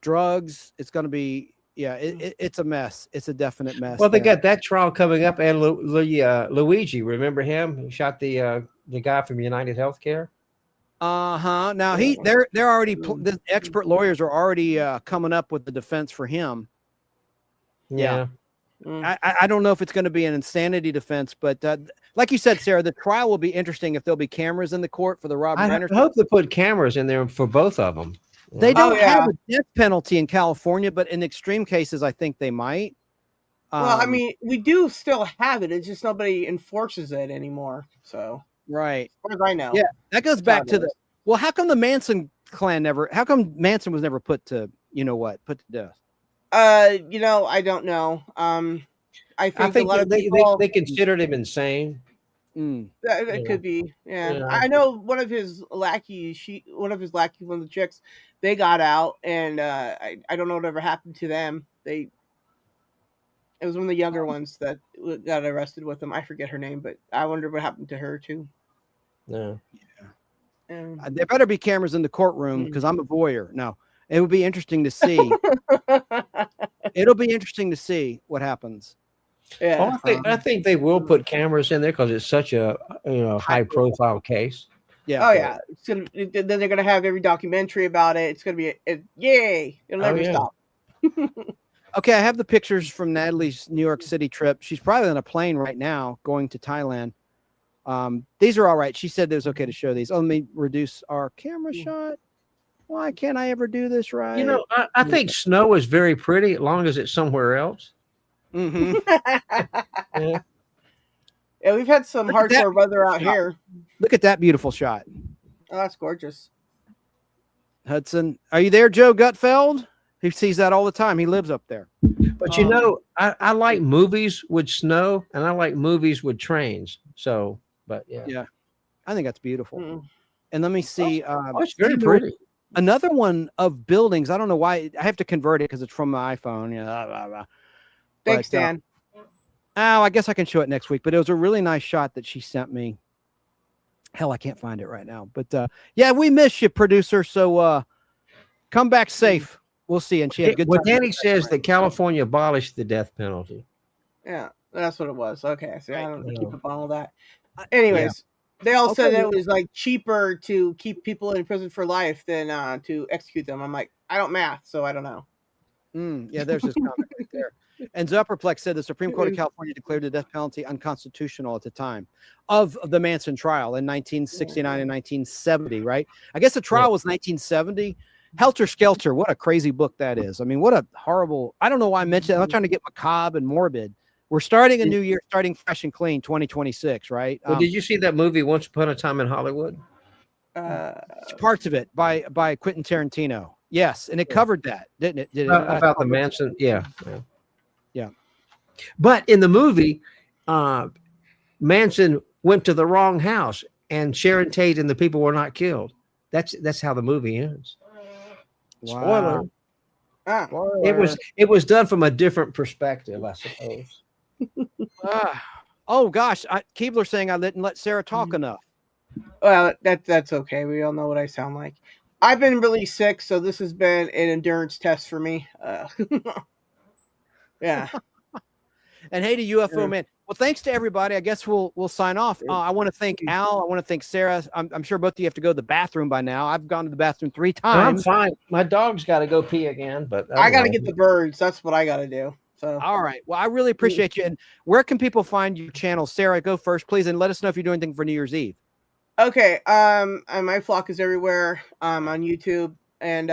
drugs, it's going to be Yeah, it's a mess. It's a definite mess. Well, they there. got that trial coming up, and Luigi, remember him? He shot the guy from United Healthcare. Uh-huh. Now they're already the expert lawyers are already coming up with the defense for him. Yeah. I don't know if it's going to be an insanity defense, but like you said, Sarah, the trial will be interesting if there'll be cameras in the court for the Robert I Reiner. hope they put cameras in there for both of them. They don't have a death penalty in California, but in extreme cases, I think they might. Well, I mean, we do still have it. It's just nobody enforces it anymore. So right, as far as I know. Yeah, that goes back to the. Well, how come the Manson clan never? How come Manson was never put to put to death? I don't know. I think a lot of people they considered him insane. It could be, yeah. I know one of his lackeys, one of the chicks, they got out, and I don't know whatever happened to them. It was one of the younger ones that got arrested with them. I forget her name, but I wonder what happened to her too. No. There better be cameras in the courtroom because I'm a voyeur. No, it would be interesting to see. It'll be interesting to see what happens. Yeah, I think they will put cameras in there because it's such a high profile case. Yeah. Oh yeah. Then they're gonna have every documentary about it. It's gonna be yay! It'll never stop. Okay, I have the pictures from Natalie's New York City trip. She's probably on a plane right now going to Thailand. These are all right. She said it was okay to show these. Oh, let me reduce our camera shot. Why can't I ever do this right? I think snow is very pretty as long as it's somewhere else. Mm-hmm. Yeah, we've had some hardcore weather out here. Look at that beautiful shot. Oh, that's gorgeous. Hudson, are you there, Joe Gutfeld? He sees that all the time. He lives up there. But I like movies with snow, and I like movies with trains. So, but yeah, I think that's beautiful. And let me see. It's very pretty. Another one of buildings. I don't know why I have to convert it because it's from my iPhone. Yeah, blah, blah, blah. Thanks, Dan. I guess I can show it next week. But it was a really nice shot that she sent me. Hell, I can't find it right now. But yeah, we miss you, producer. So come back safe. We'll see. And she had a good time. Danny says that California abolished the death penalty. Yeah, that's what it was. Okay, so I don't keep up on all that. Anyways, they all said that it was like cheaper to keep people in prison for life than to execute them. I'm like, I don't math, so I don't know. Yeah, there's this comment right there. And Zupperplex said the Supreme Court of California declared the death penalty unconstitutional at the time of the Manson trial in 1969 and 1970, right? I guess the trial was 1970. Helter Skelter, what a crazy book that is. I mean, what a horrible, I don't know why I mentioned it. I'm trying to get macabre and morbid. We're starting a new year, starting fresh and clean, 2026, right? Well, did you see that movie Once Upon a Time in Hollywood? Parts of it by Quentin Tarantino. Yes, and it covered that, didn't it? Did it about the Manson, yeah. But in the movie, Manson went to the wrong house, and Sharon Tate and the people were not killed. That's how the movie ends. Wow. Spoiler. It was done from a different perspective, I suppose. Oh gosh, Keebler saying I didn't let Sarah talk enough. Well, that's okay. We all know what I sound like. I've been really sick, so this has been an endurance test for me. Yeah. And hey to UFO man. Well, thanks to everybody. I guess we'll sign off. I want to thank Al. I want to thank Sarah. I'm sure both of you have to go to the bathroom by now. I've gone to the bathroom 3 times. I'm fine. My dog's got to go pee again, but I got to get the birds. That's what I got to do. So all right. Well, I really appreciate you. And where can people find your channel? Sarah, go first, please, and let us know if you're doing anything for New Year's Eve. Okay. My flock is everywhere. On YouTube, and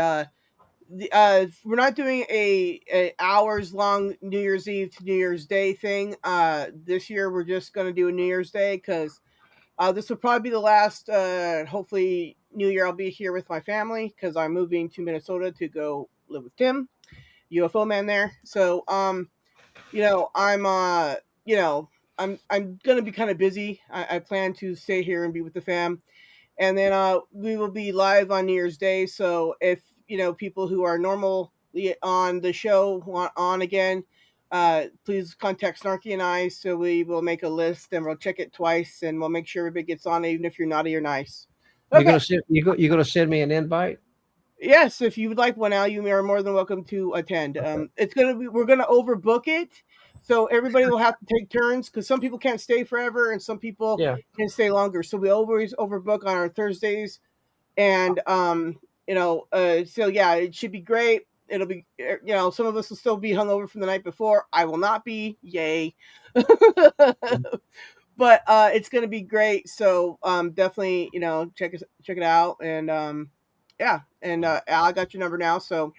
we're not doing a hours long New Year's Eve to New Year's Day thing. This year we're just going to do a New Year's Day because this will probably be the last. Hopefully, New Year I'll be here with my family because I'm moving to Minnesota to go live with Tim, UFO man there. So I'm gonna be kind of busy. I plan to stay here and be with the fam, and then we will be live on New Year's Day. So if people who are normally on the show want on again, please contact Snarky and I, so we will make a list and we'll check it twice and we'll make sure everybody gets on, even if you're naughty or nice. Okay. You're gonna send me an invite? Yes, if you would like one, Al, you are more than welcome to attend. We're gonna overbook it, so everybody will have to take turns because some people can't stay forever and some people can stay longer. So we always overbook on our Thursdays, and so yeah, it should be great. It'll be, some of us will still be hungover from the night before. I will not be, yay. But it's gonna be great. So definitely, check it out, and yeah. And Al, I got your number now, so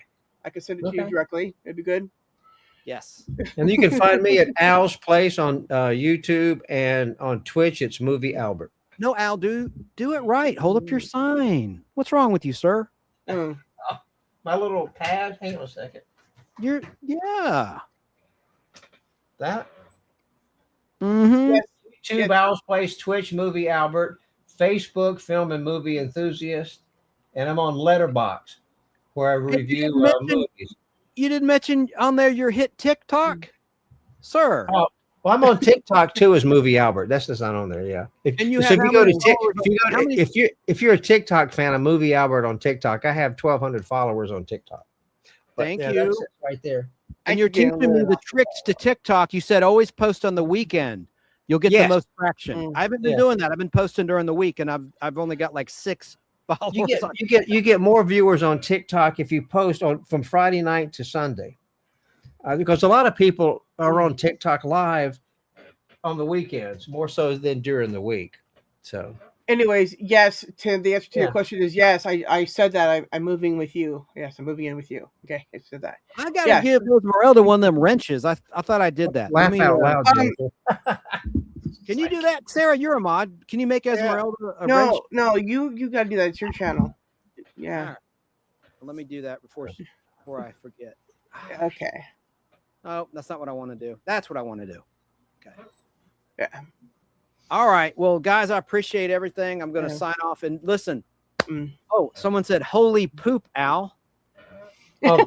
I can send it to you directly. It'd be good. Yes. And you can find me at Al's Place on YouTube, and on Twitch it's Movie Albert. No, Al, do it right. Hold up your sign. What's wrong with you, sir? My little pad. Hang on a second. Yeah. That. Mm-hmm. Yes, YouTube, Al's Place, Twitch, Movie Albert, Facebook, Film and Movie Enthusiast, and I'm on Letterboxd, where I review movies. You didn't mention on there your hit TikTok, sir. Oh, well, I'm on TikTok too as Movie Albert. That's just not on there. Yeah. If you if you're a TikTok fan of Movie Albert on TikTok, I have 1,200 followers on TikTok. Thank you. That's it right there. And you're teaching me the tricks to TikTok. You said always post on the weekend. You'll get the most traction. I haven't been doing that. I've been posting during the week, and I've only got like 6 followers. You get more viewers on TikTok if you post from Friday night to Sunday, because a lot of people are on TikTok live on the weekends more so than during the week. So, anyways, yes, Tim. The answer to your question is yes. I said that I'm moving with you. Yes, I'm moving in with you. Okay, I said that. I gotta give Esmeralda one of them wrenches. I thought I did that. Laugh out loud. Can you do that, Sarah? You're a mod. Can you make Esmeralda a wrench? No, you gotta do that. It's your channel. Yeah. Right. Well, let me do that before I forget. Okay. Oh, that's not what I want to do. That's what I want to do. Okay. Yeah. All right. Well, guys, I appreciate everything. I'm going to sign off and listen. Oh, someone said, "Holy poop, Al." Oh.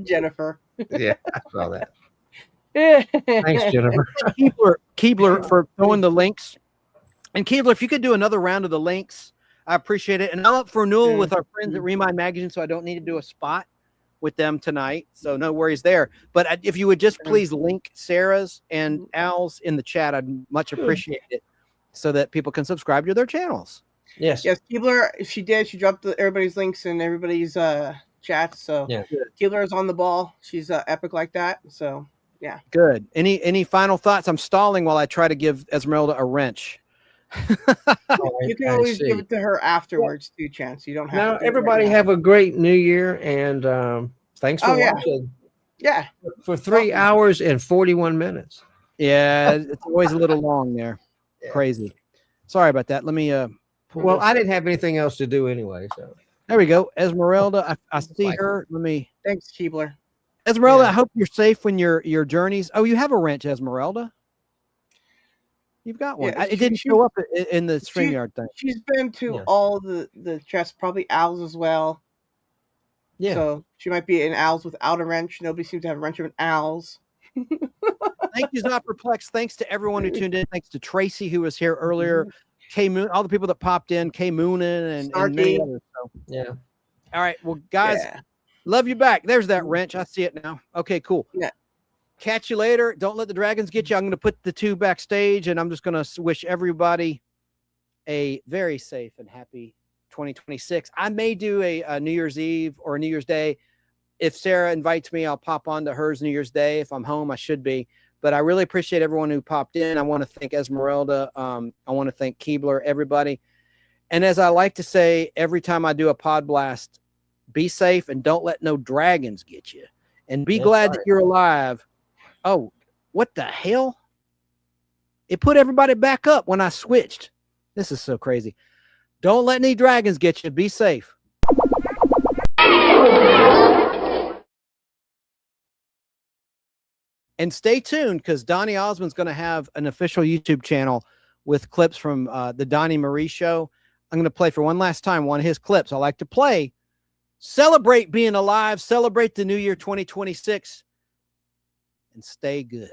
Jennifer. Yeah, I saw that. Thanks, Jennifer. Keebler for throwing the links. And Keebler, if you could do another round of the links, I appreciate it. And I'm up for renewal with our friends at Remind Magazine, so I don't need to do a spot with them tonight. So no worries there. But if you would just please link Sarah's and Al's in the chat, I'd much appreciate it, so that people can subscribe to their channels. Yes, Keebler, she dropped everybody's links in everybody's chat. So Keebler is on the ball. She's epic like that. So yeah. Good. Any final thoughts? I'm stalling while I try to give Esmeralda a wrench. You can always give it to her afterwards, too, Chance. You don't have now, to. Everybody have a great New Year, and thanks for watching. Yeah. For 3 hours and 41 minutes. Yeah, it's always a little long there. Crazy. Sorry about that. Let me well, I didn't have anything else to do anyway, so there we go. Esmeralda, I see her. Let me. Thanks, Keebler. Esmeralda, I hope you're safe when your journeys. Oh, you have a wrench, Esmeralda. You've got one. It didn't show up in the StreamYard thing. She's been to all the chests, probably Al's as well. Yeah. So she might be in Al's without a wrench. Nobody seems to have a wrench in Al's. Thank you, Not Perplexed. Thanks to everyone who tuned in. Thanks to Tracy, who was here earlier. K Moon, all the people that popped in. K Moonin and many others. So. Yeah. All right. Well, guys, love you back. There's that wrench. I see it now. Okay, cool. Yeah. Catch you later. Don't let the dragons get you. I'm going to put the 2 backstage, and I'm just going to wish everybody a very safe and happy 2026. I may do a New Year's Eve or a New Year's Day. If Sarah invites me, I'll pop on to hers New Year's Day. If I'm home, I should be. But I really appreciate everyone who popped in. I want to thank Esmeralda. I want to thank Keebler, everybody. And as I like to say every time I do a pod blast, be safe and don't let no dragons get you. And be glad that you're alive. Oh, what the hell? It put everybody back up when I switched. This is so crazy. Don't let any dragons get you. Be safe. And stay tuned, because Donnie Osmond's going to have an official YouTube channel with clips from the Donnie Marie Show. I'm going to play for one last time one of his clips. I like to play. Celebrate being alive. Celebrate the new year 2026. And stay good.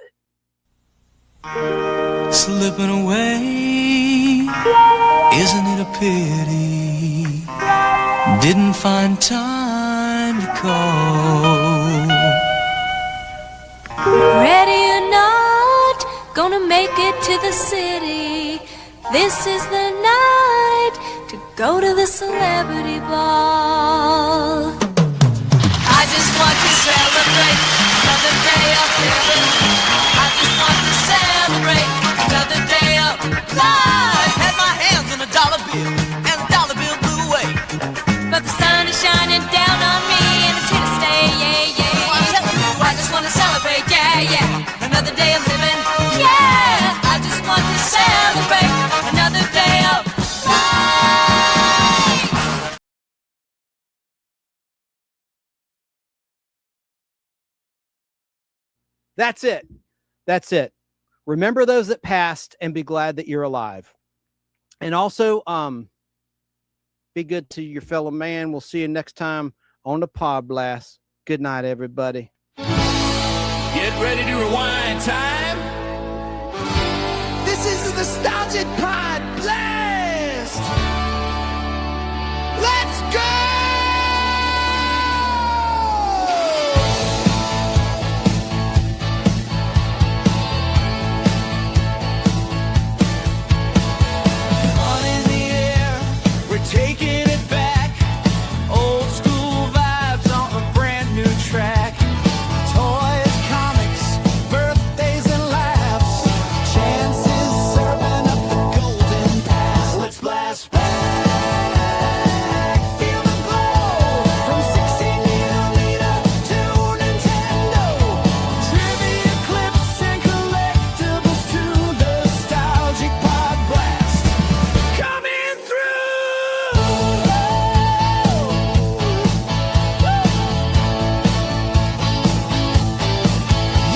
Slipping away, isn't it a pity? Didn't find time cold. Ready or not, gonna make it to the city. This is the night to go to the celebrity ball. I just want to celebrate another day of heaven. I just want to celebrate another day of life. Had my hands on a dollar bill, and the dollar bill blew away. But the sun is shining down on me and it's here to stay, yeah, yeah. So I'm telling you, I just want to celebrate, yeah, yeah. Another day of living, yeah. I just want to celebrate another day of life. That's it. That's it. Remember those that passed and be glad that you're alive. And also, be good to your fellow man. We'll see you next time on the Pod Blast. Good night, everybody. Get ready to rewind time. This is the Nostalgic Pod Blast! Let's go! Fun in the air, we're taking it back. Old school vibes on a brand new track. Toys, comics, birthdays and laughs. Chances serving up the golden pass. Let's blast back. Feel the glow from 16mm to Nintendo. Trivia clips and collectibles to the Nostalgic Pod Blast. Coming through.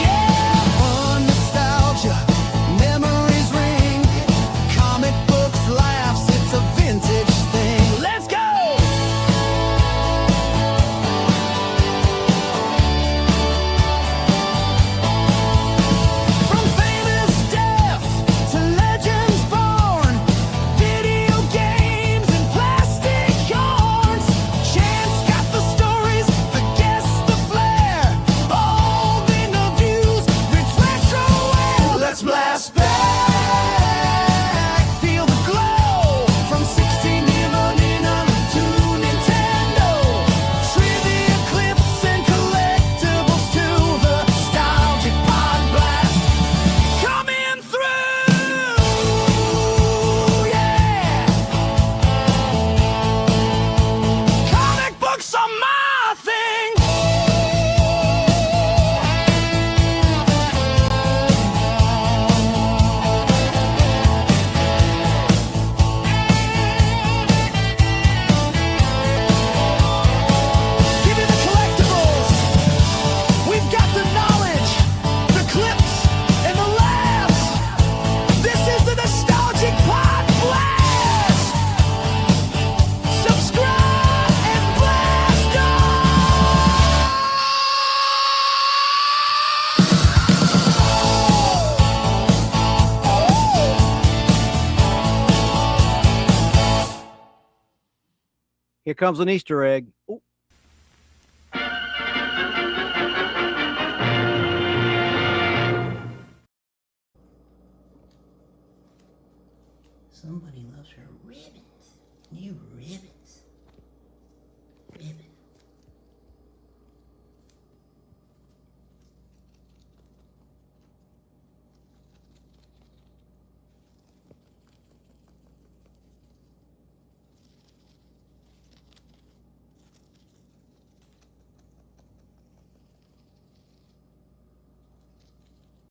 Yeah, on nostalgia, memories ring. Comic books, laughs, it's a vintage thing. Let's go! From famous death to legends born, video games and plastic yarns. Chance got the stories, the guests, the flair. Old interviews, rich retro wear. Let's blast back. Feel the glow from 16mm to Nintendo. Trivia clips and collectibles to the Nostalgic Pod Blast. Coming through, yeah. Comic books are my thing. Give me the collectibles. We've got the knowledge, the clips, and the laughs. This is the Nostalgic Pod Blast. Subscribe and blast Here comes an Easter egg. Ooh. Somebody loves her ribbons. New ribbons.